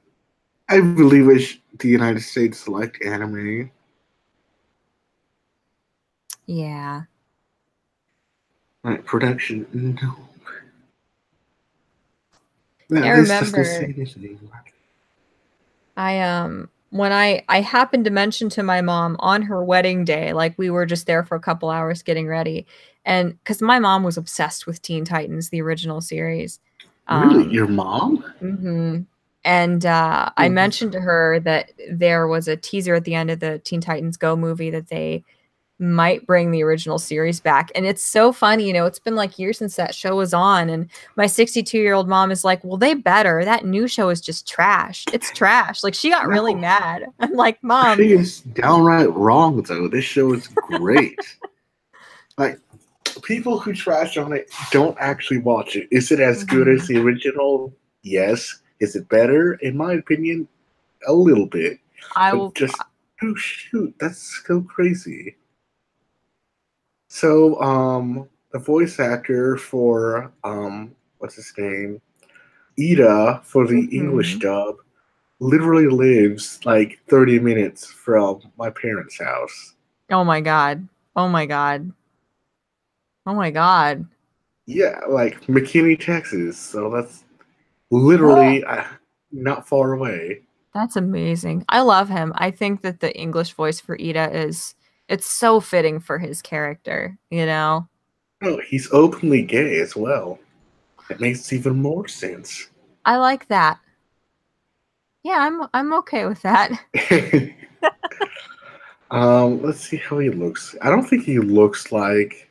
Speaker 2: I really wish the United States liked anime.
Speaker 1: Yeah.
Speaker 2: Like production, no.
Speaker 1: I
Speaker 2: No, this doesn't say
Speaker 1: remember
Speaker 2: anything.
Speaker 1: I when I happened to mention to my mom on her wedding day, like we were just there for a couple hours getting ready, and because my mom was obsessed with Teen Titans, the original series.
Speaker 2: Really,
Speaker 1: Um,
Speaker 2: your mom?
Speaker 1: hmm And I
Speaker 2: Hmm.
Speaker 1: mentioned to her that there was a teaser at the end of the Teen Titans Go movie that they might bring the original series back. And it's so funny, it's been like years since that show was on. And my 62-year-old mom is like, well, they better. That new show is just trash. It's trash. Like, she got really
Speaker 2: No,
Speaker 1: mad. I'm like, Mom,
Speaker 2: she is downright wrong. Though this show is great. Like people who trash on it don't actually watch it. Is it as good as
Speaker 1: mhm,
Speaker 2: the original? Yes. Is it better? In my opinion, a little bit.
Speaker 1: I
Speaker 2: But
Speaker 1: will.
Speaker 2: just oh shoot, that's so crazy. So the voice actor for what's his name? Ida for the English
Speaker 1: Mhm.
Speaker 2: dub literally lives like 30 minutes from my parents' house.
Speaker 1: Oh my God. Oh my God. Oh my God.
Speaker 2: Yeah, like McKinney, Texas. So that's literally not far away.
Speaker 1: That's amazing. I love him. I think that the English voice for Ida is it's so fitting for his character.
Speaker 2: Oh, he's openly gay as well. That makes even more sense.
Speaker 1: I like that. Yeah, I'm okay with that.
Speaker 2: Let's see how he looks. I don't think he looks like.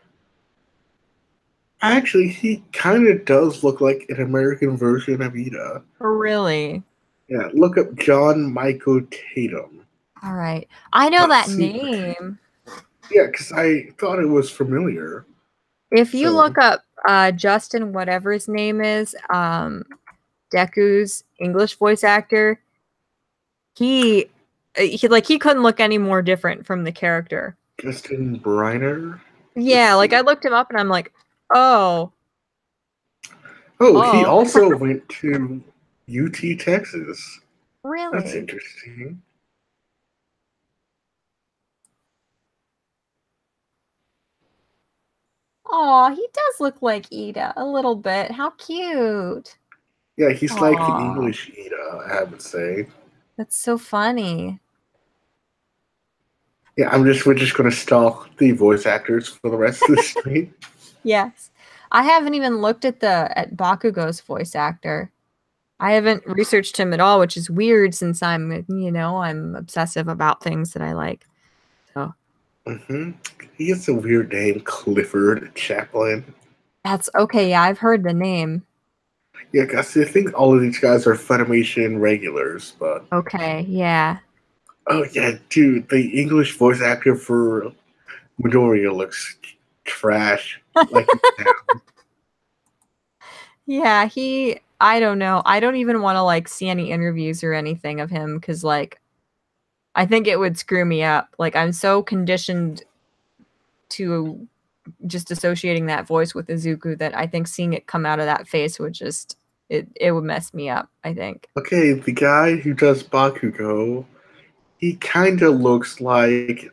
Speaker 2: Actually, he kind of does look like an American version of Ida.
Speaker 1: Really.
Speaker 2: Yeah, look up John Michael Tatum.
Speaker 1: All right. I know
Speaker 2: Let's
Speaker 1: that
Speaker 2: see.
Speaker 1: name.
Speaker 2: Yeah, because I thought it was familiar.
Speaker 1: If you
Speaker 2: So,
Speaker 1: look up Justin, whatever his name is, Deku's English voice actor, he he couldn't look any more different from the character.
Speaker 2: Justin Briner. Let's
Speaker 1: Yeah, like I
Speaker 2: see.
Speaker 1: looked him up and I'm like, oh,
Speaker 2: Oh, he
Speaker 1: oh,
Speaker 2: also went to UT, Texas. That's
Speaker 1: really?
Speaker 2: interesting.
Speaker 1: Oh, he does look like Ida a little bit. How cute.
Speaker 2: Yeah, he's like the
Speaker 1: Aw,
Speaker 2: English Ida, I would say.
Speaker 1: that's so funny.
Speaker 2: Yeah, we're just gonna stalk the voice actors for the rest of the stream.
Speaker 1: Yes. I haven't even looked at Bakugou's voice actor. I haven't researched him at all, which is weird since I'm obsessive about things that I like. So
Speaker 2: Hmm. He has a weird name, Clifford Chaplin.
Speaker 1: that's okay. Yeah, I've heard the name.
Speaker 2: Yeah, I think all of these guys are Funimation regulars, but
Speaker 1: Okay, yeah.
Speaker 2: oh yeah, dude, the English voice actor for Midoriya looks trash. Like,
Speaker 1: Yeah, I don't know. I don't even want to like see any interviews or anything of him because like I think it would screw me up. Like I'm so conditioned to just associating that voice with Izuku that I think seeing it come out of that face would just it would mess me up, I think.
Speaker 2: okay, the guy who does Bakugo, he kind of looks like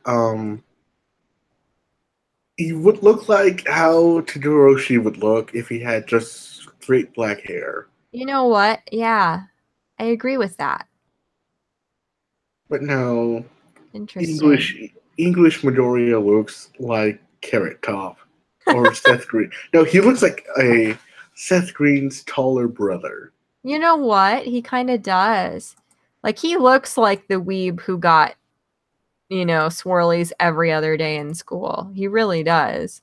Speaker 2: he would look like how Todoroshi would look if he had just straight black hair.
Speaker 1: You know what? Yeah, I agree with that.
Speaker 2: But no,
Speaker 1: Interesting.
Speaker 2: English English Midoriya looks like Carrot Top or Seth Green. No, he looks like a Seth Green's taller brother.
Speaker 1: You know what? He kind of does. Like, he looks like the weeb who got, swirlies every other day in school. He really does.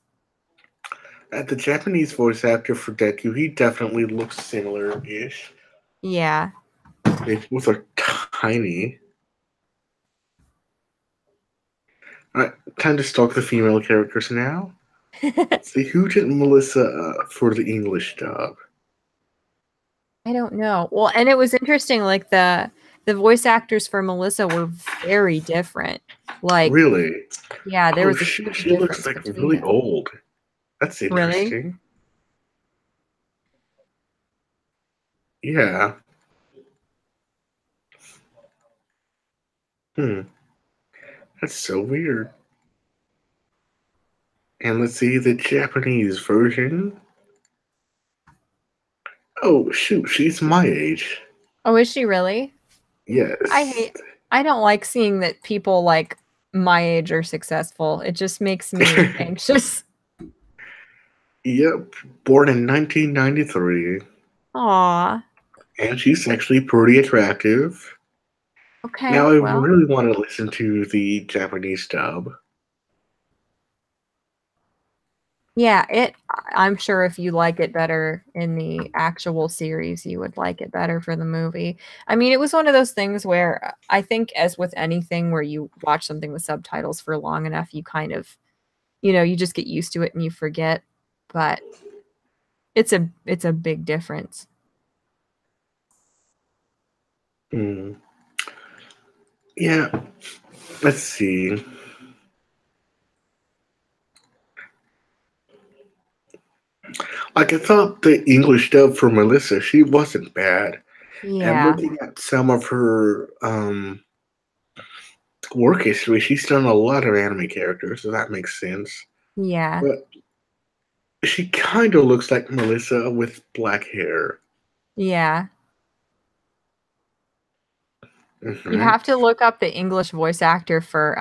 Speaker 2: The Japanese voice actor for Deku, he definitely looks similar-ish.
Speaker 1: Yeah.
Speaker 2: They both are tiny. Alright, time to stalk the female characters now. Let's see, who did Melissa for the English dub?
Speaker 1: I don't know. Well, and it was interesting, like the voice actors for Melissa were very different. Like,
Speaker 2: Really?
Speaker 1: yeah, there
Speaker 2: Oh,
Speaker 1: was a huge
Speaker 2: she looks
Speaker 1: difference
Speaker 2: like
Speaker 1: between
Speaker 2: really
Speaker 1: them.
Speaker 2: old. That's
Speaker 1: Really?
Speaker 2: interesting. Yeah. Hmm. That's so weird. And let's see the Japanese version. Oh, shoot, she's my age.
Speaker 1: Oh, is she really? I
Speaker 2: Yes.
Speaker 1: hate I don't like seeing that people like my age are successful. It just makes me anxious.
Speaker 2: Yep, born in 1993.
Speaker 1: Aw.
Speaker 2: And she's actually pretty attractive. Now,
Speaker 1: Okay,
Speaker 2: I
Speaker 1: well,
Speaker 2: really want to listen to the Japanese dub.
Speaker 1: yeah, I'm sure if you like it better in the actual series, you would like it better for the movie. I mean, it was one of those things where I think as with anything where you watch something with subtitles for long enough, you kind of, you just get used to it and you forget, but it's a big difference.
Speaker 2: Hmm. Yeah, let's see. Like, I thought the English dub for Melissa, she wasn't bad. And
Speaker 1: Yeah.
Speaker 2: looking at some of her work history, she's done a lot of anime characters, so that makes sense.
Speaker 1: Yeah.
Speaker 2: But she kind of looks like Melissa with black hair.
Speaker 1: Yeah. You
Speaker 2: Hmm.
Speaker 1: have to look up the English voice actor for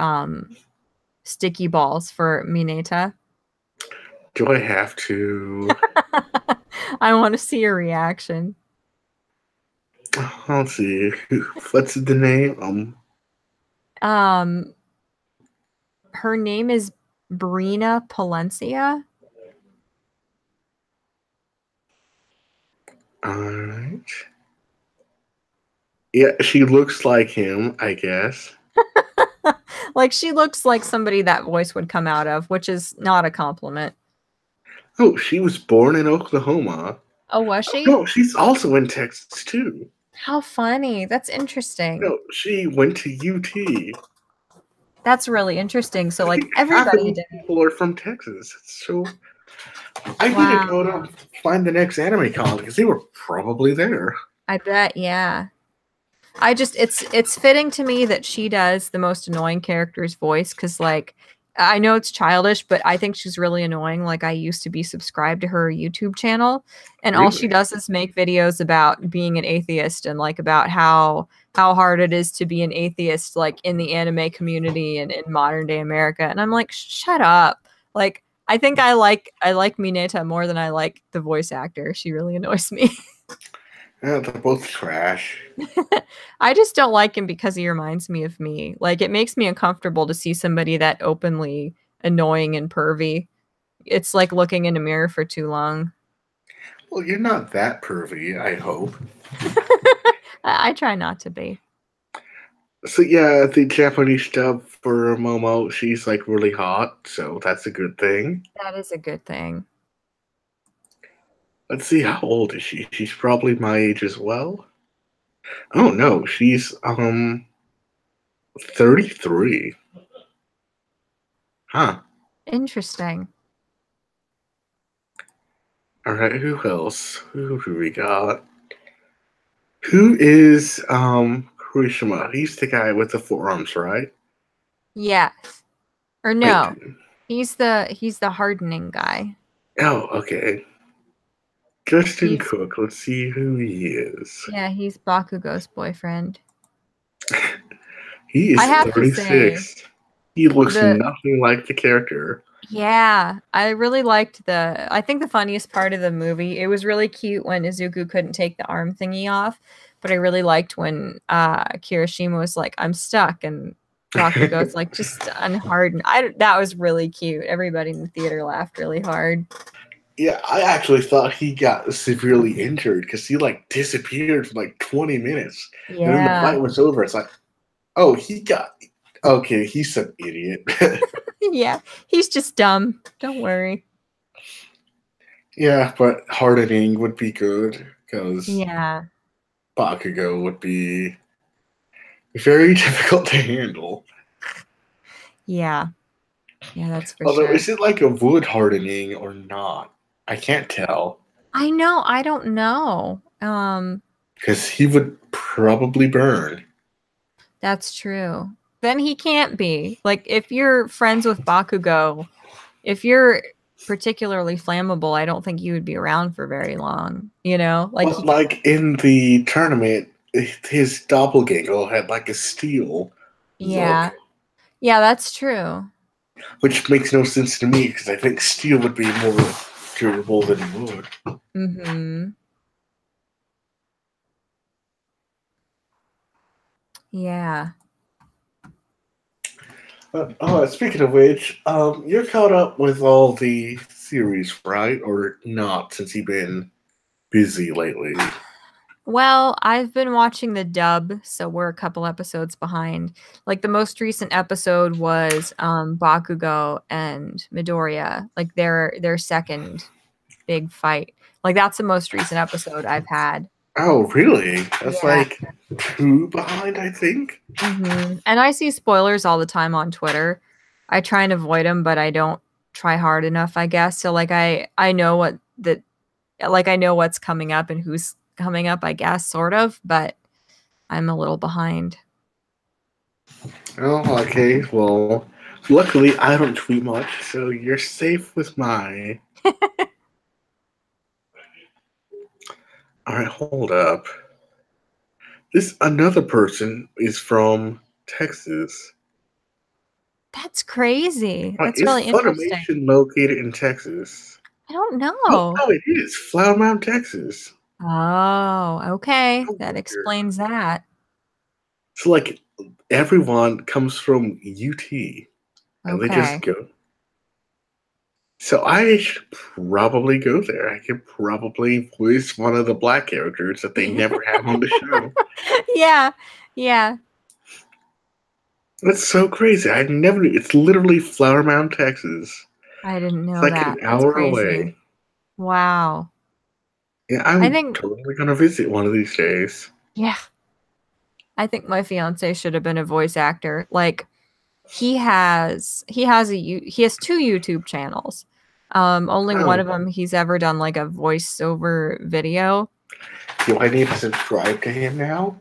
Speaker 1: Sticky Balls for Mineta.
Speaker 2: Do I have to?
Speaker 1: I want to see your reaction.
Speaker 2: Let's see. What's the name?
Speaker 1: Um, her name is Brina Palencia.
Speaker 2: Alright. Yeah, she looks like him, I guess.
Speaker 1: Like, she looks like somebody that voice would come out of, which is not a compliment.
Speaker 2: Oh, she was born in Oklahoma.
Speaker 1: Oh, was
Speaker 2: Oh,
Speaker 1: she?
Speaker 2: no, she's also in Texas, too.
Speaker 1: How funny. That's interesting.
Speaker 2: No, she went to UT.
Speaker 1: That's really interesting. So,
Speaker 2: I
Speaker 1: like,
Speaker 2: think half of
Speaker 1: everybody
Speaker 2: these
Speaker 1: did.
Speaker 2: people are from Texas. So I need to
Speaker 1: Wow.
Speaker 2: go to find the next anime con because they were probably there.
Speaker 1: I bet, yeah. It's fitting to me that she does the most annoying character's voice because, like, I know it's childish, but I think she's really annoying. Like, I used to be subscribed to her YouTube channel, and all she
Speaker 2: Really?
Speaker 1: does is make videos about being an atheist and like about how hard it is to be an atheist, like in the anime community and in modern day America. And I'm like, shut up. Like, I think I like Mineta more than I like the voice actor. She really annoys me.
Speaker 2: Yeah, they're both trash.
Speaker 1: I just don't like him because he reminds me of me. Like, it makes me uncomfortable to see somebody that openly annoying and pervy. It's like looking in a mirror for too long.
Speaker 2: Well, you're not that pervy, I hope.
Speaker 1: I try not to be.
Speaker 2: So yeah, the Japanese dub for Momo, she's like really hot, so that's a good thing.
Speaker 1: That is a good thing.
Speaker 2: Let's see, how old is she? She's probably my age as well. Oh no, she's 33. Huh.
Speaker 1: Interesting.
Speaker 2: Alright, who else? Who do we got? Who is Kurishima? He's the guy with the forearms, right?
Speaker 1: Yes. Or
Speaker 2: Wait.
Speaker 1: no. He's the hardening guy.
Speaker 2: Oh, okay. Justin
Speaker 1: He's
Speaker 2: Cook. Let's see who he is.
Speaker 1: yeah, he's Bakugou's boyfriend.
Speaker 2: He
Speaker 1: I
Speaker 2: is
Speaker 1: have to say,
Speaker 2: 36. He looks
Speaker 1: the
Speaker 2: nothing like the character.
Speaker 1: Yeah, I really liked I think the funniest part of the movie, it was really cute when Izuku couldn't take the arm thingy off, but I really liked when Kirishima was like, I'm stuck, and Bakugo's like, just unharden. That was really cute. Everybody in the theater laughed really hard.
Speaker 2: Yeah, I actually thought he got severely injured because he like disappeared for like 20 minutes. And then the
Speaker 1: Yeah.
Speaker 2: fight was over. It's like, oh, okay, he's an idiot.
Speaker 1: Yeah, he's just dumb. Don't worry.
Speaker 2: Yeah, but hardening would be good because
Speaker 1: Yeah.
Speaker 2: Bakugo would be very difficult to handle.
Speaker 1: Yeah. Yeah, that's for
Speaker 2: Although,
Speaker 1: sure.
Speaker 2: is it like a wood hardening or not? I can't tell.
Speaker 1: I know, I don't know.
Speaker 2: Because he would probably burn.
Speaker 1: That's true. Then he can't be. Like, if you're friends with Bakugo, if you're particularly flammable, I don't think you would be around for very long. You know? Like,
Speaker 2: But like in the tournament, his doppelganger had like a steel look,
Speaker 1: yeah. Yeah, that's true.
Speaker 2: which makes no sense to me because I think steel would be more durable than wood.
Speaker 1: Mm-hmm. Yeah.
Speaker 2: Speaking of which, you're caught up with all the series, right? Or not, since you've been busy lately.
Speaker 1: Well, I've been watching the dub, so we're a couple episodes behind. Like the most recent episode was Bakugo and Midoriya, like their second big fight. Like that's the most recent episode I've had.
Speaker 2: Oh, really? That's
Speaker 1: Yeah.
Speaker 2: like 2 behind, I think.
Speaker 1: And I see spoilers all the time on Twitter. I try and avoid them, but I don't try hard enough, I guess. So like I know I know what's coming up and who's coming up, I guess, sort of, but I'm a little behind.
Speaker 2: Oh, okay. Well, luckily I don't tweet much, so you're safe with my. All right, hold up. This another person is from Texas.
Speaker 1: That's crazy. That's
Speaker 2: Is
Speaker 1: really interesting.
Speaker 2: Funimation located in Texas?
Speaker 1: I don't
Speaker 2: Oh,
Speaker 1: know.
Speaker 2: no, it is Flower Mound, Texas.
Speaker 1: Oh, okay.
Speaker 2: Oh,
Speaker 1: That
Speaker 2: weird.
Speaker 1: explains that.
Speaker 2: So, like, everyone comes from UT, and they just
Speaker 1: Okay.
Speaker 2: go. So I should probably go there. I could probably voice one of the black characters that they never have on the show.
Speaker 1: Yeah. Yeah.
Speaker 2: That's so crazy. I never. It's literally Flower Mound, Texas.
Speaker 1: I didn't
Speaker 2: It's
Speaker 1: know
Speaker 2: like an
Speaker 1: that. That's
Speaker 2: hour
Speaker 1: crazy.
Speaker 2: away.
Speaker 1: Wow.
Speaker 2: Yeah,
Speaker 1: I
Speaker 2: I'm
Speaker 1: think,
Speaker 2: totally gonna visit one of these days.
Speaker 1: yeah, I think my fiance should have been a voice actor. Like he has two YouTube channels. Only one
Speaker 2: Oh,
Speaker 1: of them he's ever done like a voiceover video.
Speaker 2: do I need to subscribe to him now?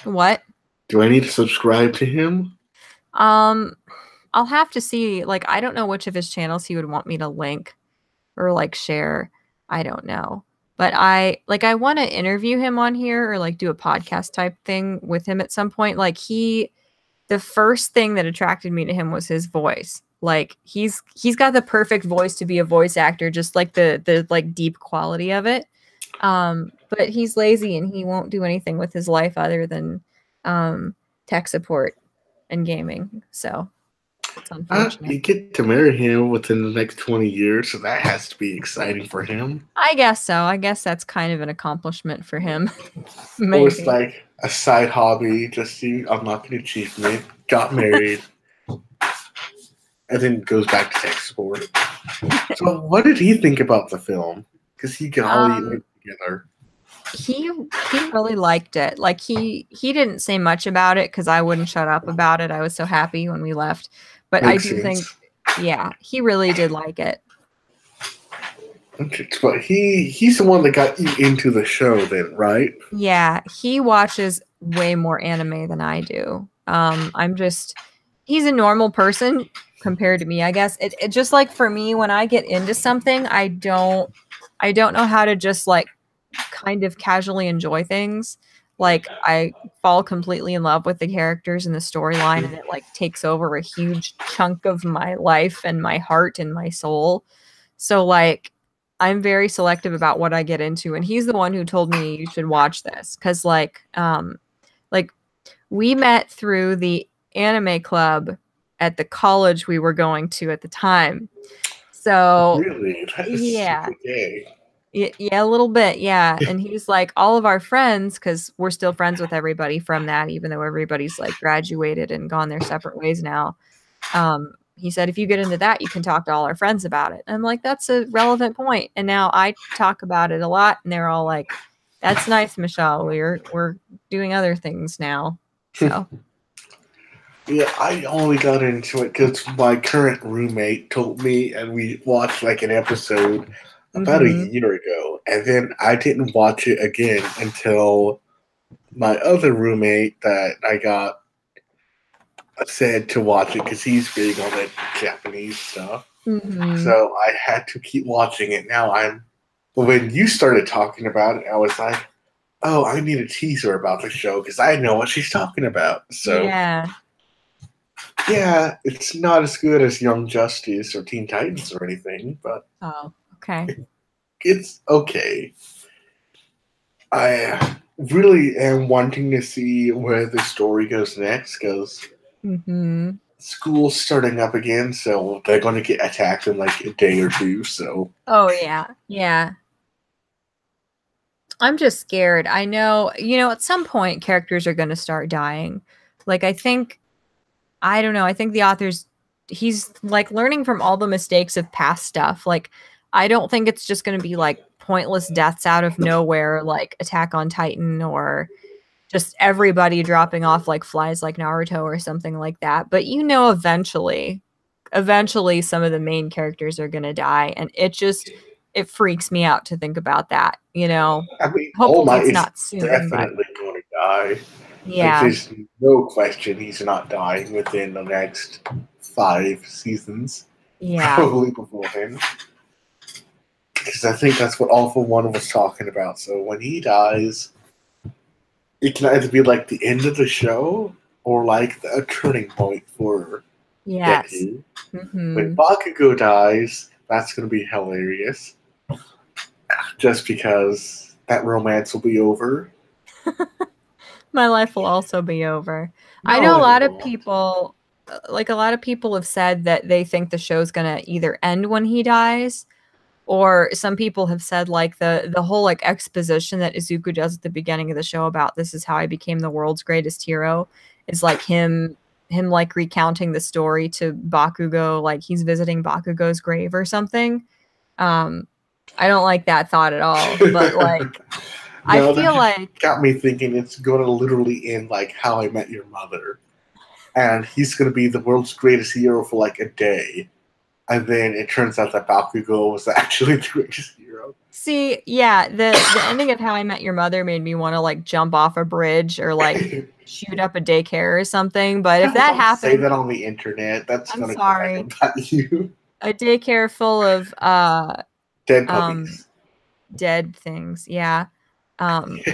Speaker 1: What?
Speaker 2: Do I need to subscribe to him?
Speaker 1: Um, I'll have to see. Like, I don't know which of his channels he would want me to link or like share. I don't know. But I want to interview him on here or like do a podcast type thing with him at some point. The first thing that attracted me to him was his voice. Like he's got the perfect voice to be a voice actor, just like the like deep quality of it. But he's lazy and he won't do anything with his life other than tech support and gaming. So it's unfortunate.
Speaker 2: You get to marry him within the next 20 years, so that has to be exciting for him.
Speaker 1: I guess so. I guess that's kind of an accomplishment for him.
Speaker 2: Or it's
Speaker 1: Maybe.
Speaker 2: like a side hobby, just to unlock an achievement, got married, and then goes back to tech support. So, what did he think about the film? Because he got all eat
Speaker 1: Um,
Speaker 2: together.
Speaker 1: he really liked it. Like he didn't say much about it because I wouldn't shut up about it. I was so happy when we left. But I
Speaker 2: Makes
Speaker 1: do think,
Speaker 2: sense.
Speaker 1: yeah, he really did like it.
Speaker 2: But he's the one that got you into the show, then, right?
Speaker 1: Yeah, he watches way more anime than I do. He's a normal person compared to me, I guess. It just like for me, when I get into something, I don't know how to just like kind of casually enjoy things. like I fall completely in love with the characters and the storyline, and it like takes over a huge chunk of my life and my heart and my soul. So like I'm very selective about what I get into, and he's the one who told me you should watch this cuz like we met through the anime club at the college we were going to at the time. So,
Speaker 2: Really? That is
Speaker 1: yeah.
Speaker 2: super gay.
Speaker 1: Yeah, a little bit, yeah. And he's like, all of our friends, because we're still friends with everybody from that, even though everybody's like graduated and gone their separate ways now. He said, if you get into that, you can talk to all our friends about it. And I'm like, that's a relevant point. And now I talk about it a lot, and they're all like, that's nice, Michelle. We're doing other things now. So
Speaker 2: Yeah, I only got into it because my current roommate told me, and we watched like an episode about a
Speaker 1: mhm.
Speaker 2: year ago, and then I didn't watch it again until my other roommate that I got said to watch it because he's big on the Japanese stuff.
Speaker 1: Mhm.
Speaker 2: So I had to keep watching it. Now when you started talking about it, I was like, oh, I need a teaser about the show because I know what she's talking about. So
Speaker 1: Yeah.
Speaker 2: yeah, it's not as good as Young Justice or Teen Titans or anything, but
Speaker 1: Oh, okay.
Speaker 2: it's okay. I really am wanting to see where the story goes next because
Speaker 1: Mhm.
Speaker 2: school's starting up again, so they're going to get attacked in like a day or two. So
Speaker 1: Oh yeah. Yeah. I'm just scared. I know, at some point characters are going to start dying. Like I don't know, I think the author's he's like learning from all the mistakes of past stuff. Like I don't think it's just going to be like pointless deaths out of nowhere like Attack on Titan or just everybody dropping off like flies like Naruto or something like that. But eventually some of the main characters are going to die, and it freaks me out to think about that.
Speaker 2: I mean, All
Speaker 1: Hopefully
Speaker 2: Might
Speaker 1: it's
Speaker 2: is
Speaker 1: not soon, but
Speaker 2: definitely going to die. Like,
Speaker 1: yeah.
Speaker 2: there's no question he's not dying within the next 5 seasons,
Speaker 1: Yeah.
Speaker 2: probably before then. Because I think that's what All for One was talking about. So when he dies, it can either be like the end of the show or like a turning point for
Speaker 1: Yes.
Speaker 2: Deku. When
Speaker 1: Mhm.
Speaker 2: Bakugou dies, that's going to be hilarious. Just because that romance will be over.
Speaker 1: My life will also be over. I
Speaker 2: No,
Speaker 1: know a
Speaker 2: it
Speaker 1: lot of
Speaker 2: won't.
Speaker 1: people like a lot of people have said that they think the show's going to either end when he dies, or some people have said like the whole like exposition that Izuku does at the beginning of the show about this is how I became the world's greatest hero is like him like recounting the story to Bakugo, like he's visiting Bakugo's grave or something. Um I don't like that thought at all, but like I
Speaker 2: No, that
Speaker 1: feel
Speaker 2: just
Speaker 1: like
Speaker 2: got me thinking it's going to literally end like How I Met Your Mother. And he's going to be the world's greatest hero for like a day. And then it turns out that Bakugo was actually the greatest hero.
Speaker 1: see, yeah, the ending of How I Met Your Mother made me want to like jump off a bridge or like shoot up a daycare or something, but if
Speaker 2: No,
Speaker 1: that
Speaker 2: don't say
Speaker 1: happened,
Speaker 2: that on the internet. That's
Speaker 1: I'm
Speaker 2: going to go back
Speaker 1: sorry.
Speaker 2: and bite you.
Speaker 1: A daycare full of
Speaker 2: Dead
Speaker 1: um
Speaker 2: puppies.
Speaker 1: dead things, yeah.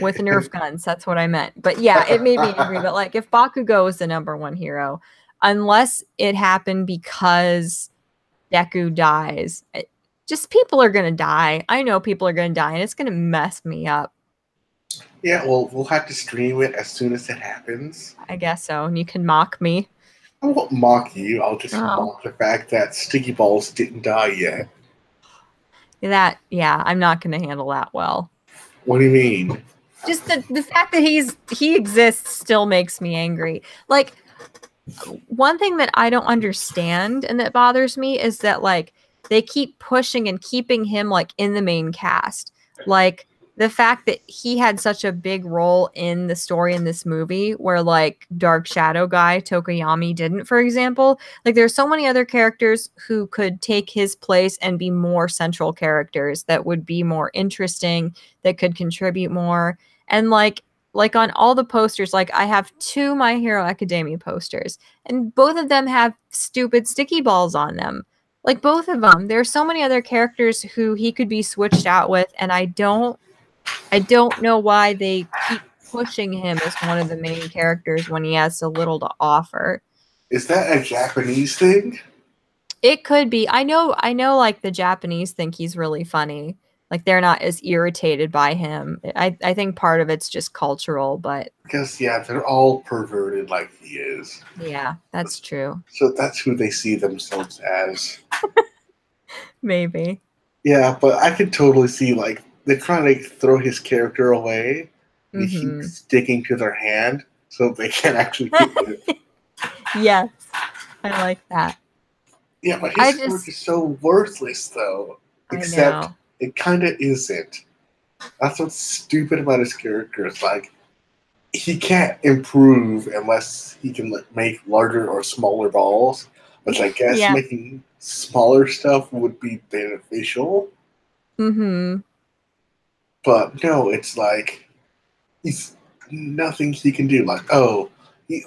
Speaker 1: With Nerf guns, that's what I meant. But yeah, it made me angry. But like if Bakugo is the number one hero, unless it happened because Deku dies, just people are gonna die. I know people are gonna die, and it's gonna mess me up.
Speaker 2: Yeah, well, we'll have to stream it as soon as it happens.
Speaker 1: I guess so. And you can mock me.
Speaker 2: I won't mock you. I'll just
Speaker 1: Oh,
Speaker 2: mock the fact that Sticky Balls didn't die yet.
Speaker 1: yeah, I'm not gonna handle that well.
Speaker 2: What do you mean?
Speaker 1: Just the fact that he exists still makes me angry. Like one thing that I don't understand and that bothers me is that like they keep pushing and keeping him like in the main cast. Like the fact that he had such a big role in the story in this movie where like Dark Shadow guy Tokoyami didn't, for example. Like there's so many other characters who could take his place and be more central characters that would be more interesting, that could contribute more. And like on all the posters, like I have two My Hero Academia posters, and both of them have stupid sticky balls on them. Like both of them. There's so many other characters who he could be switched out with, and I don't know why they keep pushing him as one of the main characters when he has so little to offer.
Speaker 2: Is that a Japanese thing?
Speaker 1: It could be. I know like the Japanese think he's really funny. Like they're not as irritated by him. I think part of it's just cultural, but
Speaker 2: Because yeah, they're all perverted like he is.
Speaker 1: yeah, that's true.
Speaker 2: So that's who they see themselves as.
Speaker 1: Maybe.
Speaker 2: Yeah, but I could totally see like they're trying to throw his character away. And he
Speaker 1: Mm-hmm.
Speaker 2: keeps sticking to their hand so they can't actually get it.
Speaker 1: Yes, I like that.
Speaker 2: Yeah, but
Speaker 1: I
Speaker 2: his work
Speaker 1: just,
Speaker 2: is so worthless though.
Speaker 1: I
Speaker 2: Except
Speaker 1: know.
Speaker 2: it kinda isn't. That's what's stupid about his character. It's like he can't improve unless he can like, make larger or smaller balls, which I guess
Speaker 1: Yeah.
Speaker 2: making smaller stuff would be beneficial.
Speaker 1: Mm-hmm.
Speaker 2: But no, it's like he's nothing he can do. Like, oh,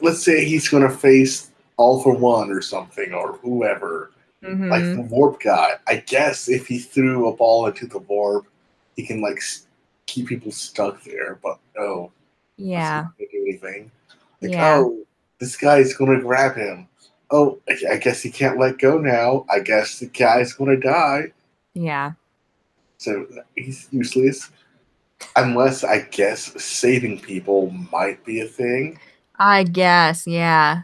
Speaker 2: let's say he's going to face All for One or something or whoever, like
Speaker 1: Mm-hmm.
Speaker 2: the warp guy. I guess if he threw a ball into the warp, he can like keep people stuck there. But no, that's not
Speaker 1: Yeah.
Speaker 2: going to do anything. Like,
Speaker 1: Yeah.
Speaker 2: oh, this guy's going to grab him. Oh, I guess he can't let go now. I guess the guy's going to die.
Speaker 1: Yeah.
Speaker 2: So he's useless. Unless, I guess, saving people might be a thing.
Speaker 1: I guess, yeah.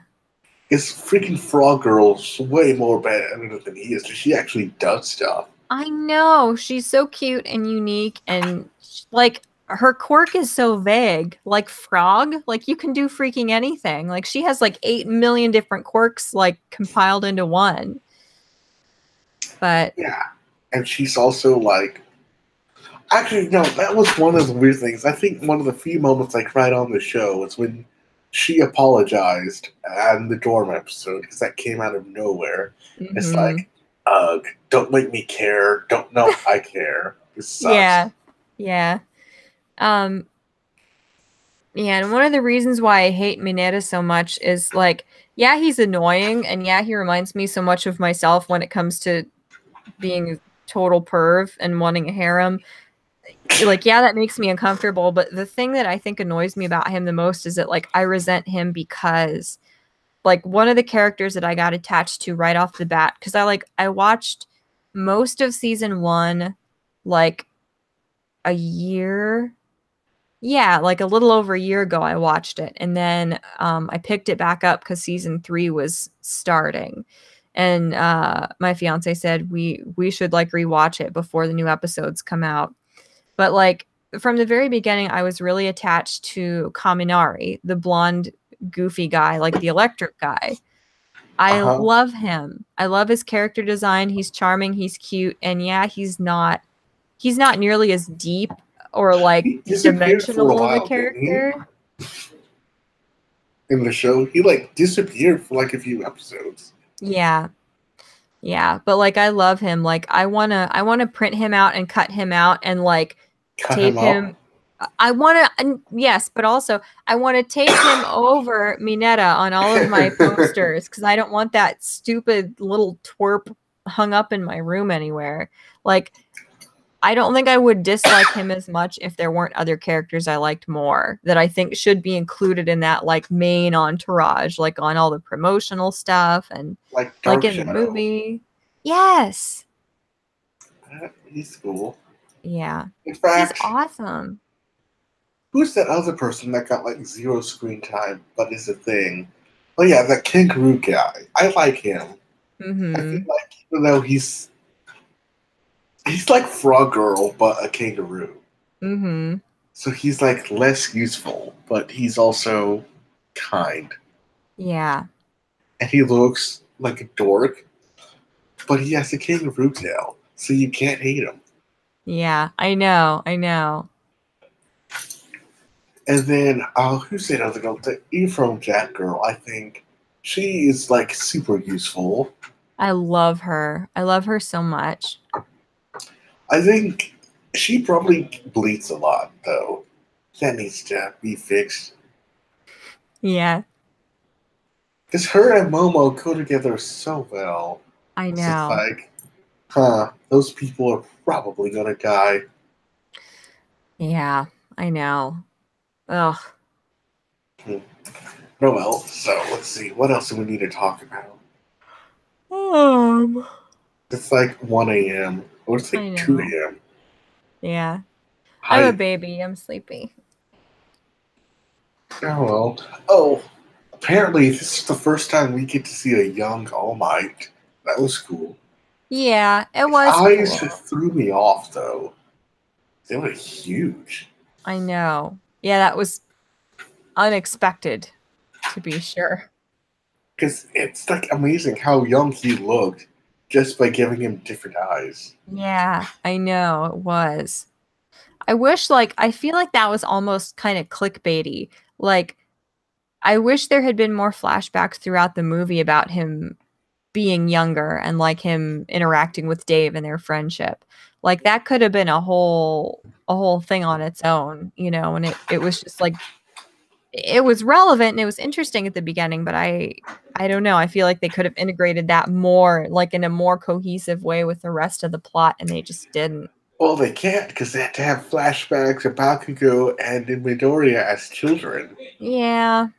Speaker 2: Because freaking Frog Girl's way more better than he is. She actually does stuff.
Speaker 1: I know. She's so cute and unique and like her quirk is so vague. Like Frog, like you can do freaking anything. Like she has like 8 million different quirks like compiled into one. But
Speaker 2: Yeah. And she's also like. Actually, no, that was one of the weird things. I think one of the few moments I cried on the show was when she apologized in the dorm episode because that came out of nowhere. It's
Speaker 1: mhm.
Speaker 2: like, ugh, don't make me care. Don't know I care. This sucks.
Speaker 1: Yeah. Yeah. Um yeah, and one of the reasons why I hate Mineta so much is like, yeah, he's annoying and yeah, he reminds me so much of myself when it comes to being a total perv and wanting a harem. Like, yeah, that makes me uncomfortable, but the thing that I think annoys me about him the most is that like I resent him because like one of the characters that I got attached to right off the bat because I watched most of season 1 like a year, yeah, like a little over a year ago I watched it, and then I picked it back up because season 3 was starting, and my fiance said we should like rewatch it before the new episodes come out. But like from the very beginning, I was really attached to Kaminari, the blonde, goofy guy, like the electric guy.
Speaker 2: Uh
Speaker 1: I
Speaker 2: huh.
Speaker 1: love him. I love his character design. He's charming, he's cute, and yeah, he's not nearly as deep or like
Speaker 2: He disappeared for a
Speaker 1: dimensional of a
Speaker 2: while, didn't he?
Speaker 1: character.
Speaker 2: In the show, he like disappeared for like a few episodes.
Speaker 1: Yeah. Yeah, but like I love him. Like I want to print him out and cut him out and like
Speaker 2: Cut him
Speaker 1: tape
Speaker 2: up.
Speaker 1: him. I want to yes, but also I want to tape him over Mineta on all of my posters cuz I don't want that stupid little twerp hung up in my room anywhere. Like I don't think I would dislike him as much if there weren't other characters I liked more that I think should be included in that like main entourage, like on all the promotional stuff and
Speaker 2: Like
Speaker 1: like
Speaker 2: Dark
Speaker 1: in the
Speaker 2: Shadow.
Speaker 1: movie. Yes.
Speaker 2: He's cool.
Speaker 1: Yeah.
Speaker 2: In
Speaker 1: He's
Speaker 2: fact,
Speaker 1: awesome.
Speaker 2: who's that other person that got like zero screen time but is a thing? Oh yeah, that kangaroo guy. I like him. I feel
Speaker 1: Mhm.
Speaker 2: like even though he's like Frog Girl but a kangaroo.
Speaker 1: Mhm.
Speaker 2: So he's like less useful, but he's also kind.
Speaker 1: Yeah.
Speaker 2: And he looks like a dork, but he has a kangaroo tail, so you can't hate him.
Speaker 1: Yeah. I know. I know.
Speaker 2: And then, who's that other girl? The Ephraim Jack girl, I think. She is like super useful.
Speaker 1: I love her. I love her so much.
Speaker 2: I think she probably bleeds a lot, though. That needs to be fixed.
Speaker 1: Yeah.
Speaker 2: Because her and Momo go together so well.
Speaker 1: I
Speaker 2: So it's
Speaker 1: know.
Speaker 2: like, huh, those people are probably gonna die.
Speaker 1: Yeah. I know. Ugh.
Speaker 2: Oh well, so let's see. What else do we need to talk about?
Speaker 1: Um,
Speaker 2: It's like 1 a.m. or it's
Speaker 1: I
Speaker 2: like 2
Speaker 1: know.
Speaker 2: a.m.
Speaker 1: Yeah. I'm a
Speaker 2: Hi.
Speaker 1: baby. I'm sleepy.
Speaker 2: Oh well. Oh, apparently this is the first time we get to see a young All Might. That was cool.
Speaker 1: Yeah, it
Speaker 2: His
Speaker 1: was
Speaker 2: eyes
Speaker 1: cool.
Speaker 2: threw me off though. They were huge.
Speaker 1: I know. Yeah, that was unexpected, to be sure.
Speaker 2: Because it's like amazing how young he looked just by giving him different eyes.
Speaker 1: Yeah, I know it was. I wish, like, I feel like that was almost kind of clickbaity. Like, I wish there had been more flashbacks throughout the movie about him being younger and like him interacting with Dave and their friendship. Like that could have been a whole thing on its own, and it was just like it was relevant and it was interesting at the beginning, but I don't know. I feel like they could have integrated that more like in a more cohesive way with the rest of the plot and they just didn't.
Speaker 2: Well, they can't because they have to have flashbacks of Bakugou and Midoriya as children,
Speaker 1: Yeah.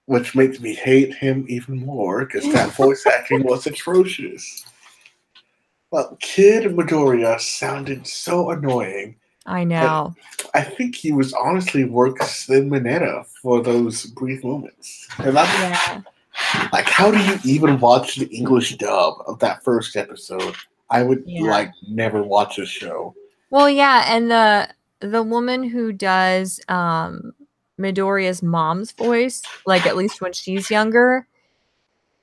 Speaker 2: which makes me hate him even more because that voice acting was atrocious. Well, Kid Midoriya sounded so annoying,
Speaker 1: I
Speaker 2: and
Speaker 1: know.
Speaker 2: I think he was honestly worse than Mineta for those brief moments. And that's
Speaker 1: Yeah.
Speaker 2: like, how do you even watch the English dub of that first episode? I would
Speaker 1: Yeah.
Speaker 2: like never watch this show.
Speaker 1: Well, yeah, and the woman who does Midoriya's mom's voice, like at least when she's younger,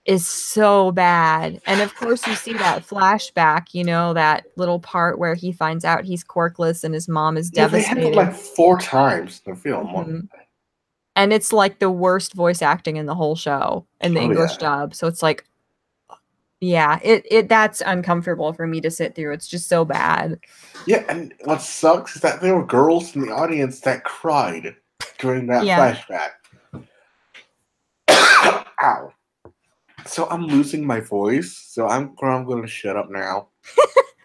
Speaker 1: is so bad. And of course you see that flashback, that little part where he finds out he's quirkless and his mom is
Speaker 2: Yeah, they had it
Speaker 1: devastated.
Speaker 2: like 4 times in the film.
Speaker 1: hmm And it's like the worst voice acting in the whole show in the
Speaker 2: Oh
Speaker 1: English
Speaker 2: yeah,
Speaker 1: dub. So it's like, yeah, it that's uncomfortable for me to sit through. It's just so bad.
Speaker 2: yeah. And what sucks is that there were girls in the audience that cried during that
Speaker 1: Yeah.
Speaker 2: flashback. Ow. So I'm losing my voice. So I'm going to shut up now.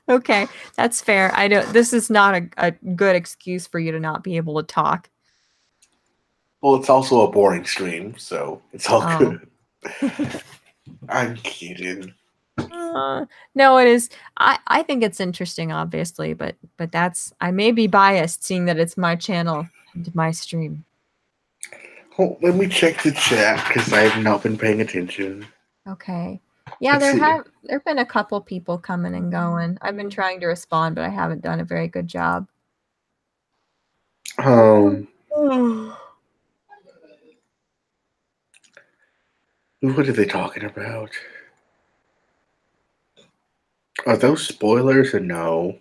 Speaker 1: Okay, that's fair. I don't. This is not a good excuse for you to not be able to talk.
Speaker 2: Well, it's also a boring stream, so it's all
Speaker 1: Oh.
Speaker 2: good. I'm kidding.
Speaker 1: No, it is. I think it's interesting, obviously, but that's I may be biased, seeing that it's my channel and my stream.
Speaker 2: Well, let me check the chat because I have not been paying attention.
Speaker 1: Okay. Yeah,
Speaker 2: Let's see.
Speaker 1: there've been a couple people coming and going. I've been trying to respond, but I haven't done a very good job.
Speaker 2: What are they talking about? Are those spoilers or no?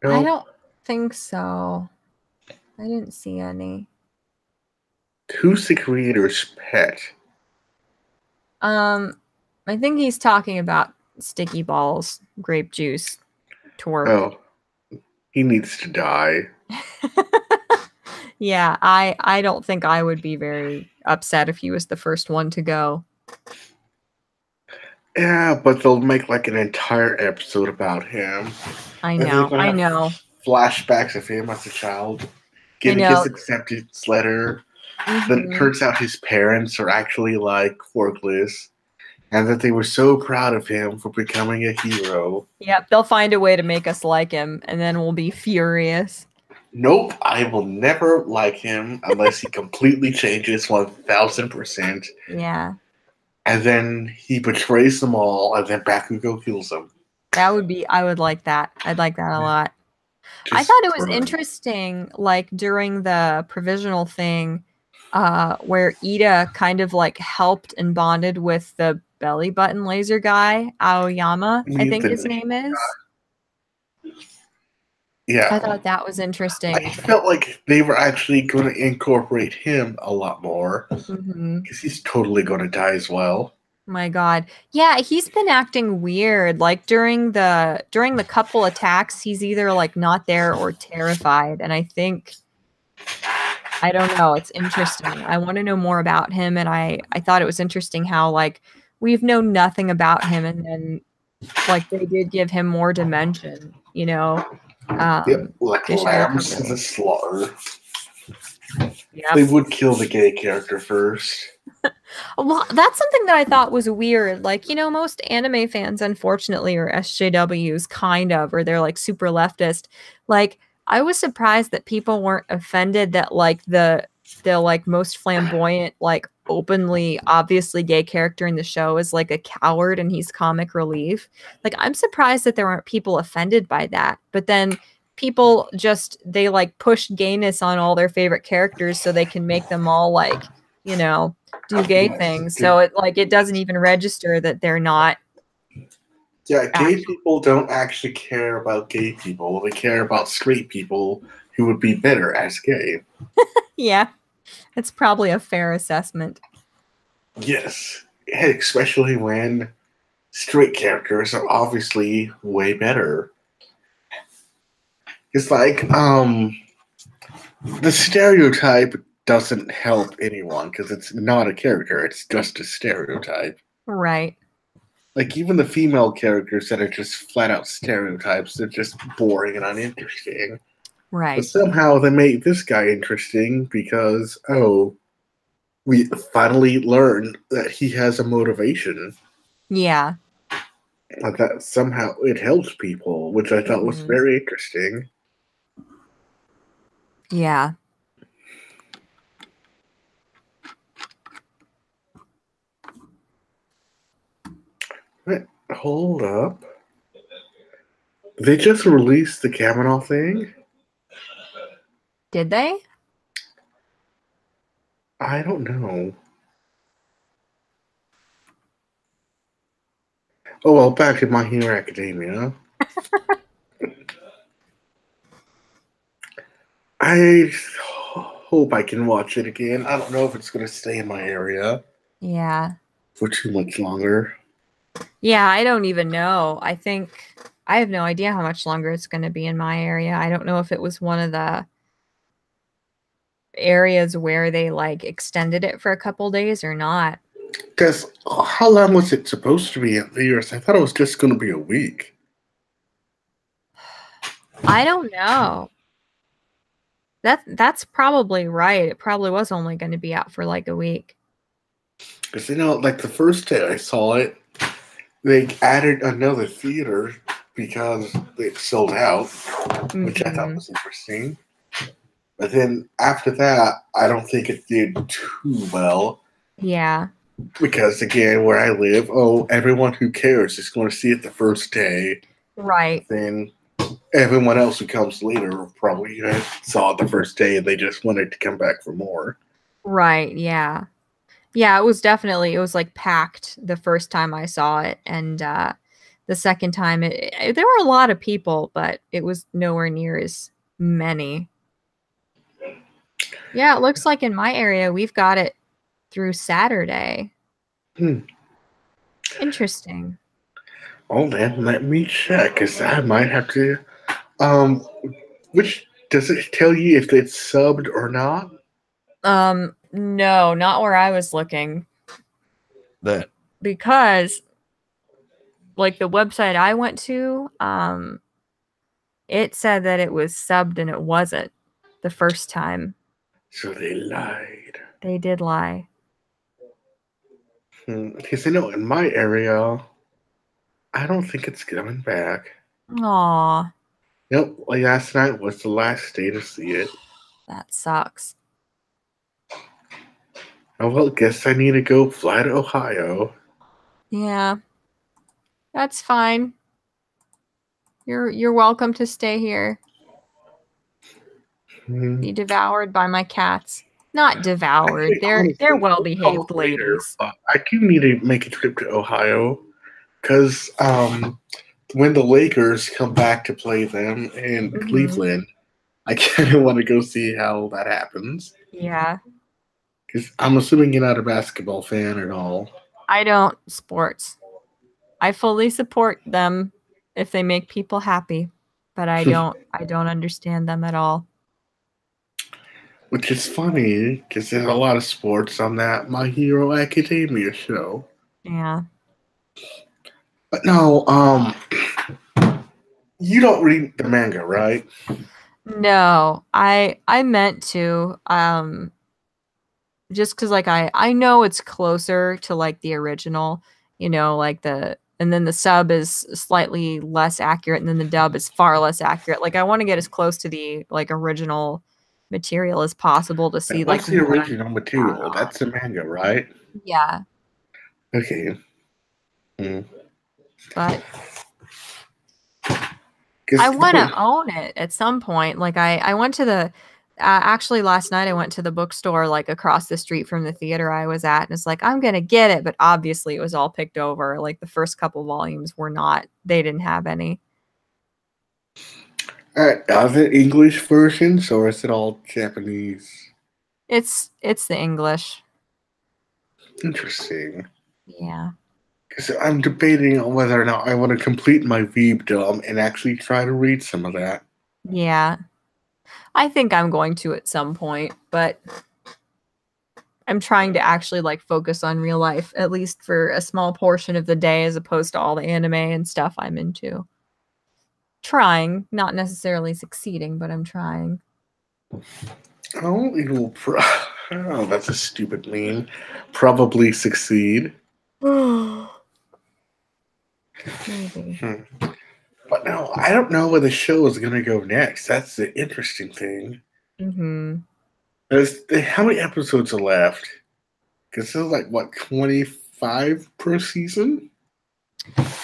Speaker 1: I
Speaker 2: No.
Speaker 1: don't think so. I didn't see any.
Speaker 2: Who's the creator's pet?
Speaker 1: Um, I think he's talking about sticky balls, grape juice, twerp.
Speaker 2: Oh, he needs to die.
Speaker 1: Yeah, I don't think I would be very upset if he was the first one to go.
Speaker 2: Yeah, but they'll make like an entire episode about him.
Speaker 1: I
Speaker 2: And they're
Speaker 1: know,
Speaker 2: gonna
Speaker 1: I
Speaker 2: have
Speaker 1: know,
Speaker 2: flashbacks of him as a child,
Speaker 1: I
Speaker 2: getting his
Speaker 1: know.
Speaker 2: acceptance letter. Then it
Speaker 1: hmm
Speaker 2: turns out his parents are actually like workless, and that they were so proud of him for becoming a hero.
Speaker 1: Yep, they'll find a way to make us like him, and then we'll be furious.
Speaker 2: Nope, I will never like him unless he completely changes 1000%.
Speaker 1: Yeah,
Speaker 2: And then he betrays them all, and then Bakugo kills him.
Speaker 1: I would like that. I'd like that a lot. I
Speaker 2: Just
Speaker 1: thought it was
Speaker 2: run.
Speaker 1: interesting, like during the provisional thing, where Ida kind of like helped and bonded with the belly button laser guy, Aoyama, I think his name is. I
Speaker 2: Yeah,
Speaker 1: thought that was
Speaker 2: I
Speaker 1: interesting.
Speaker 2: felt like they were actually going to incorporate him a lot more
Speaker 1: hmm
Speaker 2: because he's totally going to die as well.
Speaker 1: My God. Yeah, he's been acting weird. Like during the couple attacks, he's either like not there or terrified. And I think I don't know, it's interesting. I want to know more about him and I thought it was interesting how like we've known nothing about him and then like they did give him more dimension,
Speaker 2: Yep, like
Speaker 1: to show the
Speaker 2: lambs to the
Speaker 1: company.
Speaker 2: slaughter. They
Speaker 1: Yep.
Speaker 2: would kill the gay character first.
Speaker 1: Well, that's something that I thought was weird. Like, most anime fans, unfortunately, are SJWs, kind of, or they're like super leftist. Like, I was surprised that people weren't offended that like the like most flamboyant, like openly, obviously gay character in the show is like a coward and he's comic relief. Like, I'm surprised that there aren't people offended by that. But then people they like push gayness on all their favorite characters so they can make them all like, do gay things. So it doesn't even register that they're not.
Speaker 2: Yeah, gay people don't actually care about gay people. They care about straight people who would be better as gay.
Speaker 1: Yeah, it's probably a fair assessment.
Speaker 2: Yes, especially when straight characters are obviously way better. It's like, the stereotype doesn't help anyone because it's not a character, it's just a stereotype.
Speaker 1: Right.
Speaker 2: Like, even the female characters that are just flat out stereotypes, they're just boring and uninteresting.
Speaker 1: Right.
Speaker 2: But somehow they made this guy interesting because, we finally learned that he has a motivation.
Speaker 1: Yeah.
Speaker 2: Like that somehow it helps people, which I thought was very interesting.
Speaker 1: Yeah.
Speaker 2: Wait, hold up. They just released the Kavanaugh thing?
Speaker 1: Did they?
Speaker 2: I don't know. Oh, well, back in My Hero Academia. I hope I can watch it again. I don't know if it's going to stay in my area.
Speaker 1: Yeah.
Speaker 2: For too much longer.
Speaker 1: Yeah, I don't even know. I have no idea how much longer it's going to be in my area. I don't know if it was one of the areas where they like extended it for a couple days or not.
Speaker 2: Because how long was it supposed to be in theaters? I thought it was just going to be a week.
Speaker 1: I don't know. That's probably right. It probably was only going to be out for like a week.
Speaker 2: Because, like the first day I saw it, they added another theater because it sold out, which I thought was interesting. But then after that, I don't think it did too well.
Speaker 1: Yeah.
Speaker 2: Because, again, where I live, everyone who cares is going to see it the first day.
Speaker 1: Right.
Speaker 2: Then everyone else who comes later probably saw it the first day and they just wanted to come back for more.
Speaker 1: Right, yeah. Yeah, it was like packed the first time I saw it, and the second time there were a lot of people, but it was nowhere near as many. Yeah, it looks like in my area we've got it through Saturday. Interesting.
Speaker 2: Oh, then let me check, because I might have to. Which does it tell you if it's subbed or not?
Speaker 1: No, not where I was looking. Because like the website I went to, it said that it was subbed and it wasn't the first time.
Speaker 2: So they lied.
Speaker 1: They did lie.
Speaker 2: Because in my area, I don't think it's coming back.
Speaker 1: Aw.
Speaker 2: Nope, last night was the last day to see it.
Speaker 1: That sucks.
Speaker 2: Oh, well, guess I need to go fly to Ohio.
Speaker 1: Yeah. That's fine. You're welcome to stay here. Be devoured by my cats. Not devoured. They're well-behaved ladies.
Speaker 2: I do need to make a trip to Ohio because when the Lakers come back to play them in Cleveland, I kind of want to go see how that happens.
Speaker 1: Yeah.
Speaker 2: Because I'm assuming you're not a basketball fan at all.
Speaker 1: I don't sports. I fully support them if they make people happy, but I don't understand them at all.
Speaker 2: Which is funny because there's a lot of sports on that My Hero Academia show.
Speaker 1: Yeah.
Speaker 2: But no, you don't read the manga, right?
Speaker 1: No, I meant to. just because like I know it's closer to like the original, like and then the sub is slightly less accurate, and then the dub is far less accurate. Like I want to get as close to the like original material as possible to see like
Speaker 2: What's the
Speaker 1: what I'm
Speaker 2: original
Speaker 1: down
Speaker 2: material?
Speaker 1: on.
Speaker 2: That's the manga, right?
Speaker 1: Yeah,
Speaker 2: Okay.
Speaker 1: but I
Speaker 2: Because
Speaker 1: want to own it at some point. Like I went to the actually last night I went to the bookstore like across the street from the theater I was at, and it's like I'm gonna get it, but obviously it was all picked over. Like the first couple volumes were not. They didn't have any.
Speaker 2: are there English versions or is it all Japanese?
Speaker 1: It's the English.
Speaker 2: Interesting.
Speaker 1: Yeah.
Speaker 2: Because I'm debating on whether or not I want to complete my Veebdom and actually try to read some of that.
Speaker 1: Yeah. I think I'm going to at some point, but I'm trying to actually like focus on real life, at least for a small portion of the day, as opposed to all the anime and stuff I'm into. Trying, not necessarily succeeding, but I'm trying.
Speaker 2: Oh, you will. Oh, that's a stupid meme. Probably succeed.
Speaker 1: Maybe.
Speaker 2: But no, I don't know where the show is going to go next. That's the interesting thing.
Speaker 1: Mm-hmm.
Speaker 2: How many episodes are left? Because there's like, what, 25 per season?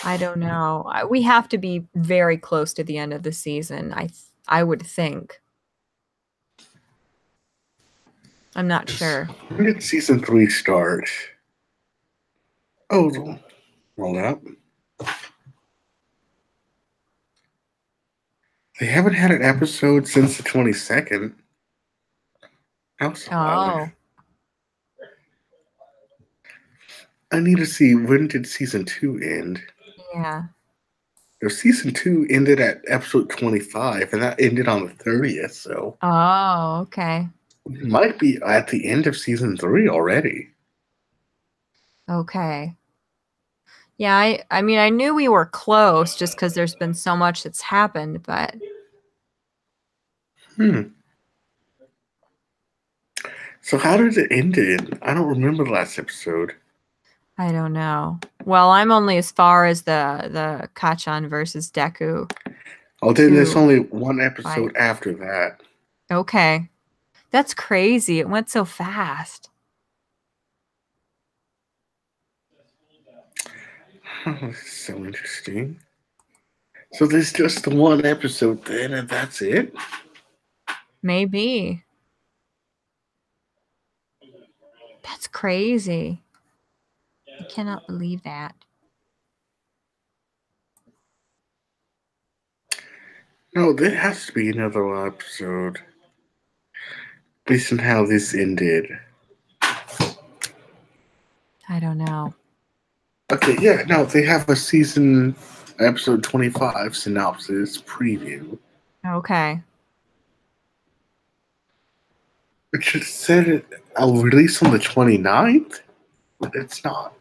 Speaker 1: I don't know. We have to be very close to the end of the season. I would think. I'm not sure.
Speaker 2: When did season 3 start? Oh, hold up. They haven't had an episode since the 22nd.
Speaker 1: Oh,
Speaker 2: I need to see, when did season 2 end?
Speaker 1: yeah.
Speaker 2: Season 2 ended at episode 25, and that ended on the 30th, so
Speaker 1: Oh, okay.
Speaker 2: it might be at the end of season 3 already.
Speaker 1: Okay. Yeah, I mean, I knew we were close just because there's been so much that's happened, but
Speaker 2: So how did it end? I don't remember the last episode.
Speaker 1: I don't know. Well, I'm only as far as the Kachan versus Deku.
Speaker 2: Oh, then there's only one episode after that.
Speaker 1: Okay. That's crazy. It went so fast.
Speaker 2: Oh, this is so interesting. So there's just the one episode then, and that's it?
Speaker 1: Maybe. That's crazy. I cannot believe that.
Speaker 2: No, there has to be another episode. Based on how this ended.
Speaker 1: I don't know.
Speaker 2: Okay, yeah, no, they have a season episode 25 synopsis preview.
Speaker 1: Okay.
Speaker 2: Which it said I'll release on the 29th, but it's not.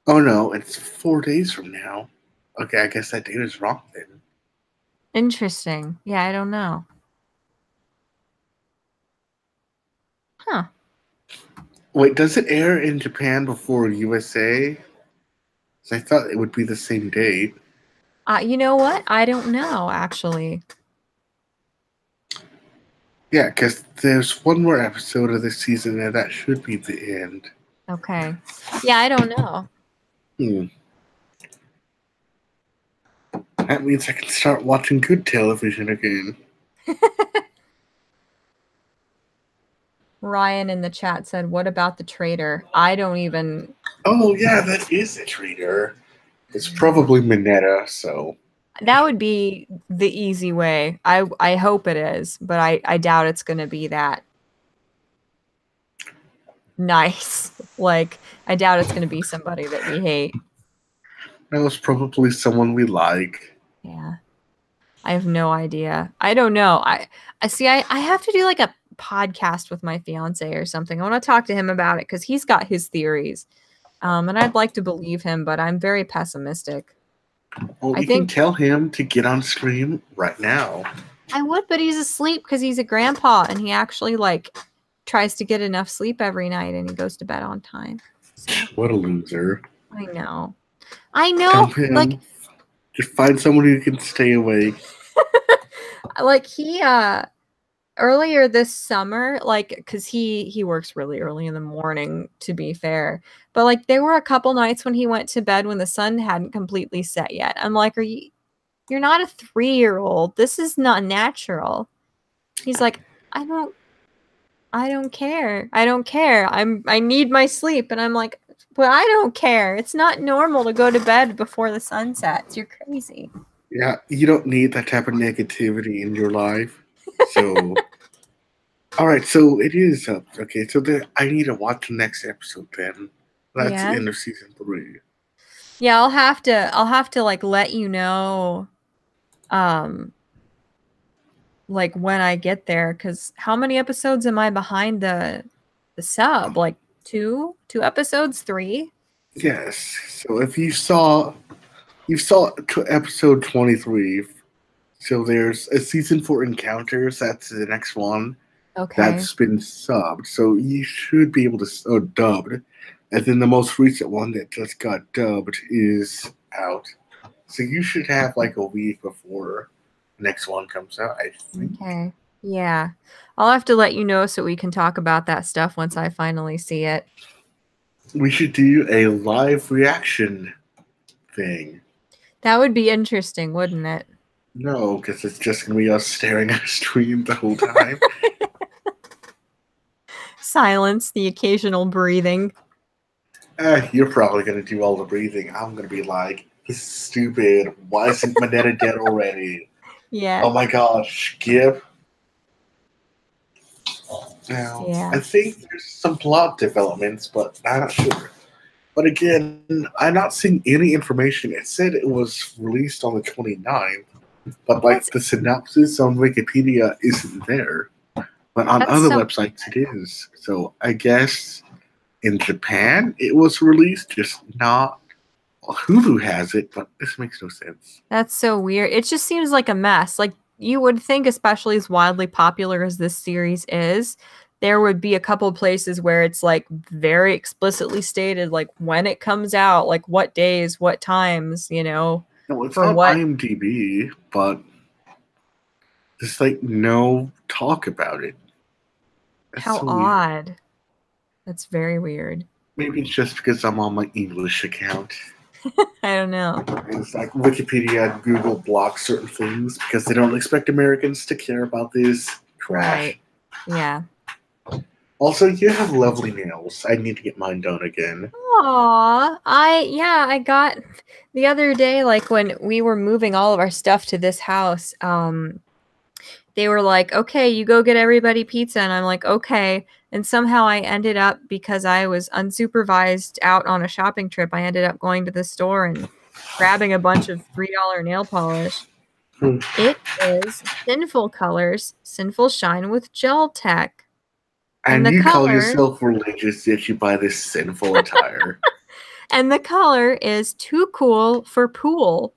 Speaker 2: Oh no, it's 4 days from now. Okay, I guess that date is wrong then.
Speaker 1: Interesting. Yeah, I don't know. Huh.
Speaker 2: Wait, does it air in Japan before USA? I thought it would be the same date.
Speaker 1: You know what? I don't know, actually.
Speaker 2: Yeah, because there's one more episode of this season, and that should be the end.
Speaker 1: Okay. Yeah, I don't know.
Speaker 2: That means I can start watching good television again.
Speaker 1: Ryan in the chat said, "What about the trader?" I don't even...
Speaker 2: Oh, yeah, that is a trader. It's probably Mineta, so...
Speaker 1: That would be the easy way. I hope it is, but I doubt it's going to be that nice. Like, I doubt it's going to be somebody that we hate.
Speaker 2: That was probably someone we like.
Speaker 1: Yeah. I have no idea. I don't know. I see, I have to do like a podcast with my fiance or something. I want to talk to him about it because he's got his theories. And I'd like to believe him, but I'm very pessimistic.
Speaker 2: Well, you can tell him to get on stream right now.
Speaker 1: I would, but he's asleep because he's a grandpa and he actually like tries to get enough sleep every night, and he goes to bed on time. So,
Speaker 2: What a loser.
Speaker 1: I know.
Speaker 2: Dump him.
Speaker 1: Like,
Speaker 2: just find someone who can stay awake.
Speaker 1: like he earlier this summer, like, because he works really early in the morning, to be fair, but like there were a couple nights when he went to bed when the sun hadn't completely set yet. I'm like, you're not a 3-year-old. This is not natural. He's like, I don't care. I need my sleep. And I'm like, but I don't care. It's not normal to go to bed before the sun sets. You're crazy.
Speaker 2: Yeah, you don't need that type of negativity in your life. So, all right. So it is up. Okay. So I need to watch the next episode. Then that's the end of season 3.
Speaker 1: Yeah, I'll have to like let you know, like when I get there. Because how many episodes am I behind the sub? Like two episodes, 3.
Speaker 2: Yes. So if you saw episode 23. So there's a season 4 encounters. That's the next one.
Speaker 1: Okay.
Speaker 2: That's been subbed. So you should be able to dubbed. And then the most recent one that just got dubbed is out. So you should have like a week before the next one comes out, I think.
Speaker 1: Okay. Yeah. I'll have to let you know so we can talk about that stuff once I finally see it.
Speaker 2: We should do a live reaction thing.
Speaker 1: That would be interesting, wouldn't it?
Speaker 2: No, because it's just going to be us staring at a stream the whole time.
Speaker 1: Silence, the occasional breathing.
Speaker 2: You're probably going to do all the breathing. I'm going to be like, this is stupid. Why isn't Manetta dead already?
Speaker 1: Yeah.
Speaker 2: Oh my gosh, skip. Now,
Speaker 1: Yeah.
Speaker 2: I think there's some plot developments, but I'm not sure. But again, I'm not seeing any information. It said it was released on the 29th, but like the synopsis on Wikipedia isn't there. But on other websites it is. So I guess in Japan it was released, just not. Well, Hulu has it, but this makes no sense.
Speaker 1: That's so weird. It just seems like a mess. Like, you would think, especially as widely popular as this series is, there would be a couple places where it's like very explicitly stated, like when it comes out, like what days, what times, you know.
Speaker 2: No, it's on IMDb, but there's like no talk about it.
Speaker 1: That's how so odd. Weird. That's very weird.
Speaker 2: Maybe it's just because I'm on my English account.
Speaker 1: I don't know.
Speaker 2: It's like Wikipedia and Google block certain things because they don't expect Americans to care about this trash.
Speaker 1: Right. Yeah.
Speaker 2: Also, you have lovely nails. I need to get mine done again.
Speaker 1: Aw. I got the other day, like when we were moving all of our stuff to this house, they were like, okay, you go get everybody pizza. And I'm like, okay. And somehow I ended up, because I was unsupervised out on a shopping trip, I ended up going to the store and grabbing a bunch of $3 nail polish. It is Sinful Colors, Sinful Shine with Gel Tech.
Speaker 2: And you call yourself religious yet you buy this sinful attire.
Speaker 1: And the color is Too Cool for Pool.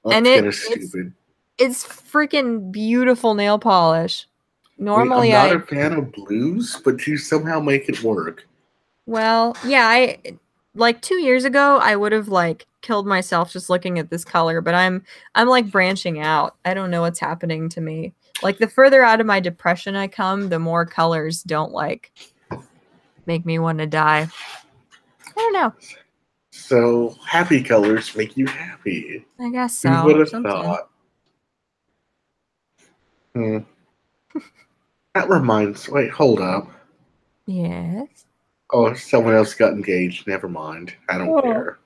Speaker 2: That's kind of stupid.
Speaker 1: It's freaking beautiful nail polish. Normally,
Speaker 2: I'm not a fan of blues, but you somehow make it work.
Speaker 1: Well, yeah, like 2 years ago, I would have like killed myself just looking at this color, but I'm like branching out. I don't know what's happening to me. Like the further out of my depression I come, the more colors don't like make me want to die. I don't know.
Speaker 2: So happy colors make you happy.
Speaker 1: I guess so.
Speaker 2: Who would have thought? That reminds. Wait, hold up.
Speaker 1: Yes.
Speaker 2: Oh, someone else got engaged. Never mind. I don't care.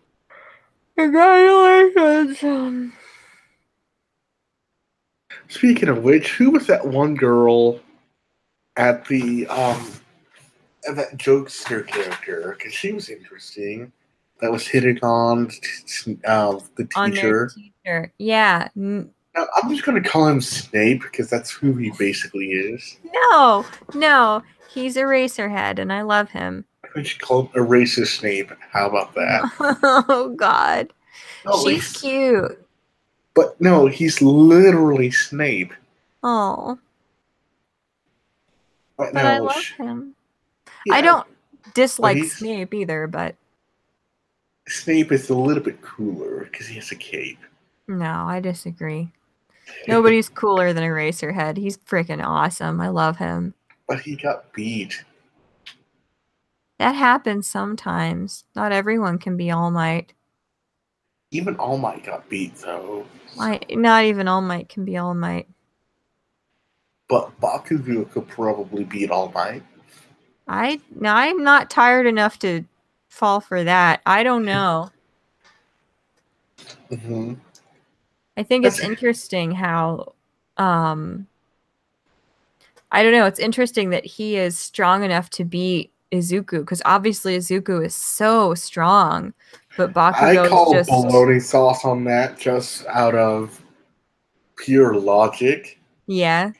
Speaker 1: Congratulations.
Speaker 2: Speaking of which, who was that one girl at the that jokester character? Because she was interesting. That was hitting on the teacher.
Speaker 1: Yeah.
Speaker 2: Now, I'm just going to call him Snape because that's who he basically is.
Speaker 1: No. He's Eraserhead, and I love him.
Speaker 2: I should call him Eraser Snape. How about that?
Speaker 1: Oh, God. Oh, she's cute.
Speaker 2: But no, he's literally Snape.
Speaker 1: Oh.
Speaker 2: But
Speaker 1: But I
Speaker 2: no,
Speaker 1: love him. I
Speaker 2: yeah,
Speaker 1: don't
Speaker 2: but
Speaker 1: dislike Snape either, but
Speaker 2: Snape is a little bit cooler because he has a cape.
Speaker 1: no, I disagree. Nobody's cooler than Eraserhead. He's freaking awesome. I love him.
Speaker 2: But he got beat.
Speaker 1: That happens sometimes. Not everyone can be All Might.
Speaker 2: Even All Might got beat though. So.
Speaker 1: Not even All Might can be All Might.
Speaker 2: But Bakugou could probably beat All Might.
Speaker 1: I'm not tired enough to fall for that. I don't know.
Speaker 2: Mm-hmm.
Speaker 1: I think it's interesting how I don't know, it's interesting that he is strong enough to beat Izuku, because obviously Izuku is so strong, but
Speaker 2: I
Speaker 1: Bakugo is
Speaker 2: call
Speaker 1: just
Speaker 2: bologna sauce on that just out of pure logic.
Speaker 1: yeah.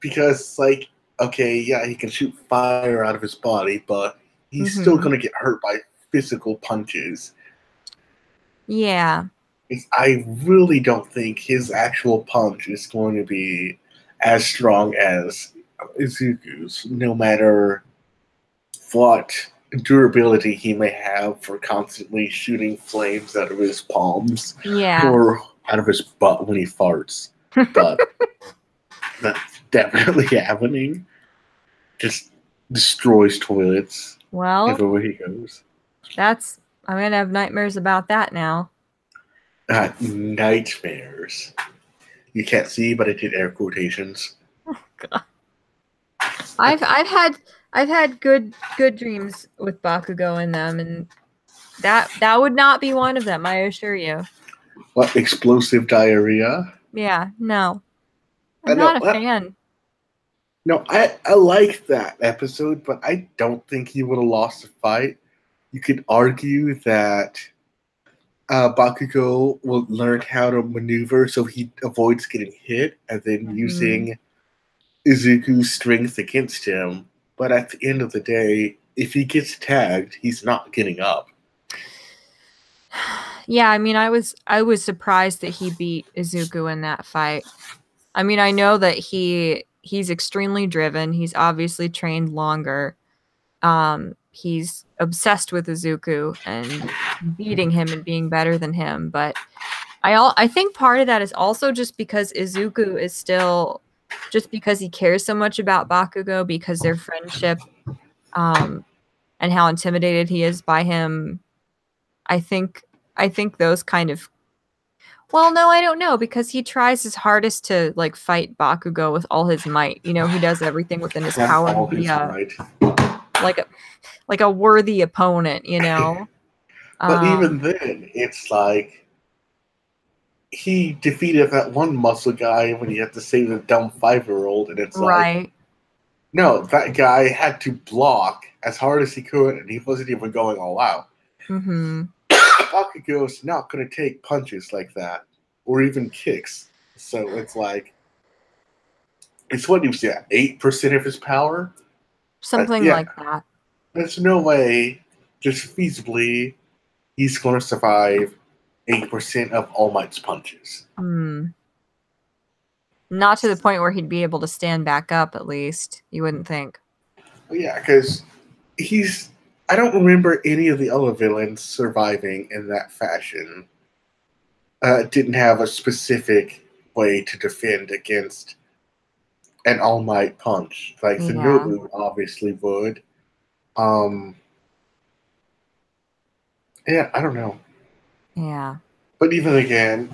Speaker 2: Because, like, okay, yeah, he can shoot fire out of his body, but he's still
Speaker 1: Mm-hmm.
Speaker 2: going to get hurt by physical punches.
Speaker 1: Yeah.
Speaker 2: I really don't think his actual punch is going to be as strong as Izuku's, no matter what durability he may have for constantly shooting flames out of his palms
Speaker 1: Yeah.
Speaker 2: or out of his butt when he farts. But that's definitely happening. Just destroys toilets
Speaker 1: Well,
Speaker 2: everywhere he goes.
Speaker 1: I'm gonna have nightmares about that now.
Speaker 2: Nightmares. You can't see, but I did air quotations.
Speaker 1: God. I've had good dreams with Bakugo in them, and that would not be one of them, I assure you.
Speaker 2: What, explosive diarrhea?
Speaker 1: Yeah, no.
Speaker 2: I
Speaker 1: I'm
Speaker 2: know.
Speaker 1: not a fan.
Speaker 2: No, I like that episode, but I don't think he would have lost the fight. You could argue that Bakugo will learn how to maneuver so he avoids getting hit, and then using Izuku's strength against him. But at the end of the day, if he gets tagged, he's not getting up.
Speaker 1: Yeah, I mean, I was surprised that he beat Izuku in that fight. I mean, I know that he's extremely driven. He's obviously trained longer. He's obsessed with Izuku and beating him and being better than him. But I think part of that is also just because Izuku is still just because he cares so much about Bakugo because their friendship, um, and how intimidated he is by him. I think I think those kind of well, no, I don't know because he tries his hardest to like fight Bakugo with all his might. You know, he does everything within his
Speaker 2: That's
Speaker 1: power to
Speaker 2: all
Speaker 1: be
Speaker 2: his might.
Speaker 1: like a like a worthy opponent, you know.
Speaker 2: But even
Speaker 1: Um,
Speaker 2: then, it's like he defeated that one muscle guy when he had to save the dumb 5-year-old, and it's like,
Speaker 1: right.
Speaker 2: no, that guy had to block as hard as he could, and he wasn't even going all out.
Speaker 1: Mm-hmm.
Speaker 2: Bakugo's not going to take punches like that, or even kicks. So it's like, it's what you say, 8% of his power?
Speaker 1: Something
Speaker 2: Yeah,
Speaker 1: like that.
Speaker 2: there's no way, just feasibly, he's going to survive 8% of All Might's punches.
Speaker 1: Hmm. Not to the point where he'd be able to stand back up, at least. You wouldn't think.
Speaker 2: Yeah, because I don't remember any of the other villains surviving in that fashion. Didn't have a specific way to defend against an All Might punch. Like the
Speaker 1: Yeah.
Speaker 2: Nobu obviously would. Um, yeah, I don't know.
Speaker 1: Yeah.
Speaker 2: But even again,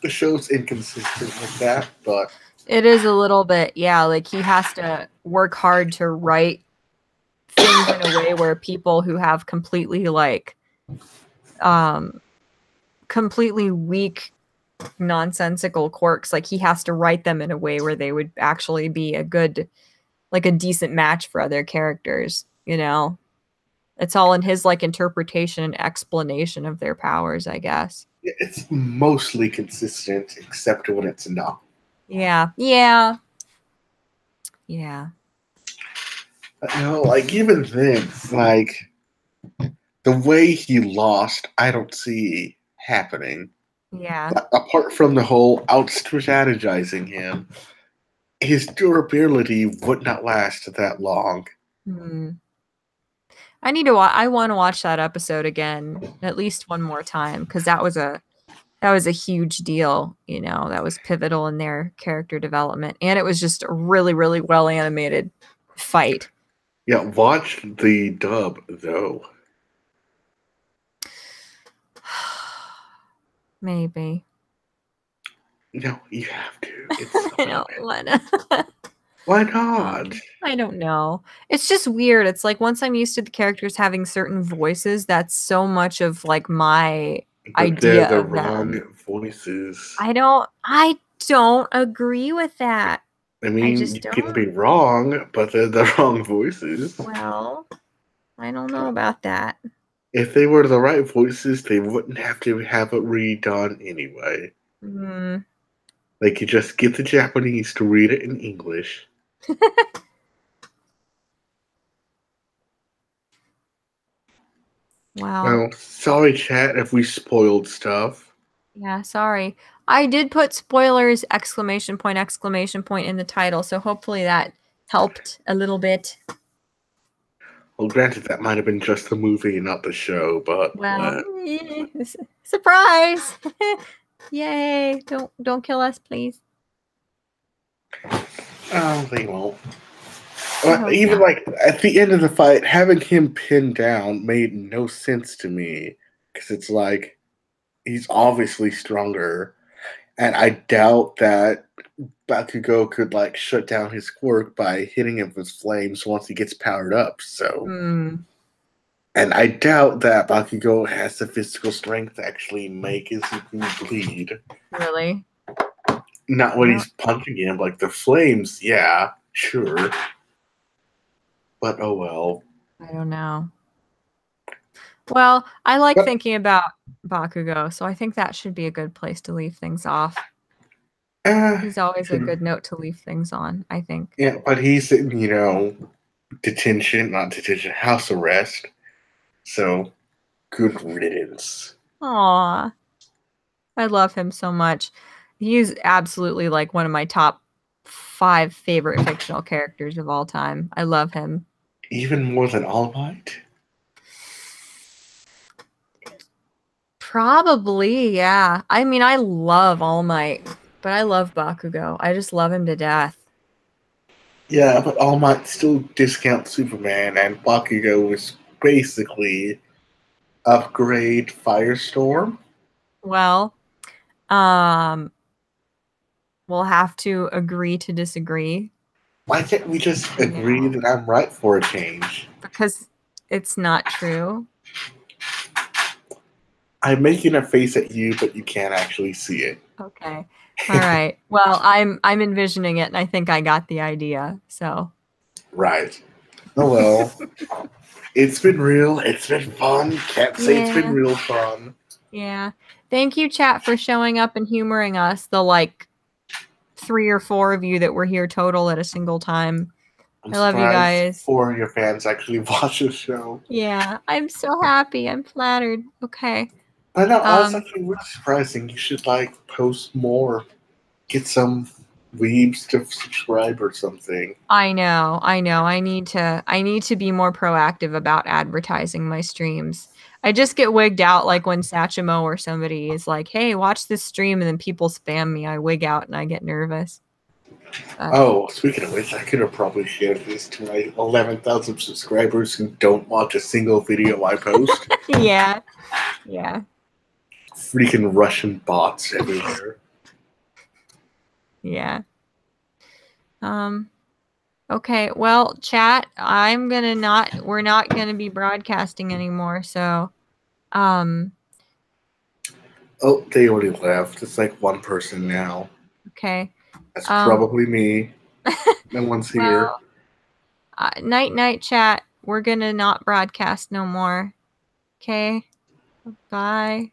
Speaker 2: the show's inconsistent with that. But
Speaker 1: It is a little bit, yeah, like he has to work hard to write things in a way where people who have um completely weak nonsensical quirks, like he has to write them in a way where they would actually be a decent match for other characters, you know. It's all in his like interpretation and explanation of their powers, I guess.
Speaker 2: it's mostly consistent, except when it's not.
Speaker 1: Yeah. Yeah. Yeah.
Speaker 2: But no, like even then, like the way he lost, I don't see happening.
Speaker 1: Yeah.
Speaker 2: Apart from the whole out strategizing him, his durability would not last that long.
Speaker 1: I need to I want to watch that episode again at least one more time because that was a huge deal, you know, that was pivotal in their character development. And it was just a really, really well animated fight.
Speaker 2: Yeah, watch the dub though.
Speaker 1: Maybe.
Speaker 2: No, you have to. It's
Speaker 1: I don't wanna.
Speaker 2: Why not?
Speaker 1: I don't know. It's just weird. It's like once I'm used to the characters having certain voices, that's so much of like my
Speaker 2: But they're
Speaker 1: idea
Speaker 2: the
Speaker 1: of
Speaker 2: wrong
Speaker 1: them.
Speaker 2: voices.
Speaker 1: I don't agree with that.
Speaker 2: I
Speaker 1: I
Speaker 2: mean,
Speaker 1: just
Speaker 2: you can
Speaker 1: don't.
Speaker 2: be wrong, but they're the wrong voices.
Speaker 1: Well, I don't know about that.
Speaker 2: If they were the right voices, they wouldn't have to have it redone anyway. They could just get the Japanese to read it in English.
Speaker 1: Wow.
Speaker 2: Well, sorry, chat, if we spoiled stuff.
Speaker 1: Yeah, sorry. I did put spoilers, exclamation point, in the title, so hopefully that helped a little bit.
Speaker 2: Well, granted, that might have been just the movie and not the show, but
Speaker 1: well, surprise! Yay! Don't kill us, please.
Speaker 2: Oh, they won't.
Speaker 1: Even
Speaker 2: like at the end of the fight, having him pinned down made no sense to me because it's like he's obviously stronger, and I doubt that Bakugou could like shut down his quirk by hitting him with flames once he gets powered up. So, and I doubt that Bakugou has the physical strength to actually make his bleed.
Speaker 1: Really?
Speaker 2: Not when he's punching him. Like the flames, yeah, sure. But oh well.
Speaker 1: I don't know. Well, I like thinking about Bakugou, so I think that should be a good place to leave things off. He's always a good note to leave things on, I think.
Speaker 2: Yeah, but he's in, not detention, house arrest. So, good riddance.
Speaker 1: Aw. I love him so much. He's absolutely like one of my top 5 favorite fictional characters of all time. I love him.
Speaker 2: Even more than All Might?
Speaker 1: Probably, yeah. I mean, I love All Might, but I love Bakugou. I just love him to death.
Speaker 2: Yeah, but All Might still discounts Superman, and Bakugou is basically upgrade Firestorm.
Speaker 1: Well, we'll have to agree to disagree.
Speaker 2: Why can't we just agree that I'm right for a change?
Speaker 1: Because it's not true.
Speaker 2: I'm making a face at you, but you can't actually see it.
Speaker 1: Okay. All right. Well, I'm envisioning it, and I think I got the idea. So.
Speaker 2: Right. Oh well. It's been real. It's been fun. Can't say it's been real fun.
Speaker 1: Yeah. Thank you, chat, for showing up and humoring us. The like 3 or 4 of you that were here total at a single time. I love you guys.
Speaker 2: 4 of your fans actually watch the show.
Speaker 1: Yeah, I'm so happy. I'm flattered. Okay.
Speaker 2: I know. I was actually really surprising. You should like post more. Get some weebs to subscribe or something.
Speaker 1: I know. I need to be more proactive about advertising my streams. I just get wigged out like when Sachimo or somebody is like, "Hey, watch this stream," and then people spam me. I wig out and I get nervous.
Speaker 2: Oh, speaking of which, I could have probably shared this to my 11,000 subscribers who don't watch a single video I post.
Speaker 1: Yeah.
Speaker 2: Freaking Russian bots everywhere.
Speaker 1: Yeah. Okay, well, chat, we're not gonna be broadcasting anymore, so
Speaker 2: Oh, they already left. It's like one person now.
Speaker 1: Okay.
Speaker 2: That's probably me. No one's here.
Speaker 1: Night, chat. We're gonna not broadcast no more. Okay. Bye.